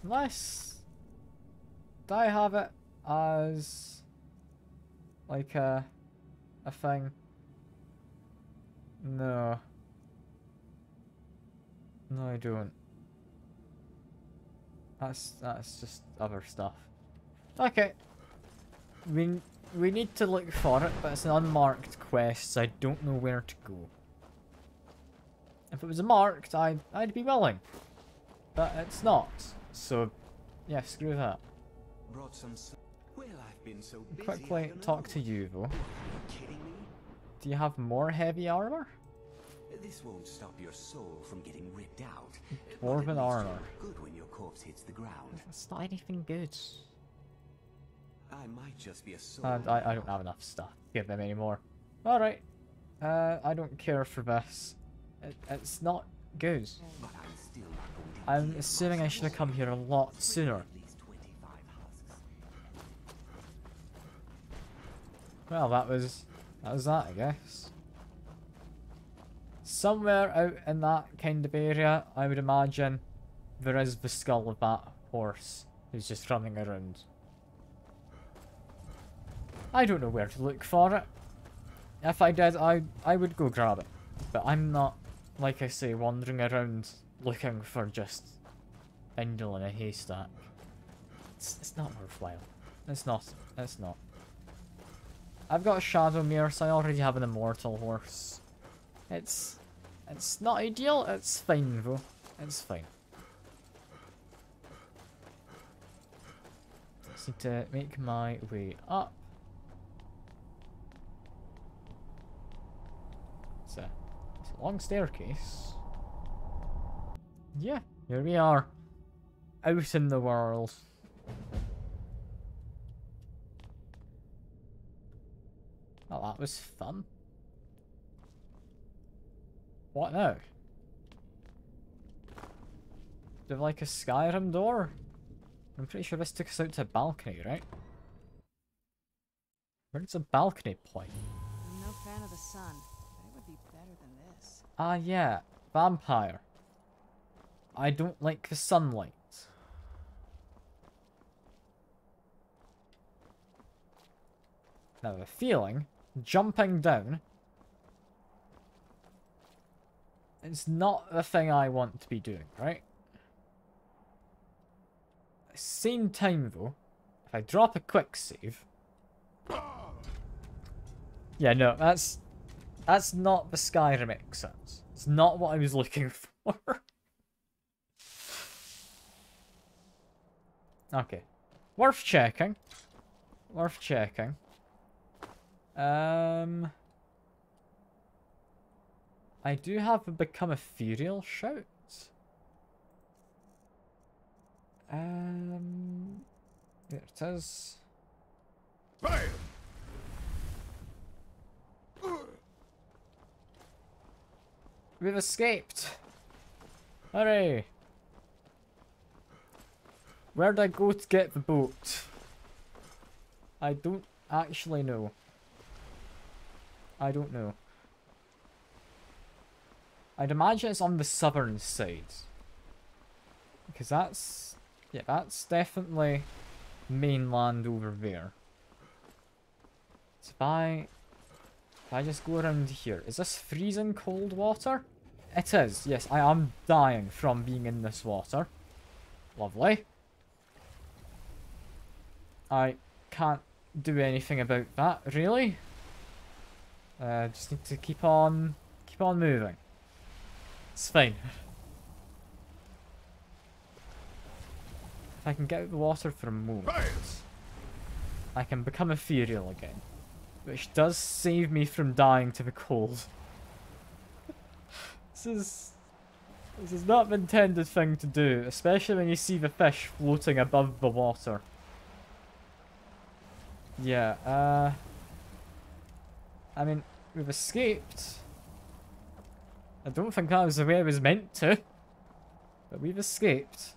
Unless, do I have it as like a thing? No. No, I don't. That's just other stuff. Okay. We need to look for it, but it's an unmarked quest, so I don't know where to go. If it was marked, I'd be willing. But it's not. So, yeah, screw that. Brought some. Well, I've been so busy. Quickly talk to you though. Are you kidding me? Do you have more heavy armor? This won't stop your soul from getting ripped out. Dwarven but at least armor. you'll look good when your corpse hits the ground. It's not anything good. I might just be a soul. And I don't have enough stuff to give them anymore. Alright. I don't care for this. It's not good. But I'm still not going to I'm give assuming I should have come here a lot sooner. at least 25 husks. Well, that was that, I guess. somewhere out in that kind of area, I would imagine, there is the skull of that horse who's just running around. I don't know where to look for it. If I did, I would go grab it. But I'm not, like I say, wandering around looking for just a needle in a haystack. It's not worthwhile. It's not. It's not. I've got a Shadowmere, so I already have an immortal horse. It's not ideal. It's fine though. It's fine. Just need to make my way up. It's a long staircase. Yeah, here we are. Out in the world. Oh, that was fun. What now? Do you have like a Skyrim door? I'm pretty sure this took us out to a balcony, right? Where's the balcony point? I'm no fan of the sun, but it would be better than this. Ah, yeah. Vampire. I don't like the sunlight. Now, the feeling, jumping down, it's not the thing I want to be doing, right? At the same time, though, if I drop a quick save... Yeah, no, that's not the Skyrim exit. It's not what I was looking for. Okay. Worth checking. Worth checking. I do have a become ethereal shout. There it is. Bam! We've escaped. Hooray! Where'd I go to get the boat? I don't actually know. I don't know. I'd imagine it's on the southern side. Because that's... yeah, that's definitely mainland over there. So if I just go around here... Is this freezing cold water? It is, yes. I am dying from being in this water. Lovely. I can't do anything about that, really. Just need to keep on moving. It's fine. If I can get out of the water for a moment, I can become ethereal again. Which does save me from dying to the cold. This is not the intended thing to do, especially when you see the fish floating above the water. Yeah, I mean, we've escaped. I don't think that was the way I was meant to. But we've escaped.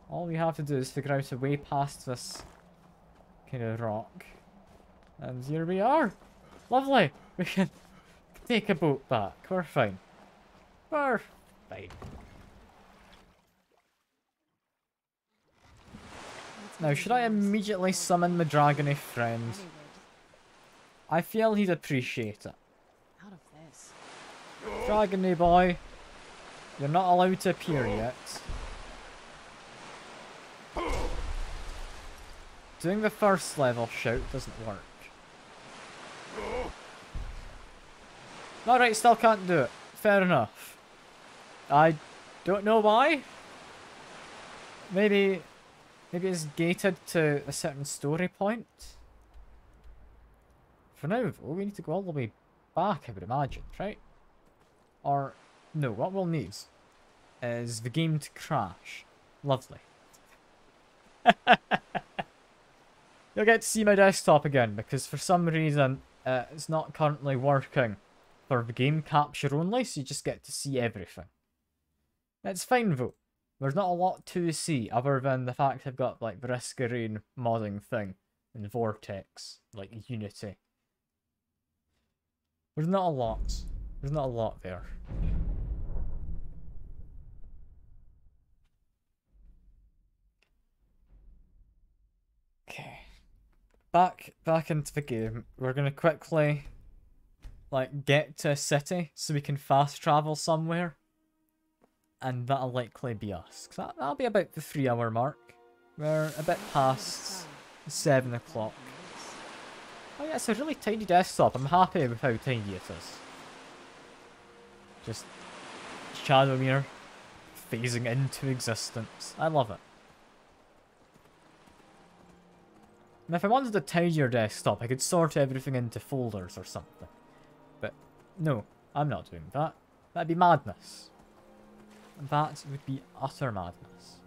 All we have to do is figure out a way past this kind of rock. And here we are. Lovely. We can take a boat back. We're fine. We're fine. Now, should I immediately summon the dragony friend? I feel he'd appreciate it. Out of this. Dragony boy, you're not allowed to appear yet. Doing the first level shout doesn't work. Alright, still can't do it. Fair enough. I don't know why. Maybe it's gated to a certain story point. For now, though, we need to go all the way back, I would imagine, right? Or, no, what we'll need is the game to crash. Lovely. You'll get to see my desktop again, because for some reason, it's not currently working for the game capture only, so you just get to see everything. It's fine, though. There's not a lot to see, other than the fact I've got, like, the Risk-A-Rain modding thing, and Vortex, like Unity. There's not a lot. There's not a lot there. Okay. Back into the game. We're gonna quickly like get to a city so we can fast travel somewhere. And that'll likely be us. 'Cause that'll be about the 3-hour mark. We're a bit past 7 o'clock. Oh yeah, it's a really tiny desktop. I'm happy with how tiny it is. Just Shadowmere phasing into existence. I love it. And if I wanted a tinier desktop, I could sort everything into folders or something. But no, I'm not doing that. That'd be madness. That would be utter madness.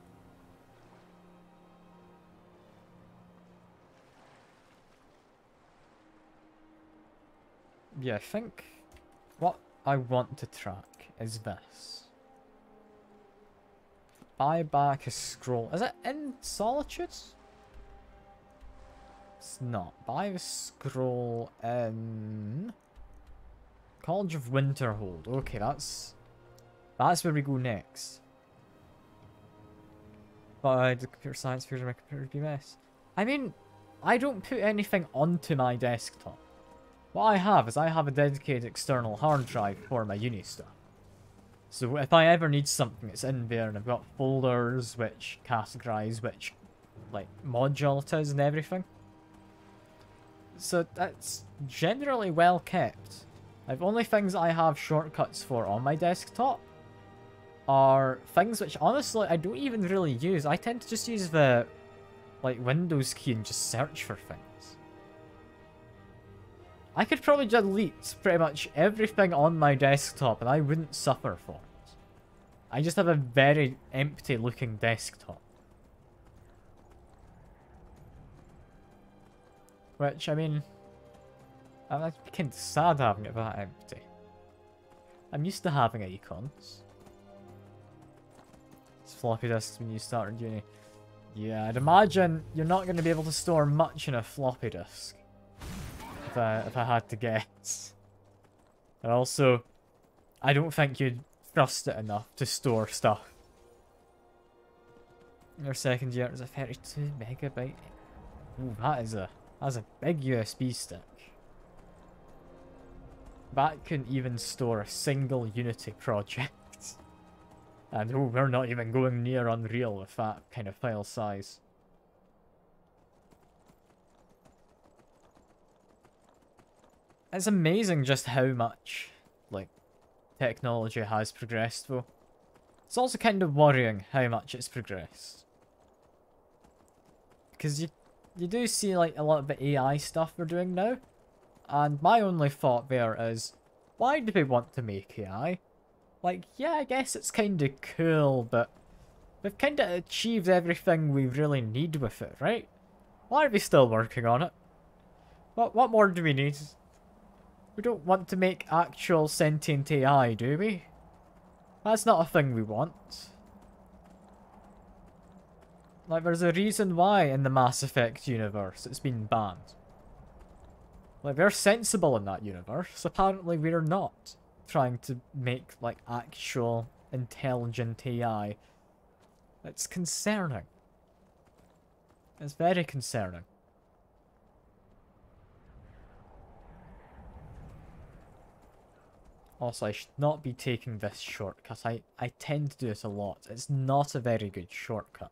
Yeah, I think what I want to track is this. Buy back a scroll. Is it in Solitude? It's not. Buy a scroll in College of Winterhold. Okay, that's where we go next. Buy the computer science version of my computer BMS. I mean, I don't put anything onto my desktop. What I have is I have a dedicated external hard drive for my uni stuff. So if I ever need something, it's in there, and I've got folders which categorize which like module it is and everything. So that's generally well kept. Like, only things I have shortcuts for on my desktop are things which honestly I don't even really use. I tend to just use the like Windows key and just search for things. I could probably delete pretty much everything on my desktop and I wouldn't suffer for it. I just have a very empty looking desktop. Which, I mean, I'm kind of sad having it that empty. I'm used to having icons. It's floppy disks when you started uni. Yeah, I'd imagine you're not going to be able to store much in a floppy disk. If I had to guess. And also, I don't think you'd trust it enough to store stuff. Your second year is a 32 megabyte. Ooh, that's a big USB stick. That can even store a single Unity project. And oh, we're not even going near Unreal with that kind of file size. It's amazing just how much, like, technology has progressed, though. It's also kind of worrying how much it's progressed. Because you do see, like, a lot of the AI stuff we're doing now. And my only thought there is, why do we want to make AI? Like, yeah, I guess it's kind of cool, but we've kind of achieved everything we really need with it, right? Why are we still working on it? What more do we need? We don't want to make actual sentient AI, do we? That's not a thing we want. Like, there's a reason why in the Mass Effect universe it's been banned. Like, they're sensible in that universe. Apparently we're not trying to make, like, actual intelligent AI. It's concerning. It's very concerning. Also, I should not be taking this shortcut. I tend to do it a lot. It's not a very good shortcut.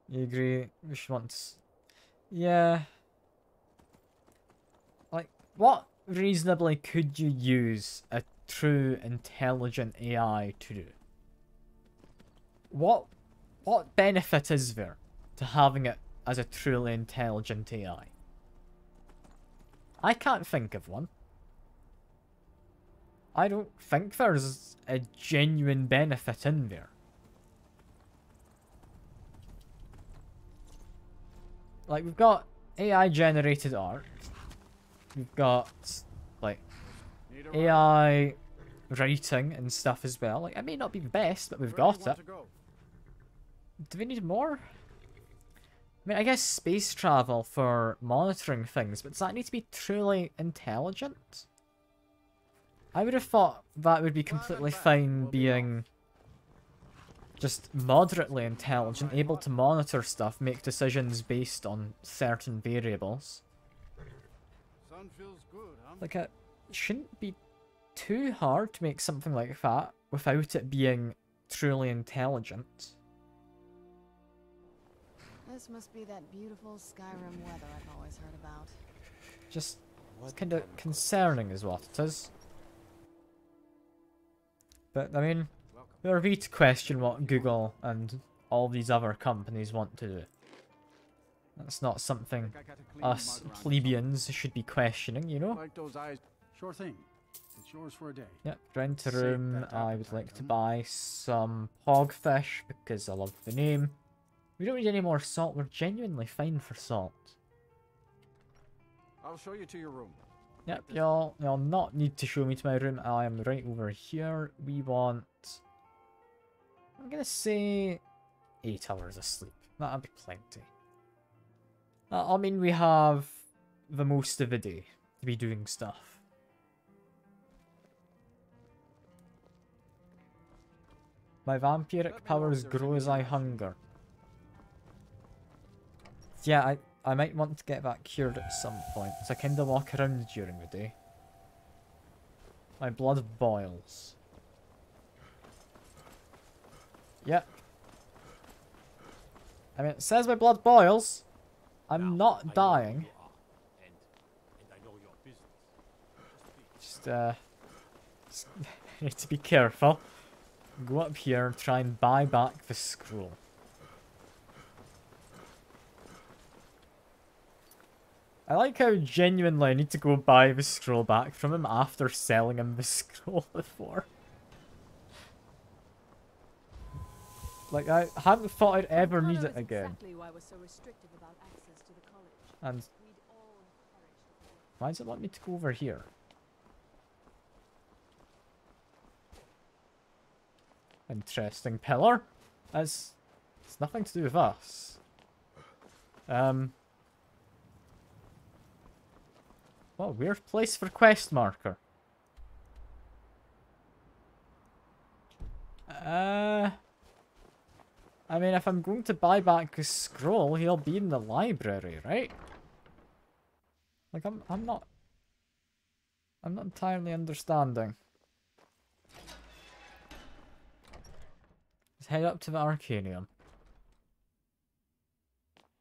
You agree? We should want to... Yeah. Like, what reasonably could you use a true intelligent AI to do? What benefit is there to having it as a truly intelligent AI? I can't think of one. I don't think there's a genuine benefit in there. Like, we've got AI generated art. We've got, like, AI writing and stuff as well. Like, it may not be the best, but we've got it. Do we need more? I mean, I guess space travel for monitoring things, but does that need to be truly intelligent? I would have thought that would be completely fine being just moderately intelligent, able to monitor stuff, make decisions based on certain variables. Like, it shouldn't be too hard to make something like that without it being truly intelligent. This must be that beautiful Skyrim weather I've always heard about. Just kind of concerning is what it is. But, I mean, who are we to question what Google and all these other companies want to do? That's not something us plebeians should be questioning, you know? Like those eyes. Sure thing. It's yours for a day. Yep, rent a room. I would like to buy some hogfish because I love the name. We don't need any more salt. We're genuinely fine for salt. I'll show you to your room. Yep, y'all not need to show me to my room. I am right over here. We want... I'm gonna say 8 hours of sleep. That'll be plenty. I mean, we have the most of the day to be doing stuff. My vampiric powers grow as I hunger. Yeah, I might want to get that cured at some point, so I kinda walk around during the day. My blood boils. Yep. I mean, it says my blood boils. I'm not dying. Just need to be careful. Go up here and try and buy back the scroll. I like how genuinely I need to go buy the scroll back from him after selling him the scroll before. Like, I haven't thought I'd ever need it again. And why does it want me to go over here? Interesting pillar. It's nothing to do with us. Well, weird place for quest marker. I mean, if I'm going to buy back a scroll, he'll be in the library, right? Like, I'm not entirely understanding. Let's head up to the Arcanium.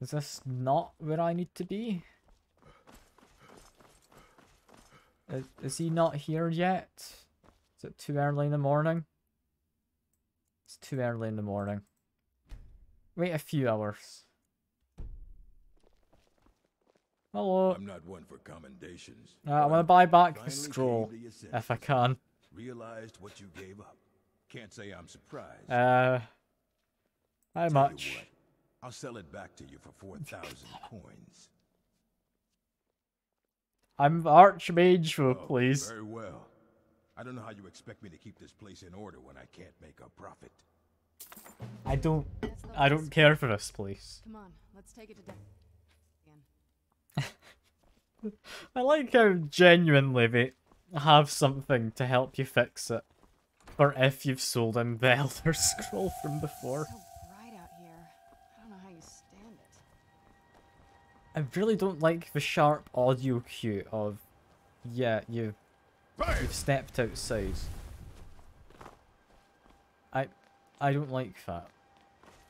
Is this not where I need to be? Is he not here yet? Is it too early in the morning? It's too early in the morning. Wait a few hours. Hello. I'm not one for commendations. I want to buy back the scroll if I can. Realized what you gave up. Can't say I'm surprised. How Tell much? you what, I'll sell it back to you for 4,000 coins. I'm the Archmage, though, Oh, please. very well. I don't know how you expect me to keep this place in order when I can't make a profit. I don't care for this place. Come on, let's take it to again. I like how genuinely they have something to help you fix it. Or if you've sold him the Elder Scroll from before. It's so bright out here. I don't know how you stand it. I really don't like the sharp audio cue of, yeah, you've stepped outside. I don't like that.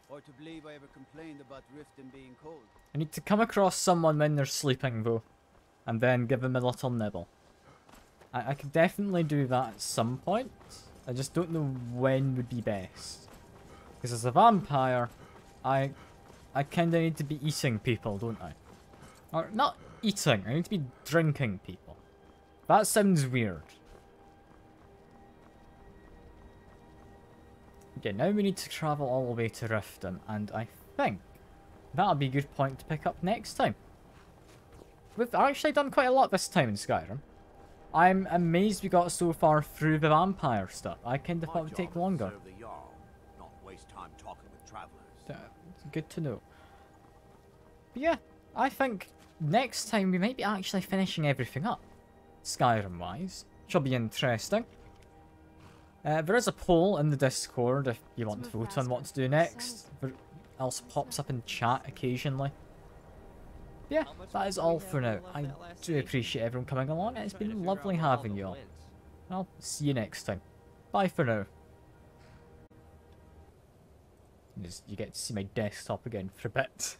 Or to believe I ever complained about Riften being cold. I need to come across someone when they're sleeping, though, and then give them a little nibble. I could definitely do that at some point. I just don't know when would be best. Because as a vampire, I kind of need to be eating people, don't I? Or not eating, I need to be drinking people. That sounds weird. Okay, now we need to travel all the way to Riften, and I think that'll be a good point to pick up next time. We've actually done quite a lot this time in Skyrim. I'm amazed we got so far through the vampire stuff. I kind of thought it would take longer. Not waste time talking with travelers. Good to know. But yeah, I think next time we might be actually finishing everything up, Skyrim-wise. which will be interesting. There is a poll in the Discord if you want to vote on what to do next. It also pops up in chat occasionally. Yeah, that is all for now. I do appreciate everyone coming along. It's been lovely having you all. I'll see you next time. Bye for now. You get to see my desktop again for a bit.